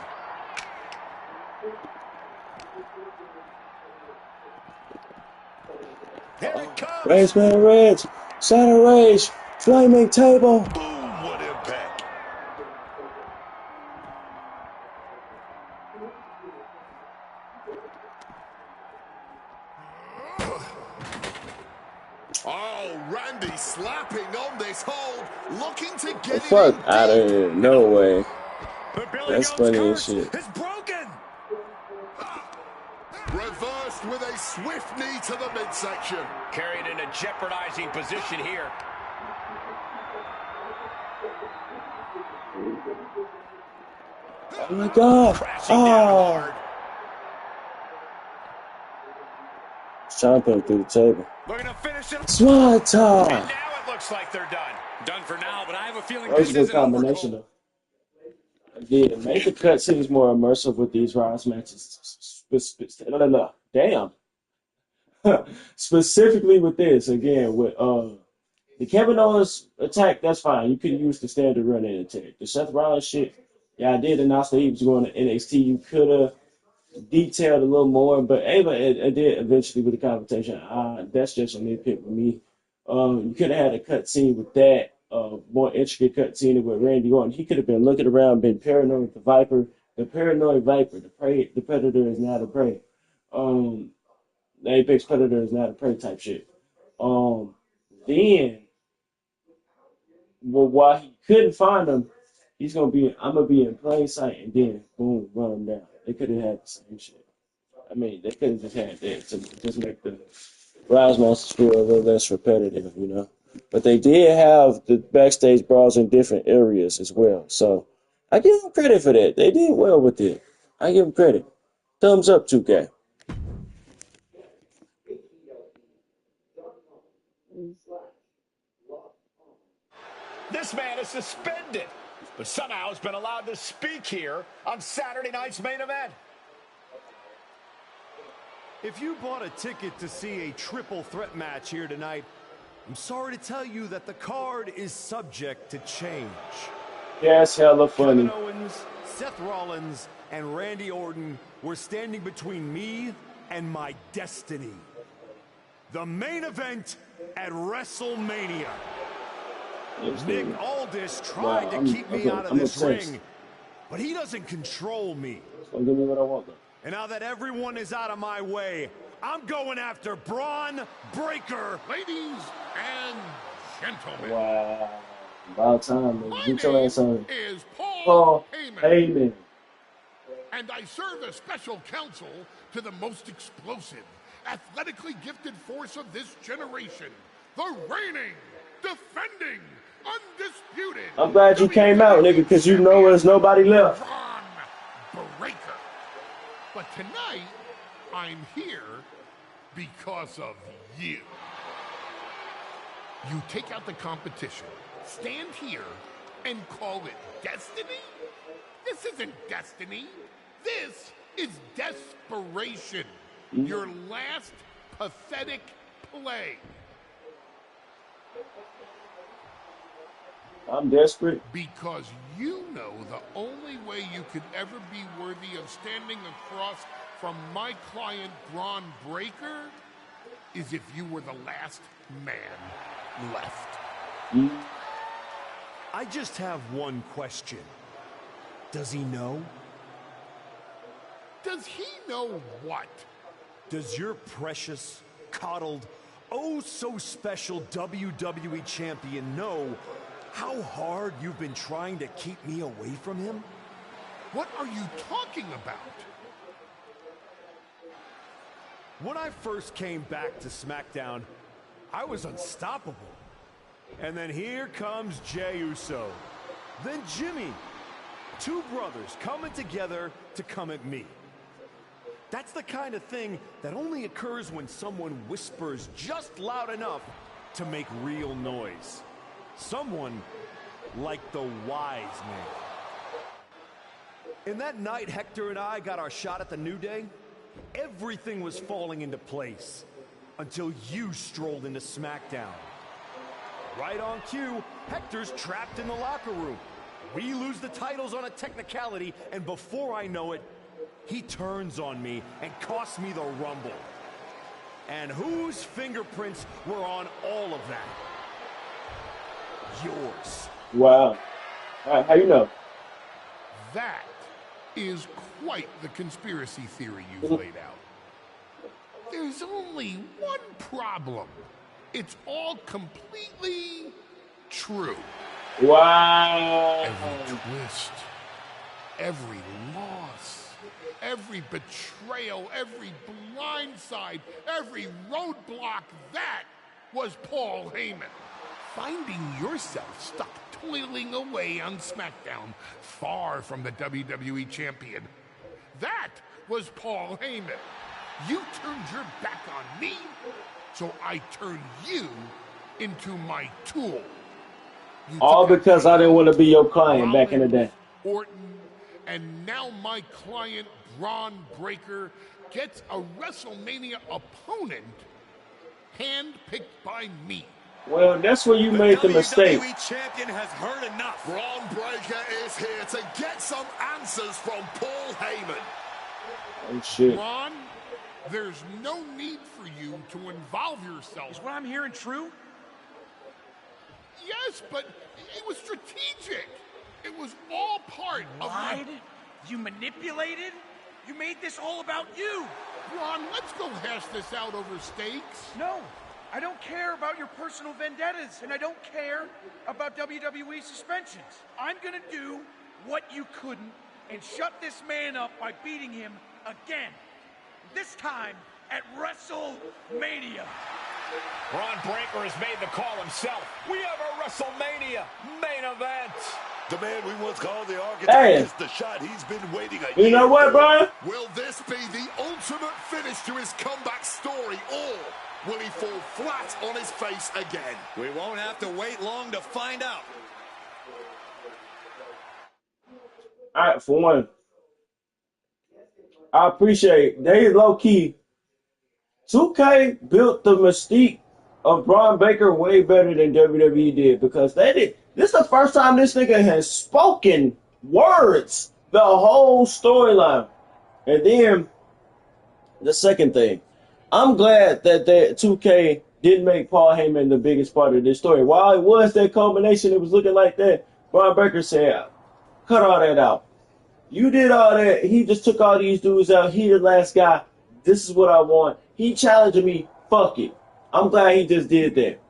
Here it comes. Rage, man, Rage. Shadow Rage. Flaming table. Boom, what impact. Oh, Randy slapping on this hold, looking to get it Fuck in out of deep. here. No way. But Billy That's Goat's funny as curse shit. is broken. Reversed with a swift knee to the midsection. Carried in a jeopardizing position here. Oh my god. Oh. Trying to put him through the table. Looking to finish it. Swata. And now it looks like they're done. Done for now, but I have a feeling That was this a good isn't over, combination, Cole. though. Again, make the cutscenes more immersive with these Rise matches. Damn. Specifically with this, again, with the Kevin Owens attack, that's fine. You could use the standard run-in attack. The Seth Rollins shit, yeah, I did announce that he was going to NXT. You could have detailed a little more, but Ava it did eventually with the confrontation. That's just a nitpick with me. You could have had a cut scene with that, more intricate cut scene with Randy Orton. He could have been looking around, been paranoid with the Viper. The paranoid Viper, the predator is not a prey. The apex predator is not a prey type shit. Then, well, while he couldn't find him, I'm gonna be in plain sight, and then boom, run him down. They could have had the same shit. I mean, they could have just had that to just make the Rise Monsters feel a little less repetitive, you know. But they did have the backstage brawls in different areas as well, so I give them credit for that. They did well with it. I give them credit. Thumbs up, 2K. This man is suspended, but somehow has been allowed to speak here on Saturday night's main event. If you bought a ticket to see a triple threat match here tonight, I'm sorry to tell you that the card is subject to change. Yeah, it's hella funny. Kevin Owens, Seth Rollins, and Randy Orton were standing between me and my destiny. The main event at WrestleMania. Nick Aldis tried to keep me out of this ring, but he doesn't control me. So give me what I want, though. And now that everyone is out of my way, I'm going after Braun Breaker. Ladies and gentlemen. Wow. About time, man. Get your ass on. Is Paul Heyman. And I serve as special counsel to the most explosive, athletically gifted force of this generation, the reigning, defending, undisputed. I'm glad you came out, nigga, because you know there's nobody left. Braun Breaker. But tonight, I'm here because of you. You take out the competition, stand here, and call it destiny? This isn't destiny. This is desperation. Your last pathetic play. I'm desperate. Because you know the only way you could ever be worthy of standing across from my client, Braun Breaker, is if you were the last man left. I just have one question. Does he know? Does he know what? Does your precious, coddled, oh so special WWE champion know how hard you've been trying to keep me away from him? What are you talking about? When I first came back to SmackDown, I was unstoppable. And then here comes Jey Uso. Then Jimmy. Two brothers coming together to come at me. That's the kind of thing that only occurs when someone whispers just loud enough to make real noise. Someone like the wise man. And that night Hector and I got our shot at the New Day, everything was falling into place. until you strolled into SmackDown. Right on cue, Hector's trapped in the locker room. We lose the titles on a technicality, and before I know it, he turns on me and costs me the Rumble. And whose fingerprints were on all of that? Yours. Wow. All right, how you know? That is quite the conspiracy theory you've laid out. There's only one problem. It's all completely true. Wow. Every twist, every loss, every betrayal, every blindside, every roadblock, that was Paul Heyman. Finding yourself stuck toiling away on SmackDown, far from the WWE champion. That was Paul Heyman. You turned your back on me, so I turned you into my tool. All because I didn't want to be your client back in the day. Orton, and now my client Braun Breaker gets a WrestleMania opponent handpicked by me. Well, that's where you made the mistake. WWE champion has heard enough. Braun Breaker is here to get some answers from Paul Heyman. Oh shit. Braun, there's no need for you to involve yourself. Is what I'm hearing true? Yes, but it was strategic. It was all part of Lied? You manipulated? You made this all about you. Braun, let's go hash this out over steaks. No, I don't care about your personal vendettas, and I don't care about WWE suspensions. I'm gonna do what you couldn't and shut this man up by beating him again. This time at WrestleMania. Braun Breaker has made the call himself. We have a WrestleMania main event. The man we once called the architect is the shot he's been waiting a year. You know what, Brian? Will this be the ultimate finish to his comeback story, or will he fall flat on his face again? We won't have to wait long to find out. All right, for one, I appreciate they low key. 2K built the mystique of Braun Breaker way better than WWE did, because they did. This is the first time this nigga has spoken words the whole storyline. And then the second thing, I'm glad that 2K didn't make Paul Heyman the biggest part of this story. While it was that culmination, it was looking like that. Braun Breaker said, cut all that out. You did all that. He just took all these dudes out. He the last guy. This is what I want. He challenging me. Fuck it. I'm glad he just did that.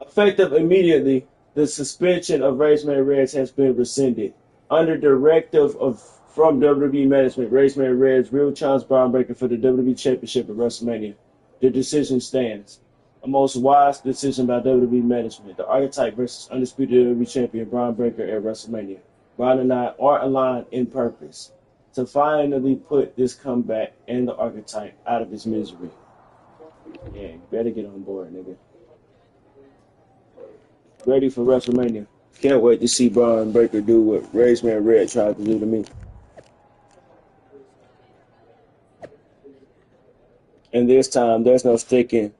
Effective immediately, the suspension of Raceman Reds has been rescinded. Under directive from WWE management, Raceman Reds will challenge Braun Breaker for the WWE Championship at WrestleMania. The decision stands. A most wise decision by WWE management. The Archetype versus undisputed WWE champion Braun Breaker at WrestleMania. Braun and I are aligned in purpose to finally put this comeback and the Archetype out of his misery. Yeah, you better get on board, nigga. Ready for WrestleMania. Can't wait to see Braun Breaker do what Raceman Red tried to do to me. And this time, there's no sticking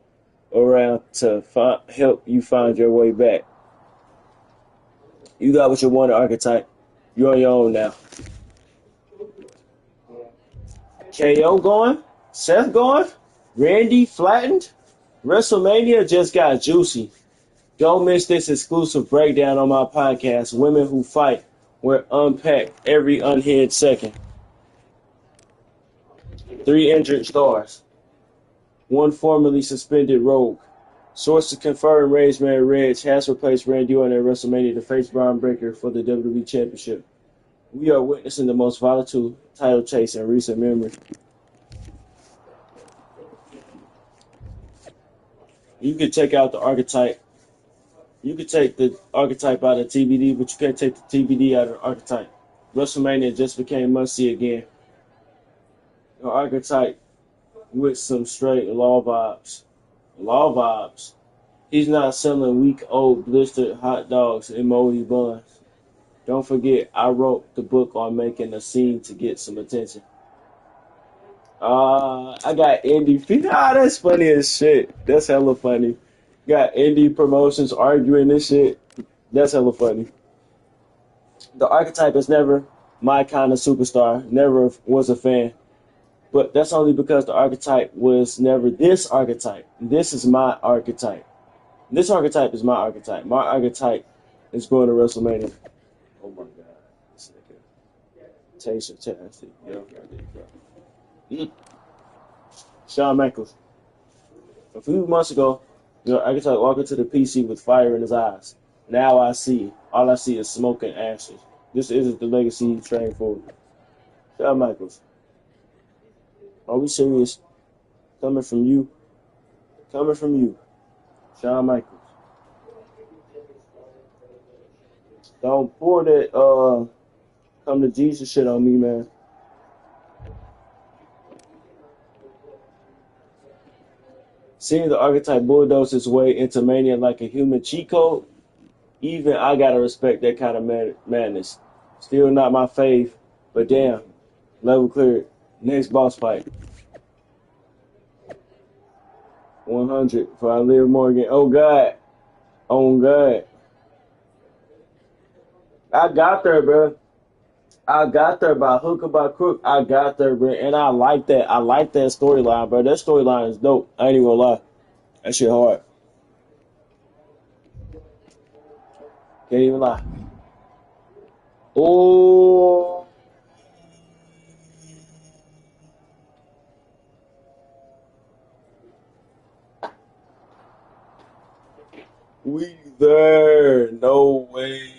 around to help you find your way back. You got what you wanted, Archetype. You're on your own now. KO going, Seth going, Randy flattened. WrestleMania just got juicy. Don't miss this exclusive breakdown on my podcast, Women Who Fight, where unpack every unhid second. 3 injured stars. 1 formerly suspended rogue. Sources confirm Raceman Reg has replaced Randy Orton at WrestleMania to face Braun Breaker for the WWE Championship. We are witnessing the most volatile title chase in recent memory. You could take out the Archetype. You could take the Archetype out of TBD, but you can't take the TBD out of the Archetype. WrestleMania just became must-see again. The Archetype with some straight law vibes. Law vibes. He's not selling weak old blistered hot dogs and moldy buns. Don't forget, I wrote the book on making a scene to get some attention. I got indie. Ah, that's funny as shit. That's hella funny. Got indie promotions arguing this shit. That's hella funny. The archetype is never my kind of superstar. Never was a fan. But that's only because the archetype was never this archetype. This is my archetype. This archetype is my archetype. My archetype is going to WrestleMania. Oh my god. This nigga. Taser Tasty. Yeah, Shawn Michaels. A few months ago, archetype walked into the PC with fire in his eyes. Now I see. All I see is smoke and ashes. This isn't the legacy he trained for. Shawn Michaels. Are we serious? Coming from you. Coming from you. Shawn Michaels. Don't pour that come to Jesus shit on me, man. Seeing the archetype bulldoze his way into Mania like a human cheat code, even I gotta respect that kind of madness. Still not my fave, but damn, level cleared. Next boss fight. 100 for Liv Morgan. Oh God. Oh God. I got there, bro. I got there by hook or by crook. I got there, bro. And I like that. I like that storyline, bro. That storyline is dope. I ain't even gonna lie. That shit hard. Can't even lie. Oh. We there. No way.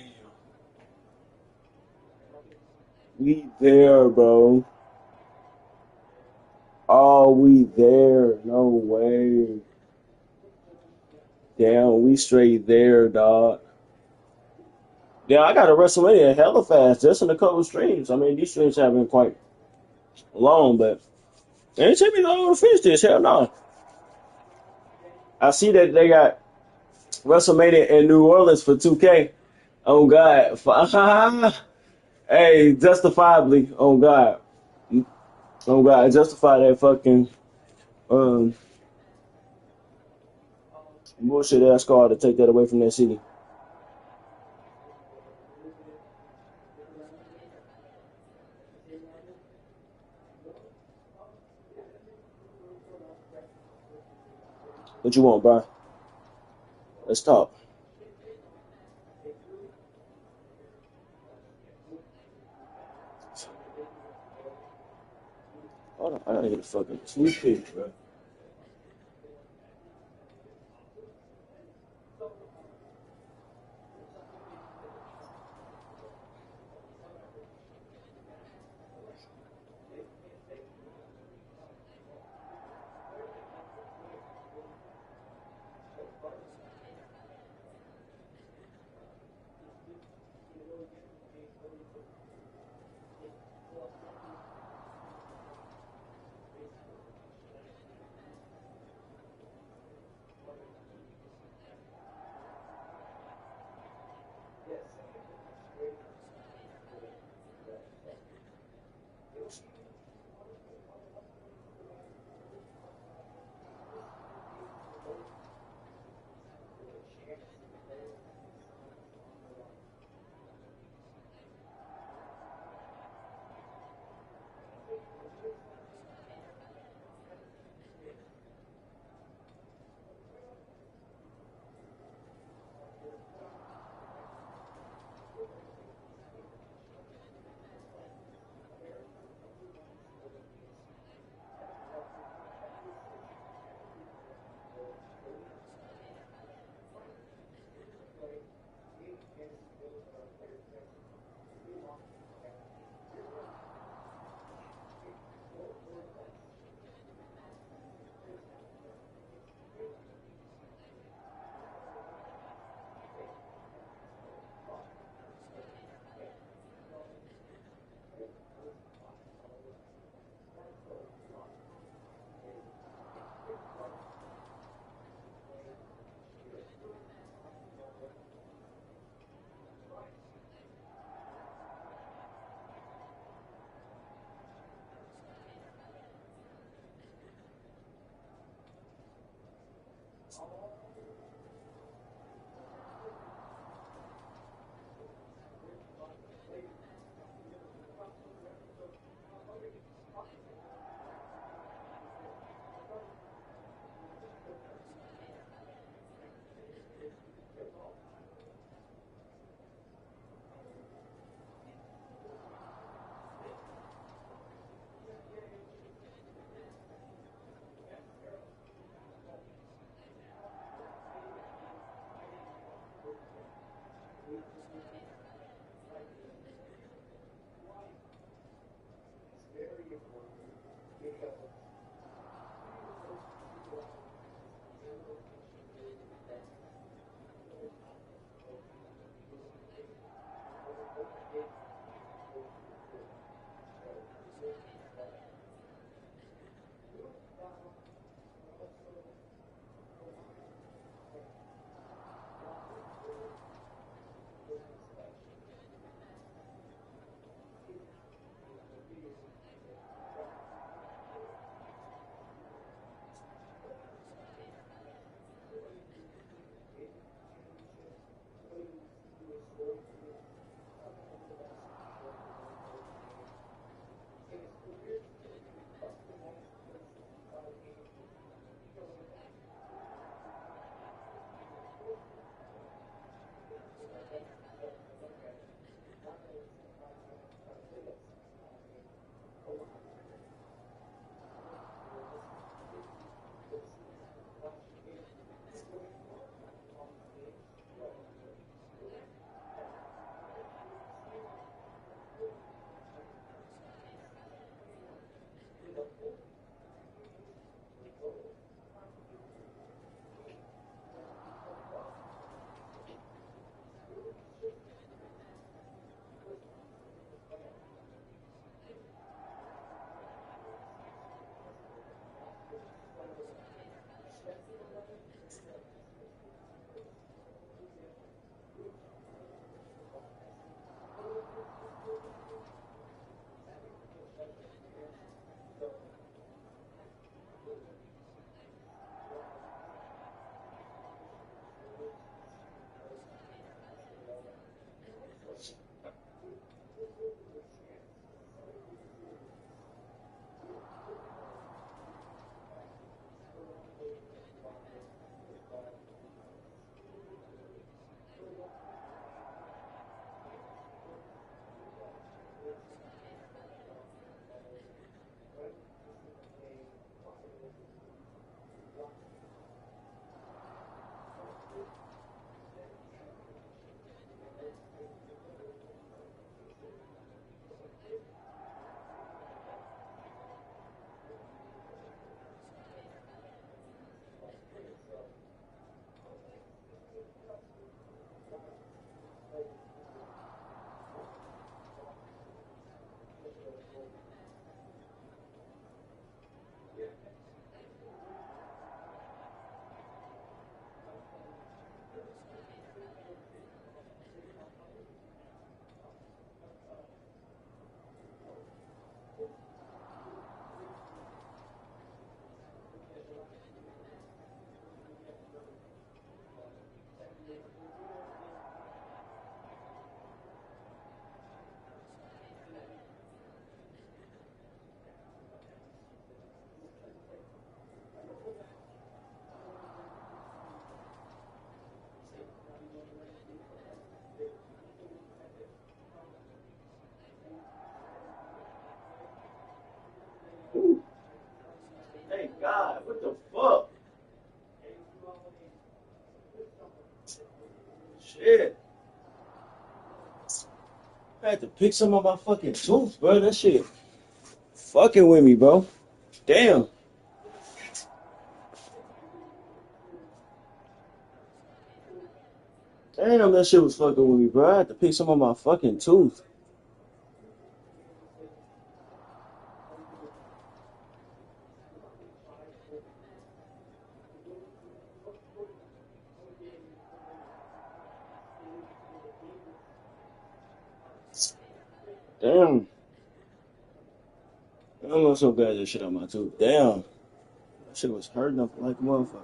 We there, bro. Oh, we there. No way. Damn, we straight there, dog. Yeah, I got a WrestleMania hella fast just in a couple streams. I mean, these streams have been quite long, but it didn't take me long to finish this. Hell no. I see that they got WrestleMania in New Orleans for 2K. Oh, God. Hey, justifiably. Oh, God. Oh, God. Justify that fucking bullshit ass card to take that away from that city. What you want, bro? Let's talk. Hold on, I gotta get a fucking sweet pick, bro. Shit. I had to pick some of my fucking tooth, bro. That shit fucking with me, bro. Damn. Damn, that shit was fucking with me, bro. I had to pick some of my fucking tooth. Damn. I'm not so bad that shit on my tooth. Damn. That shit was hurting up like a motherfucker.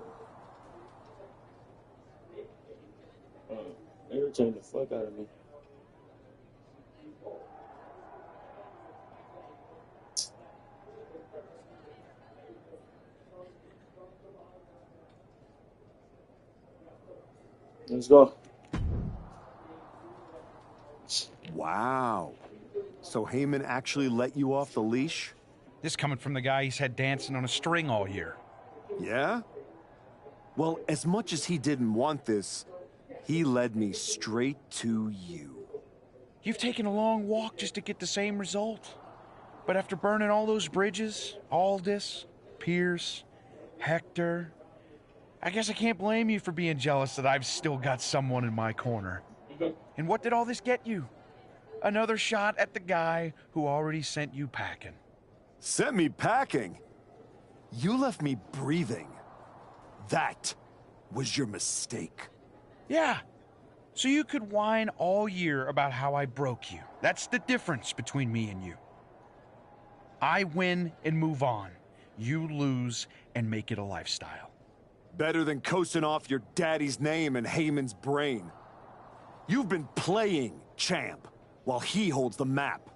Irritating the fuck out of me. Let's go. Wow. So Heyman actually let you off the leash? This coming from the guy he's had dancing on a string all year. Yeah? Well, as much as he didn't want this, he led me straight to you. You've taken a long walk just to get the same result. But after burning all those bridges, Aldis, Pierce, Hector, I guess I can't blame you for being jealous that I've still got someone in my corner. And what did all this get you? Another shot at the guy who already sent you packing. Sent me packing? You left me breathing. That was your mistake. Yeah. So you could whine all year about how I broke you. That's the difference between me and you. I win and move on. You lose and make it a lifestyle. Better than coasting off your daddy's name and Heyman's brain. You've been playing champ while he holds the map.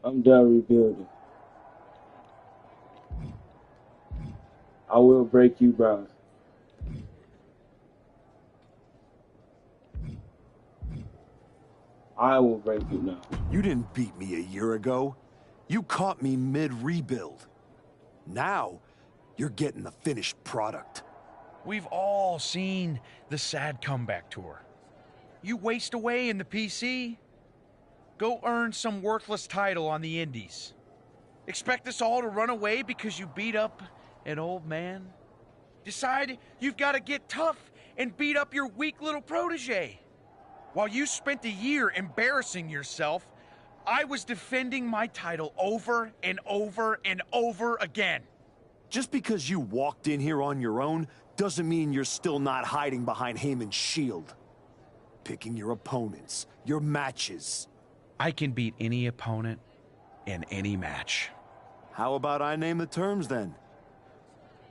I'm done rebuilding. I will break you, bro. I will break you now. You didn't beat me a year ago. You caught me mid-rebuild. Now, you're getting the finished product. We've all seen the sad comeback tour. You waste away in the PC. Go earn some worthless title on the indies. Expect us all to run away because you beat up an old man? Decide you've got to get tough and beat up your weak little protege. While you spent a year embarrassing yourself, I was defending my title over and over and over again. Just because you walked in here on your own doesn't mean you're still not hiding behind Heyman's shield. Picking your opponents, your matches. I can beat any opponent in any match. How about I name the terms then?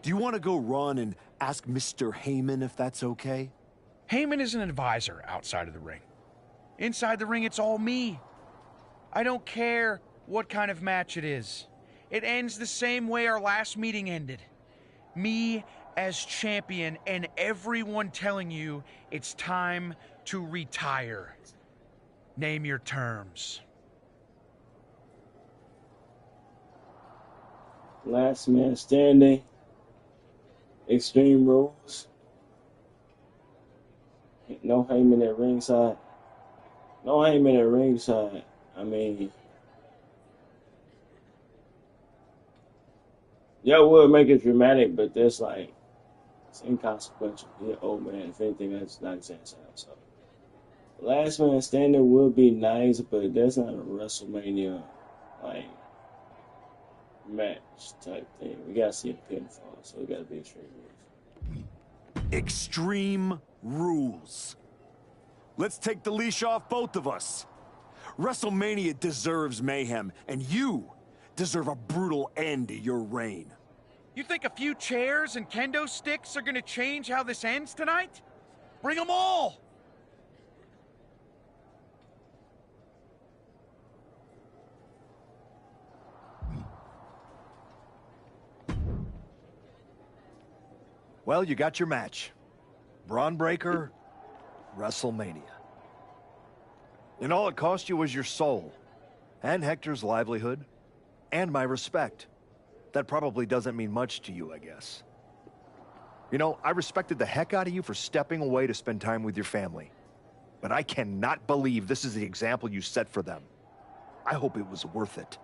Do you want to go run and ask Mr. Heyman if that's okay? Heyman is an advisor outside of the ring. Inside the ring, it's all me. I don't care what kind of match it is. It ends the same way our last meeting ended. Me as champion and everyone telling you it's time to retire. Name your terms. Last man standing. Extreme rules. No Heyman at ringside. No Heyman at ringside. I mean, yeah, it would make it dramatic, but that's like, it's inconsequential. He's an old man. If anything, that's not his answer. So, last man standing would be nice, but that's not a WrestleMania like match type thing. We gotta see a pinfall, so it gotta be extreme rules. Extreme rules. Let's take the leash off both of us. WrestleMania deserves mayhem, and you deserve a brutal end to your reign. You think a few chairs and kendo sticks are gonna change how this ends tonight? Bring them all! Well, you got your match. Braun Breaker, WrestleMania. And all it cost you was your soul, and Hector's livelihood, and my respect. That probably doesn't mean much to you, I guess. You know, I respected the heck out of you for stepping away to spend time with your family. But I cannot believe this is the example you set for them. I hope it was worth it.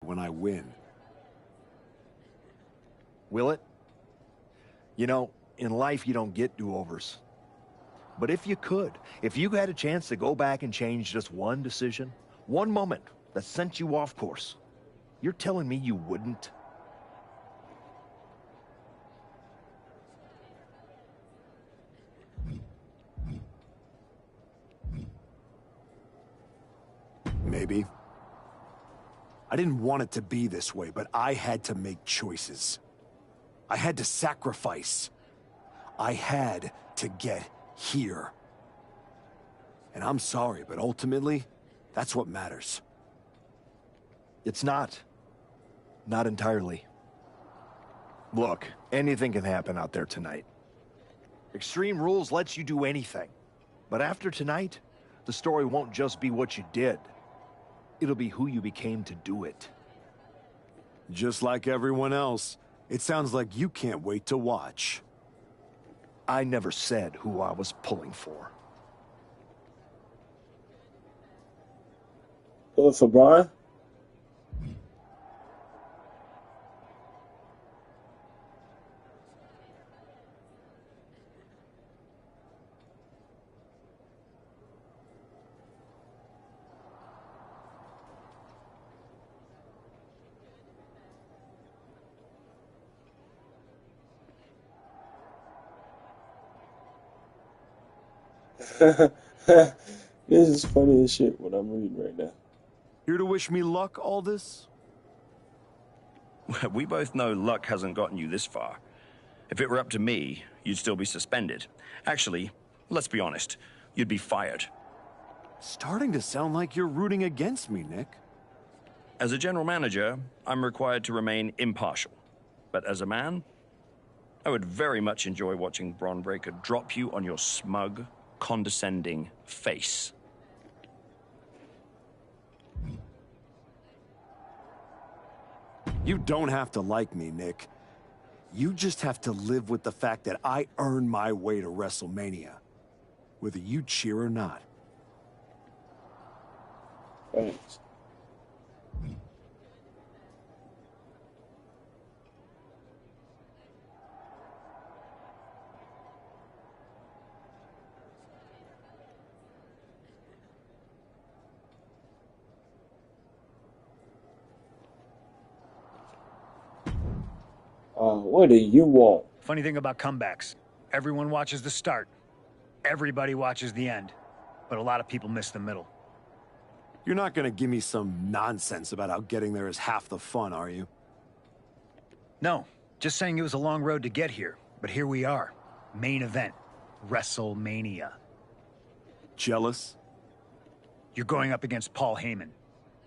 When I win. Will it? You know, in life you don't get do-overs. But if you could, if you had a chance to go back and change just one decision, one moment that sent you off course, you're telling me you wouldn't? Maybe. I didn't want it to be this way, but I had to make choices. I had to sacrifice. I had to get here. And I'm sorry, but ultimately, that's what matters. It's not. Not entirely. Look, anything can happen out there tonight. Extreme Rules lets you do anything. But after tonight, the story won't just be what you did. It'll be who you became to do it. Just like everyone else, it sounds like you can't wait to watch. I never said who I was pulling for. Pulling for Brian? This is funny as shit what I'm reading right now. Here to wish me luck, Aldous? We both know luck hasn't gotten you this far. If it were up to me, you'd still be suspended. Actually, let's be honest, you'd be fired. Starting to sound like you're rooting against me, Nick. As a general manager, I'm required to remain impartial. But as a man, I would very much enjoy watching Bron Breakker drop you on your smug, condescending face. You don't have to like me, Nick. You just have to live with the fact that I earned my way to WrestleMania, whether you cheer or not. Thanks. What do you want? Funny thing about comebacks, everyone watches the start. Everybody watches the end. But a lot of people miss the middle. You're not gonna give me some nonsense about how getting there is half the fun, are you? No, just saying it was a long road to get here. But here we are. Main event. WrestleMania. Jealous? You're going up against Paul Heyman.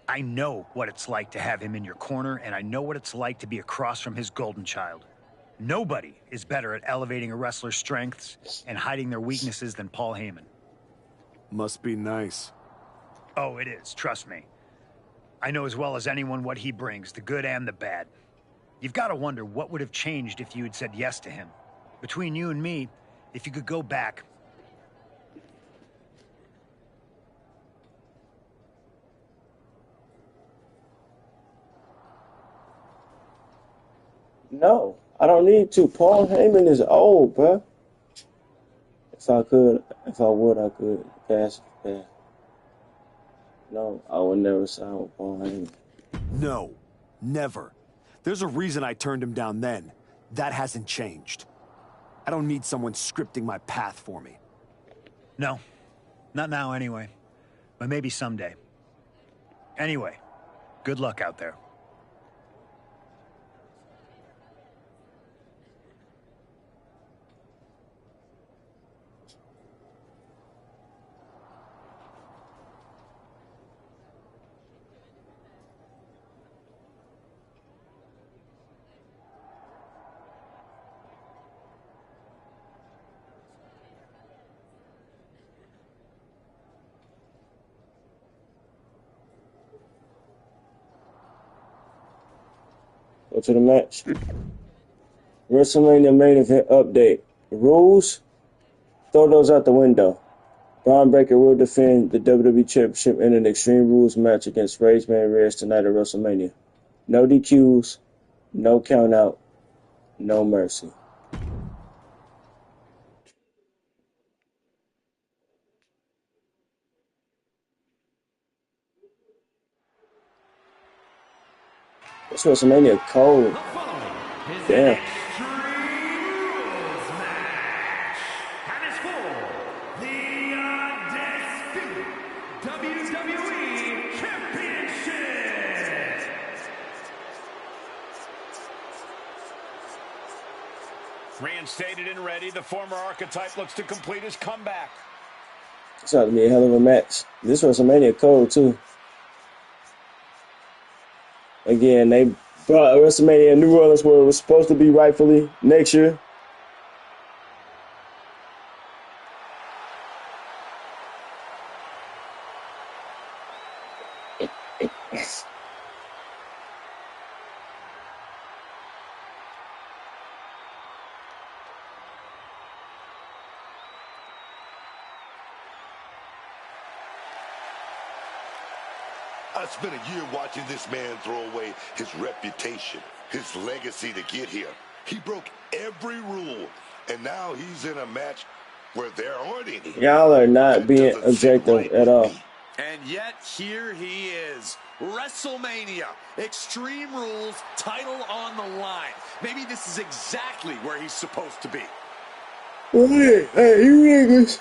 I know what it's like to have him in your corner, and I know what it's like to be across from his golden child. Nobody is better at elevating a wrestler's strengths and hiding their weaknesses than Paul Heyman. Must be nice. Oh, it is, trust me. I know as well as anyone what he brings, the good and the bad. You've got to wonder what would have changed if you had said yes to him. Between you and me, if you could go back... No, I don't need to. Paul Heyman is old, bro. If I could, I could pass it. No, I would never sign with Paul Heyman. No, never. There's a reason I turned him down then. That hasn't changed. I don't need someone scripting my path for me. No, not now anyway. But maybe someday. Anyway, good luck out there. Go to the match. WrestleMania main event update. Rules? Throw those out the window. Braun Breaker will defend the WWE Championship in an Extreme Rules match against Rage Man Reyes tonight at WrestleMania. No DQs, no countout, no mercy. This WrestleMania cold. Damn. WWE Championship. Reinstated and ready, the former Archetype looks to complete his comeback. It's about to be a hell of a match. This WrestleMania cold too. Again, they brought WrestleMania in New Orleans where it was supposed to be rightfully next year. I spent a year watching this man throw away his reputation, his legacy to get here. He broke every rule, and now he's in a match where there aren't any. Y'all are not being objective at all. And yet, here he is. WrestleMania. Extreme Rules, title on the line. Maybe this is exactly where he's supposed to be. Hey, you niggas.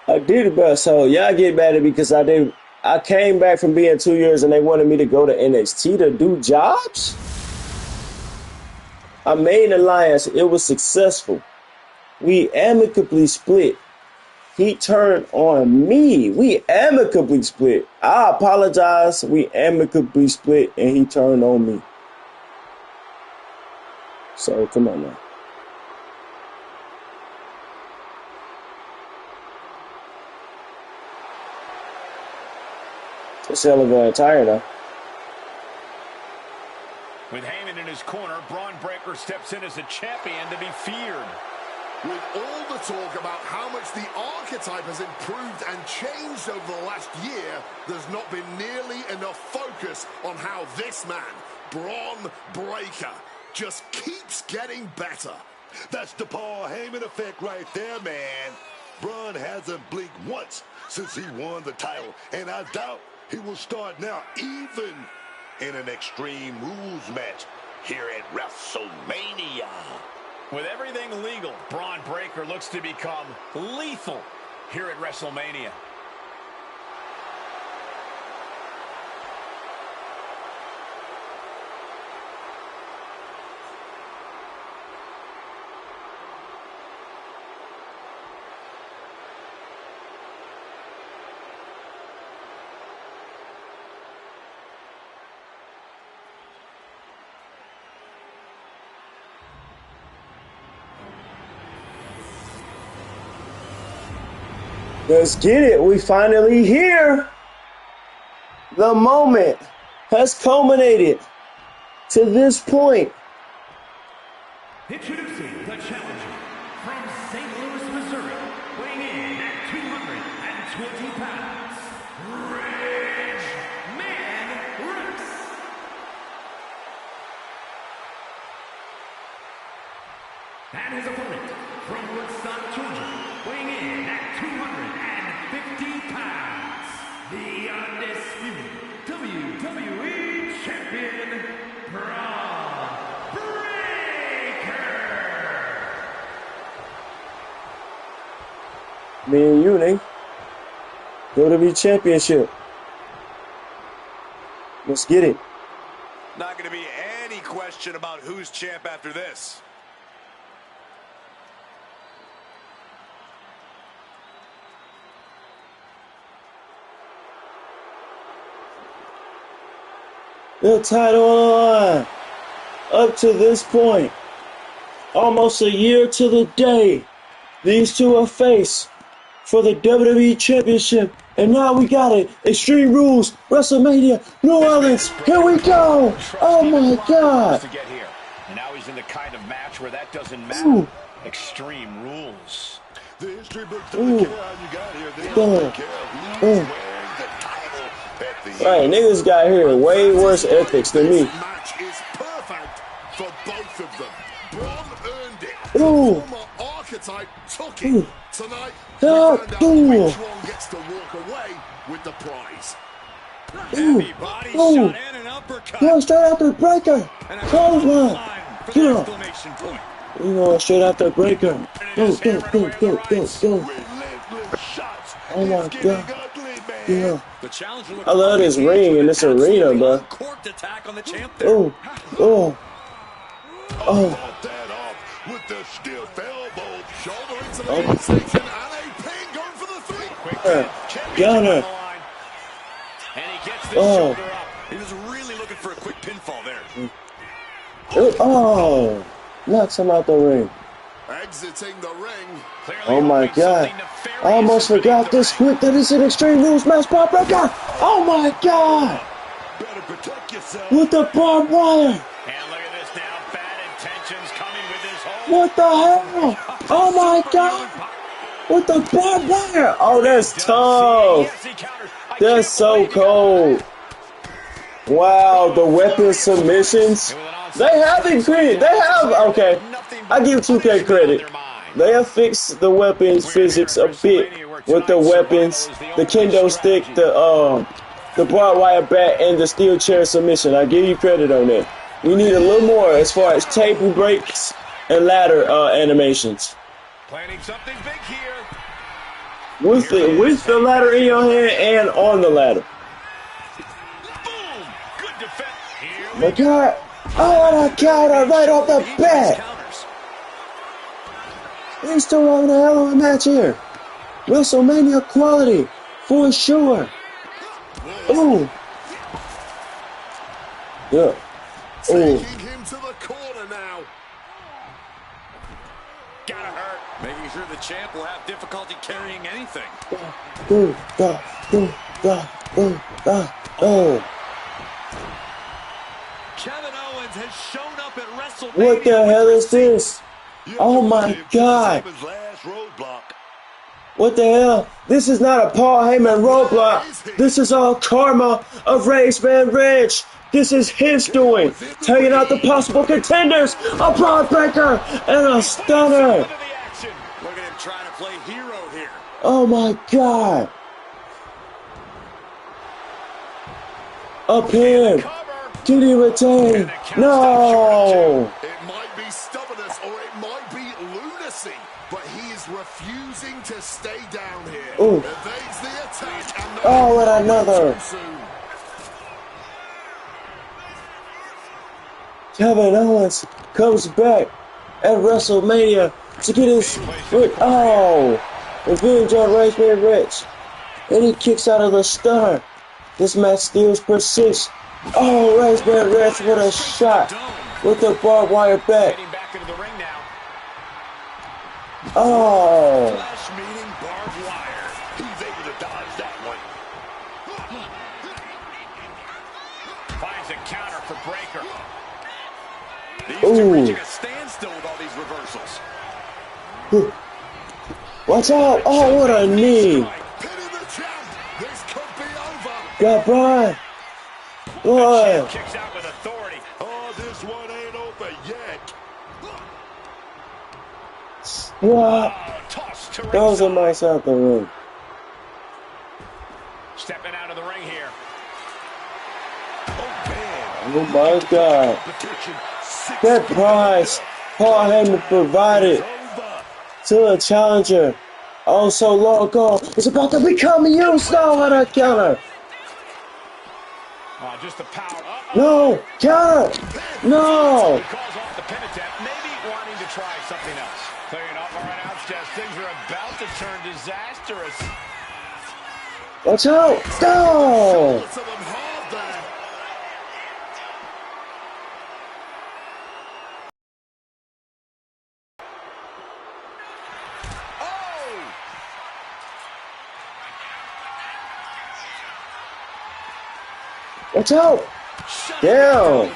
I did it, bro. So y'all get mad at me because I came back from being 2 years and they wanted me to go to NXT to do jobs? I made an alliance. It was successful. We amicably split. He turned on me. We amicably split. I apologize. We amicably split and he turned on me. So come on now. It's hell of an attire now. With Heyman in his corner, Braun Breaker steps in as a champion to be feared. With all the talk about how much the Archetype has improved and changed over the last year, there's not been nearly enough focus on how this man, Braun Breaker, just keeps getting better. That's the Paul Heyman effect right there, man. Braun hasn't blinked once since he won the title, and I doubt he will start now, even in an Extreme Rules match here at WrestleMania. With everything legal, Braun Breaker looks to become lethal here at WrestleMania. Let's get it. We finally here. The moment has culminated to this point. Introducing the challenger from St. Louis, Missouri, weighing in at 220 pounds, Rage Man Rex. And his opponent from Woodstock, Georgia, weighing in at 250 pounds, the undisputed WWE Champion, Braun Breaker. Me and you, Nate. WWE Championship. Let's get it. Not going to be any question about who's champ after this. The title on the line. Up to this point, almost a year to the day, these two are faced for the WWE Championship. And now we got it. Extreme Rules, WrestleMania, New Orleans. Here we go. Oh my God. To get here. And now he's is in the kind of match where that doesn't matter. Extreme rules. The history books don't care how you got here. They don't care who's wearing the title at the Right, niggas got here way worse ethics than me. This match is perfect for both of them. Braun earned it. Ooh. The former archetype took it. Tonight, we Oh, find out which one gets to walk away with the prize. Ooh. Ooh. Going straight after the breaker. Clothesline. Yeah. You know, straight after the breaker. Go, go, go, go, go, go. Oh my god. Yeah. I love this ring in this arena, bro. Oh, oh, oh. With the stiff elbow, shoulder into the midsection, and a pin going for the three. Got her. And he gets the shoulder up. He was really looking for a quick pinfall there. Oh, knocks him out the ring. Exiting the ring. Oh my god. I almost forgot this quick that it's an Extreme Rules match barbed breaker. Oh my god. Better protect yourself. With the barbed wire. And look at this now. Bad intentions coming with this whole. What the hell? Oh my god. With the barbed wire. Oh, that's tough. That's so cold. Wow, the weapon submissions. They have increased. They have, okay. I give 2K credit. They have fixed the weapons physics a bit with the weapons, the kendo stick, the barbed wire bat, and the steel chair submission. I give you credit on that. We need a little more as far as table breaks and ladder animations. Planning something big here. With the ladder in your hand and on the ladder. Boom! Good defense. My god. Oh, and I counter right off the bat. He's still having a hell of a match here. WrestleMania quality, for sure. Ooh. Yeah. Taking him to the corner now. Gotta hurt. Making sure the champ will have difficulty carrying anything. Oh. Kevin Owens has shown up at WrestleMania. What the hell is this? Oh my god. What the hell? This is not a Paul Heyman roadblock. This is all karma of Race Man Rich. This is his doing. Taking out the possible contenders. A broad breaker and a stunner. Look at him trying to play hero here. Oh my god. Up here. Did he retain? No. It might be stubbornness or it might be lunacy, but he is refusing to stay down here. Ooh. Evades the attack and Oh, and another. Kevin Owens comes back at WrestleMania to get his foot. Oh, revenge on Race Man Rich. And he kicks out of the stunner. This match still persists. Oh, Race Man Rich with a shot with the barbed wire bat. Oh. Flash meeting barbed wire. He's able to dodge that one. Finds a counter for Breaker. These two reaching a standstill with all these reversals. Watch out. Oh, what a knee. Got Brian. What? Kicks out with authority. Oh, this one ain't over yet. What? Those are nice out the ring. Stepping out of the ring here. Oh my god. That prize Paul Heyman provided to a challenger oh so long ago is about to become used now on a counter. Just the power. No! Counter! No! Calls off the pin attempt, maybe wanting to try something else. Clearing up our announce desk. Things are about to turn disastrous. Watch out! No! Watch out! Down!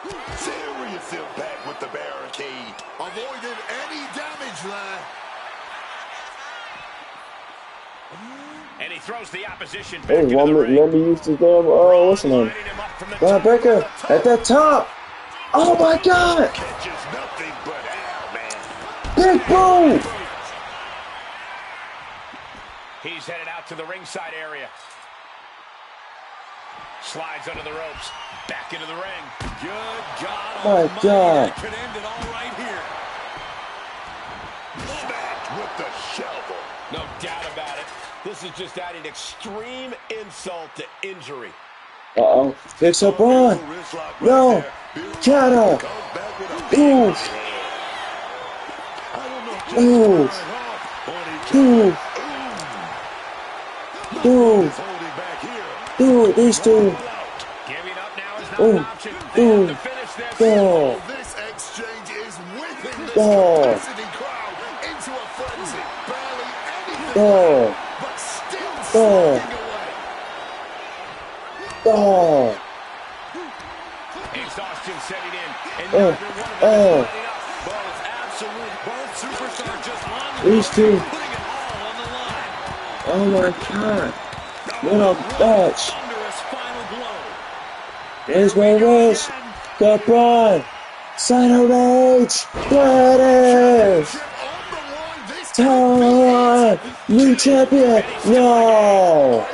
Serious impact with the barricade. Avoided any damage there. And he throws the opposition back Oh, into the ring. let me use the damn, what's the name? Breaker at the top. Oh my God! Catches nothing but air, man. Big boom! He's headed out to the ringside area. Slides under the ropes. Back into the ring. Good God. My God. That could end it all right here. Smacked with the shovel. No doubt about it. This is just adding extreme insult to injury. Uh-oh. Picks up on. No. Counter. Oof. Oof. Oof. Dude, these two. Ooh. Ooh. Oh. This exchange is whipping this Oh. capacity crowd into a frenzy. Barely anything Oh. left, but still Oh. sliding away. Oh. Exhaustion setting in. And Oh. Oh. Both superstars just on These two. putting it all on the line. Oh my God. What a match. Thunderous final blow. There's my race. Come on. Sign of Rage. There it is. Time. New champion. No.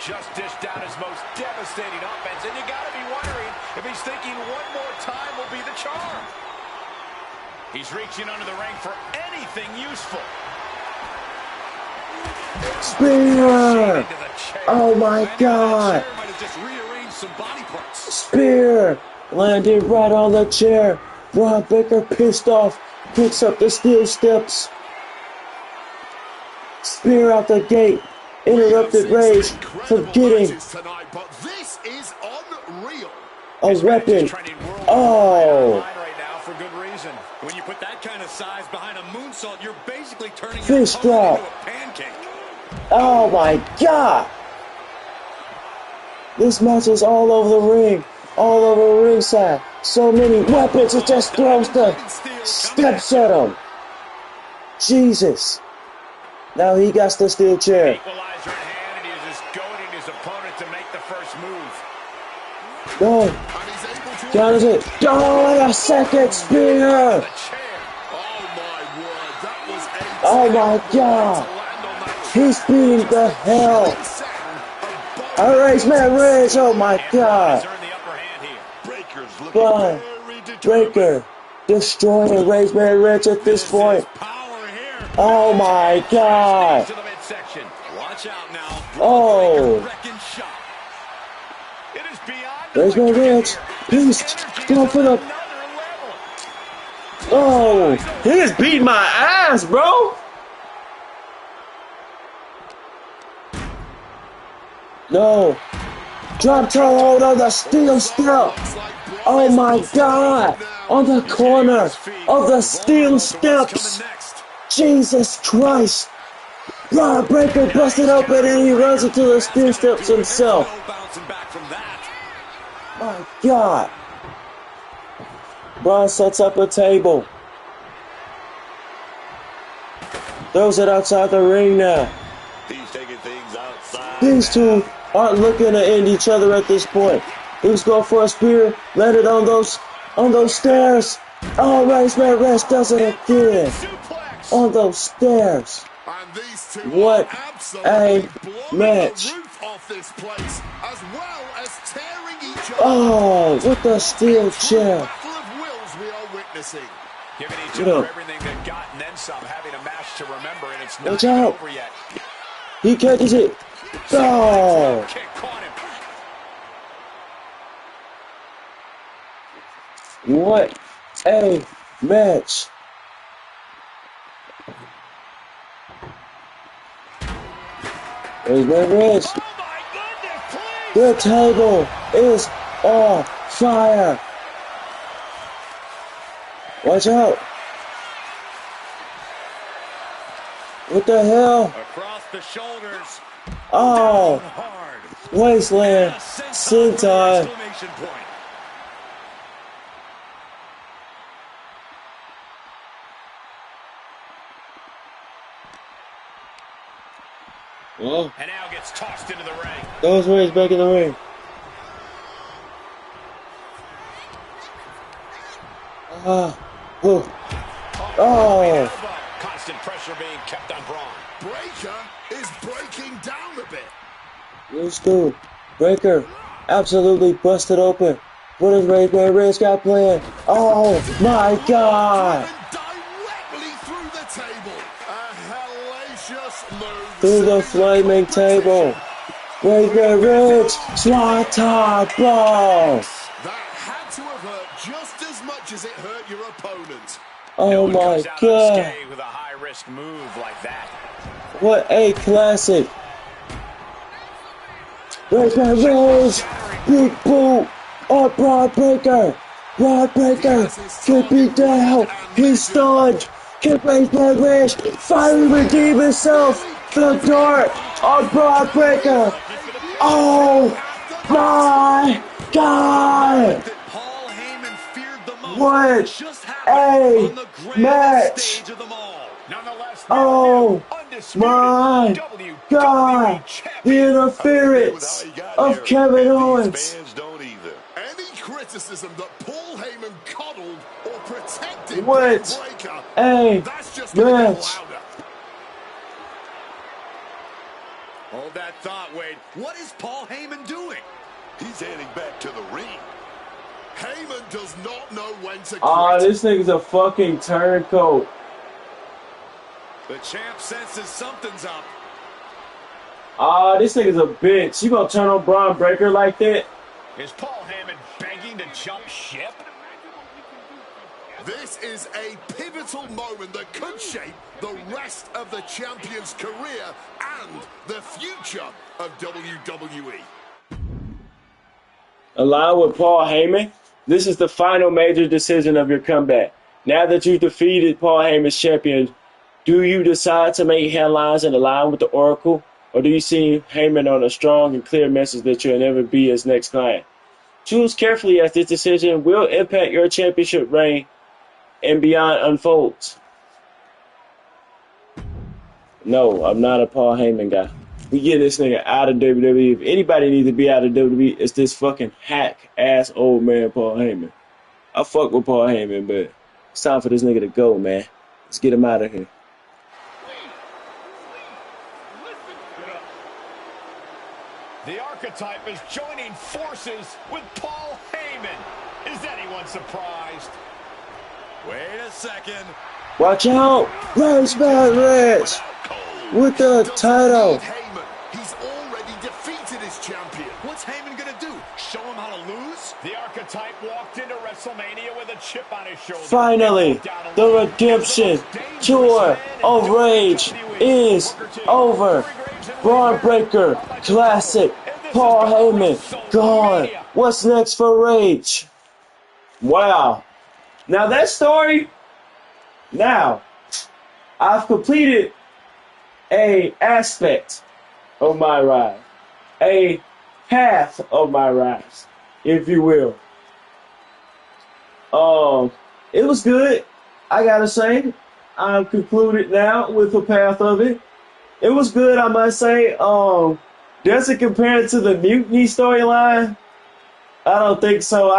Just dished out his most devastating offense, and you gotta be wondering if he's thinking one more time will be the charm. He's reaching under the ring for anything useful. Spear. Oh my God. Spear. Landed right on the chair. Braun Baker, pissed off, picks up the steel steps. Spear out the gate. Interrupted Rage from getting a weapon. Oh. For good reason. When you put that kind of size behind a moonsault, you're basically turning Fish your opponent drop. into a pancake. Oh my God. This match is all over the ring. All over the ringside. So many weapons. It just throws the steps at him. Jesus. Now he got the steel chair. Equalizer in hand, and he is just goading his opponent to make the first move. No. Counters it. Oh, a second spear. Oh my God. He's beating the hell. Alright, man, Rage. Oh my God. Braun Breaker destroying Rage Man Rage at this point. Oh my God. Oh. Rage Man Rage. Beast. Going for the. Oh. He is beating my ass, bro. No. Drop toe hold on the steel step. Oh my God. On the corner of the steel steps. Jesus Christ. Braun Breaker busted open and he runs into the steel steps himself. My God. Braun sets up a table. Throws it outside the ring now. He's taking things outside. These two aren't looking to end each other at this point. He was going for a spear, landed on those stairs. Oh, Rage Man Rage does it again. On those stairs. What a match. Oh, with the steel chair. Giving each other everything they've got and then some, having a match to remember, and it's not Watch even out. over yet. He catches it. Oh. What a match. There's my wrist. The table is on fire. Watch out. What the hell? Across the shoulders. Oh. Wasteland. Sentai. Well, and now gets tossed into the ring. Those Reyes back in the ring. Oh. Constant pressure being kept on Braun. Breaker is breaking down a bit. Let's go. Breaker absolutely busted open. What is Reyes got planned? Oh my God! Directly through the table. A hellacious move. Through the flaming table. Reyes, Swanton Bomb. That had to have hurt just as much as it hurt your opponent. Oh my God! With a high-risk move like that. What a classic! Reyes, big boot on Braun Breaker. Braun Breaker can be down. He's stunned. Can Reyes finally redeem himself? The dart on Braun Breaker. Oh my God! What a match! Oh my God! The interference of Kevin Owens. Any criticism that Paul Heyman coddled or protected What Breaker, a that's just match! Hold that thought, Wade. What is Paul Heyman doing? He's heading back to the ring. Heyman does not know when to quit. Oh, this nigga's a fucking turncoat. The champ senses something's up. Ah, this nigga's a bitch. You gonna turn on Braun Breaker like that? Is Paul Heyman begging to jump ship? This is a pivotal moment that could shape the rest of the champion's career and the future of WWE. Along with Paul Heyman, this is the final major decision of your comeback. Now that you've defeated Paul Heyman's champion, do you decide to make headlines and align with the Oracle? Or do you see Heyman on a strong and clear message that you'll never be his next client? Choose carefully as this decision will impact your championship reign and beyond unfolds. No, I'm not a Paul Heyman guy. We get this nigga out of WWE. If anybody needs to be out of WWE, it's this fucking hack-ass old man Paul Heyman. I fuck with Paul Heyman, but it's time for this nigga to go, man. Let's get him out of here. The archetype is joining forces with Paul Heyman. Is anyone surprised? Wait a second. Watch out! Rage with the title. He's already defeated his champion. What's Heyman gonna do? Show him how to lose? The archetype walked into WrestleMania with a chip on his shoulder. Finally, the redemption tour of Rage is over. Braun Breaker, classic. Paul Heyman, gone. What's next for Rage? Wow. Now that story, now, I've completed a aspect of MyRise, a path of MyRise, if you will. It was good, I gotta say. I'm concluded now with the path of it. It was good, I must say. Does it compare to the Mutiny storyline? I don't think so.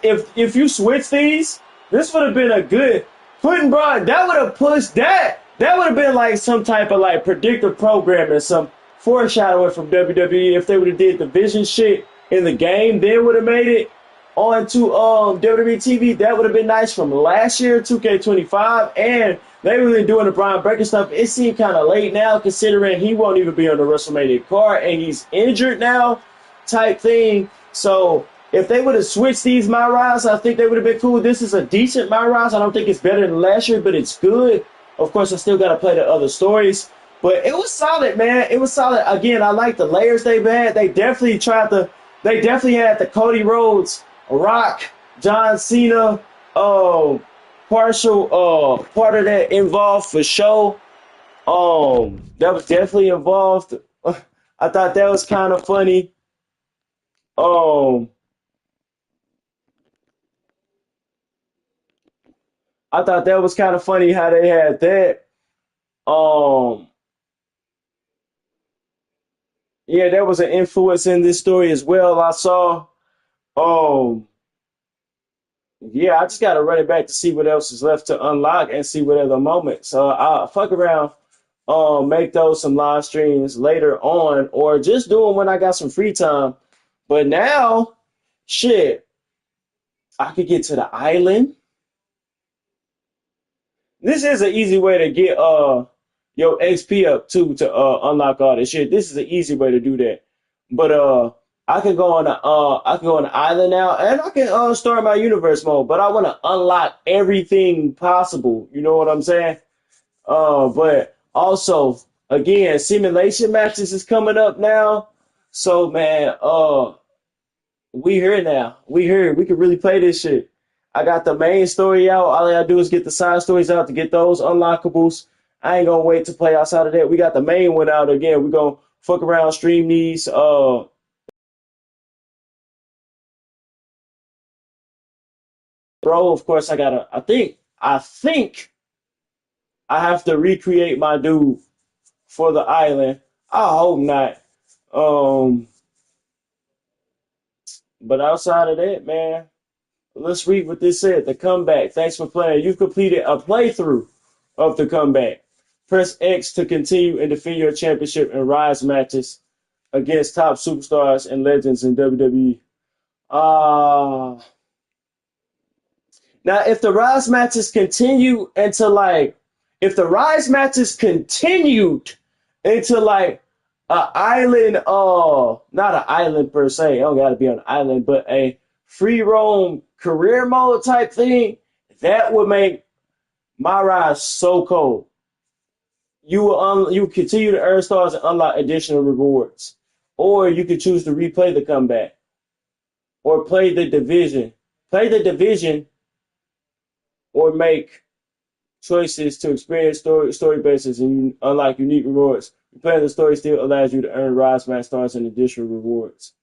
If you switch these, this would have been a good putting Braun. That would have pushed that. That would have been like some type of like predictive programming, some foreshadowing from WWE. If they would have did the vision shit in the game, then would have made it onto WWE TV. That would have been nice from last year, 2K25, and they were doing the Braun Breaker stuff. It seemed kind of late now, considering he won't even be on the WrestleMania card and he's injured now, type thing. So if they would have switched these MyRise, I think they would have been cool. This is a decent MyRise. I don't think it's better than last year, but it's good. Of course, I still got to play the other stories. But it was solid, man. It was solid. Again, I like the layers they've had. They definitely had the Cody Rhodes, Rock, John Cena, partial part of that involved for sure. That was definitely involved. I thought that was kind of funny. Um, I thought that was kind of funny how they had that. Um, yeah, there was an influence in this story as well. I saw. Um, yeah, I just gotta run it back to see what else is left to unlock and see what other moments. So I'll fuck around, make those some live streams later on, or just do them when I got some free time. But now, shit, I could get to the island. This is an easy way to get your XP up too to unlock all this shit. This is an easy way to do that. But I can go on the island now and I can start my universe mode, but I want to unlock everything possible. You know what I'm saying? But also again, simulation matches is coming up now. So man, we here now. We here. We can really play this shit. I got the main story out. All I gotta do is get the side stories out to get those unlockables. I ain't gonna wait to play outside of that. We got the main one out again. We gonna fuck around, stream these. Bro, of course I gotta. I think I have to recreate my dude for the island. I hope not. Um, but outside of that, man. Let's read what this said. The comeback. Thanks for playing. You've completed a playthrough of the comeback. Press X to continue and defend your championship in Rise matches against top superstars and legends in WWE. Now, if the Rise matches continue into like, if the Rise matches continued into like a island, not an island per se, it don't gotta be on an island, but a free roam career mode type thing, that would make MyRise so cold. You continue to earn stars and unlock additional rewards, or you could choose to replay the comeback or play the division, or make choices to experience story bases and unlock unique rewards. Replaying the story still allows you to earn Rise match stars and additional rewards.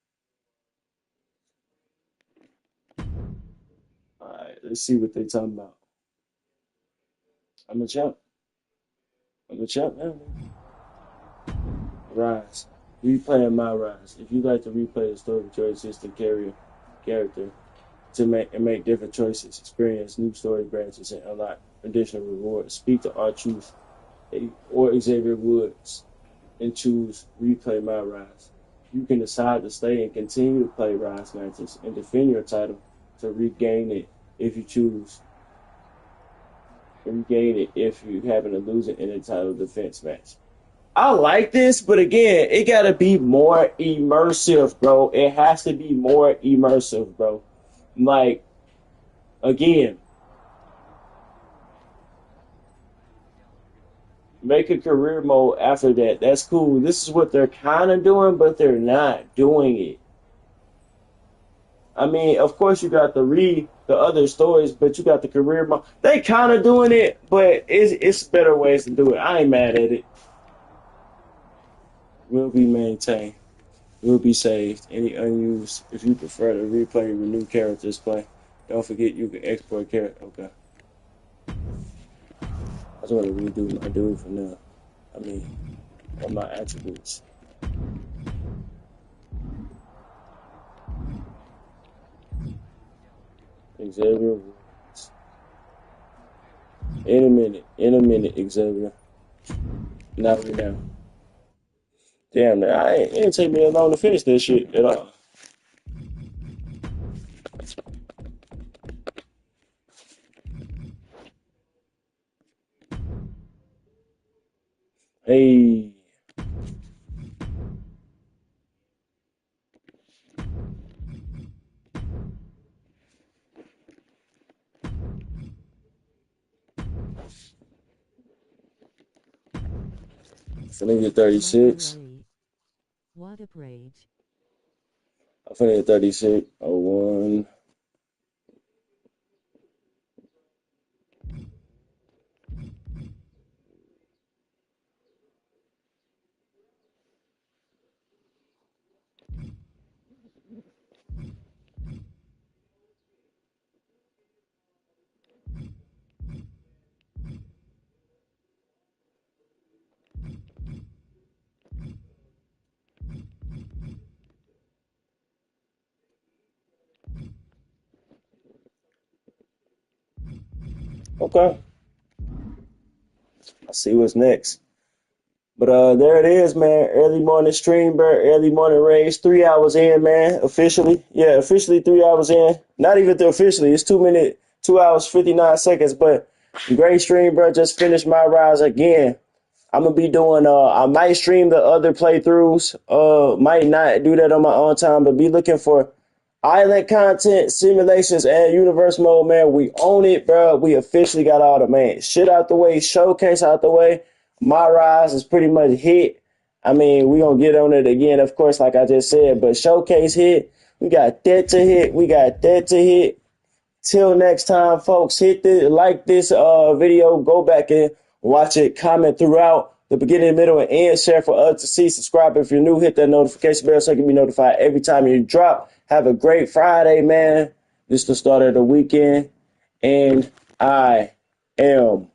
All right, let's see what they talking about. I'm a champ. I'm a champ now. Rise. Replaying MyRise. If you like to replay the story with your existing character to make different choices, experience new story branches, and unlock additional rewards, speak to R-Truth or Xavier Woods and choose Replay MyRise. You can decide to stay and continue to play Rise matches and defend your title to regain it if you choose. Regain it if you happen to lose it in a title defense match. I like this, but again, it gotta be more immersive, bro. It has to be more immersive, bro. Like, again, make a career mode after that. That's cool. This is what they're kind of doing, but they're not doing it. I mean, of course, you got to read the other stories, but you got the career mode. They kind of doing it, but it's better ways to do it. I ain't mad at it. Will be maintained. Will be saved. Any unused. If you prefer to replay with new characters play, don't forget you can export character. Okay. I just want to redo my dude for now. I mean, all my attributes. Xavier Woods. In a minute, Xavier. Not right now. Damn, man, it didn't take me long to finish that shit at all. Hey. Finna get 36. What a rage. I'm finna get 36. 01. Okay. I'll see what's next. But there it is, man. Early morning stream, bro. Early morning race. 3 hours in, man. Officially. Yeah, officially 3 hours in. Not even officially. It's 2 hours, 59 seconds. But great stream, bro. Just finished MyRise again. I'm gonna be doing I might stream the other playthroughs. Might not do that on my own time, but be looking for island content, simulations, and universe mode, man. We own it, bro. We officially got all the shit out the way, showcase out the way. MyRise is pretty much hit. I mean, we gonna get on it again, of course, like I just said, but showcase hit. We got that to hit. We got that to hit. Till next time, folks, hit this, like this video, go back and watch it, comment throughout the beginning, middle, and end, share for others to see, subscribe if you're new, hit that notification bell so you can be notified every time you drop. Have a great Friday, man. This is the start of the weekend, and I am